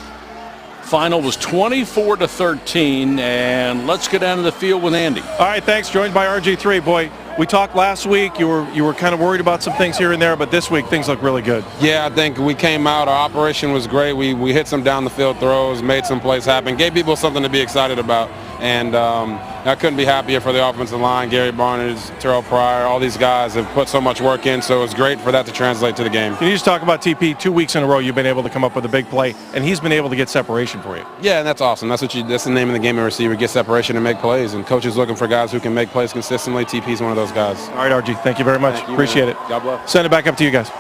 Final was 24-13, and let's get down to the field with Andy. All right, thanks. Joined by RG3. Boy, we talked last week. You were kind of worried about some things here and there, but this week things look really good. Yeah, I think we came out. Our operation was great. We hit some down the field throws, made some plays happen, gave people something to be excited about. And I couldn't be happier for the offensive line. Gary Barnes, Terrell Pryor, all these guys have put so much work in, so it's great for that to translate to the game. Can you just talk about TP? 2 weeks in a row you've been able to come up with a big play, and he's been able to get separation for you. Yeah, and that's awesome. That's the name of the game of receiver, get separation and make plays. And coach is looking for guys who can make plays consistently. TP's one of those guys. All right, RG, thank you very much. Thank you, Appreciate man. it. God bless. Send it back up to you guys.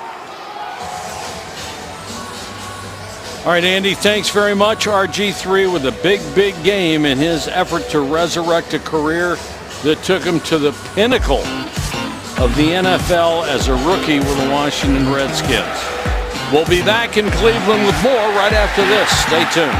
All right, Andy, thanks very much. RG3 with a big game in his effort to resurrect a career that took him to the pinnacle of the NFL as a rookie with the Washington Redskins. We'll be back in Cleveland with more right after this. Stay tuned.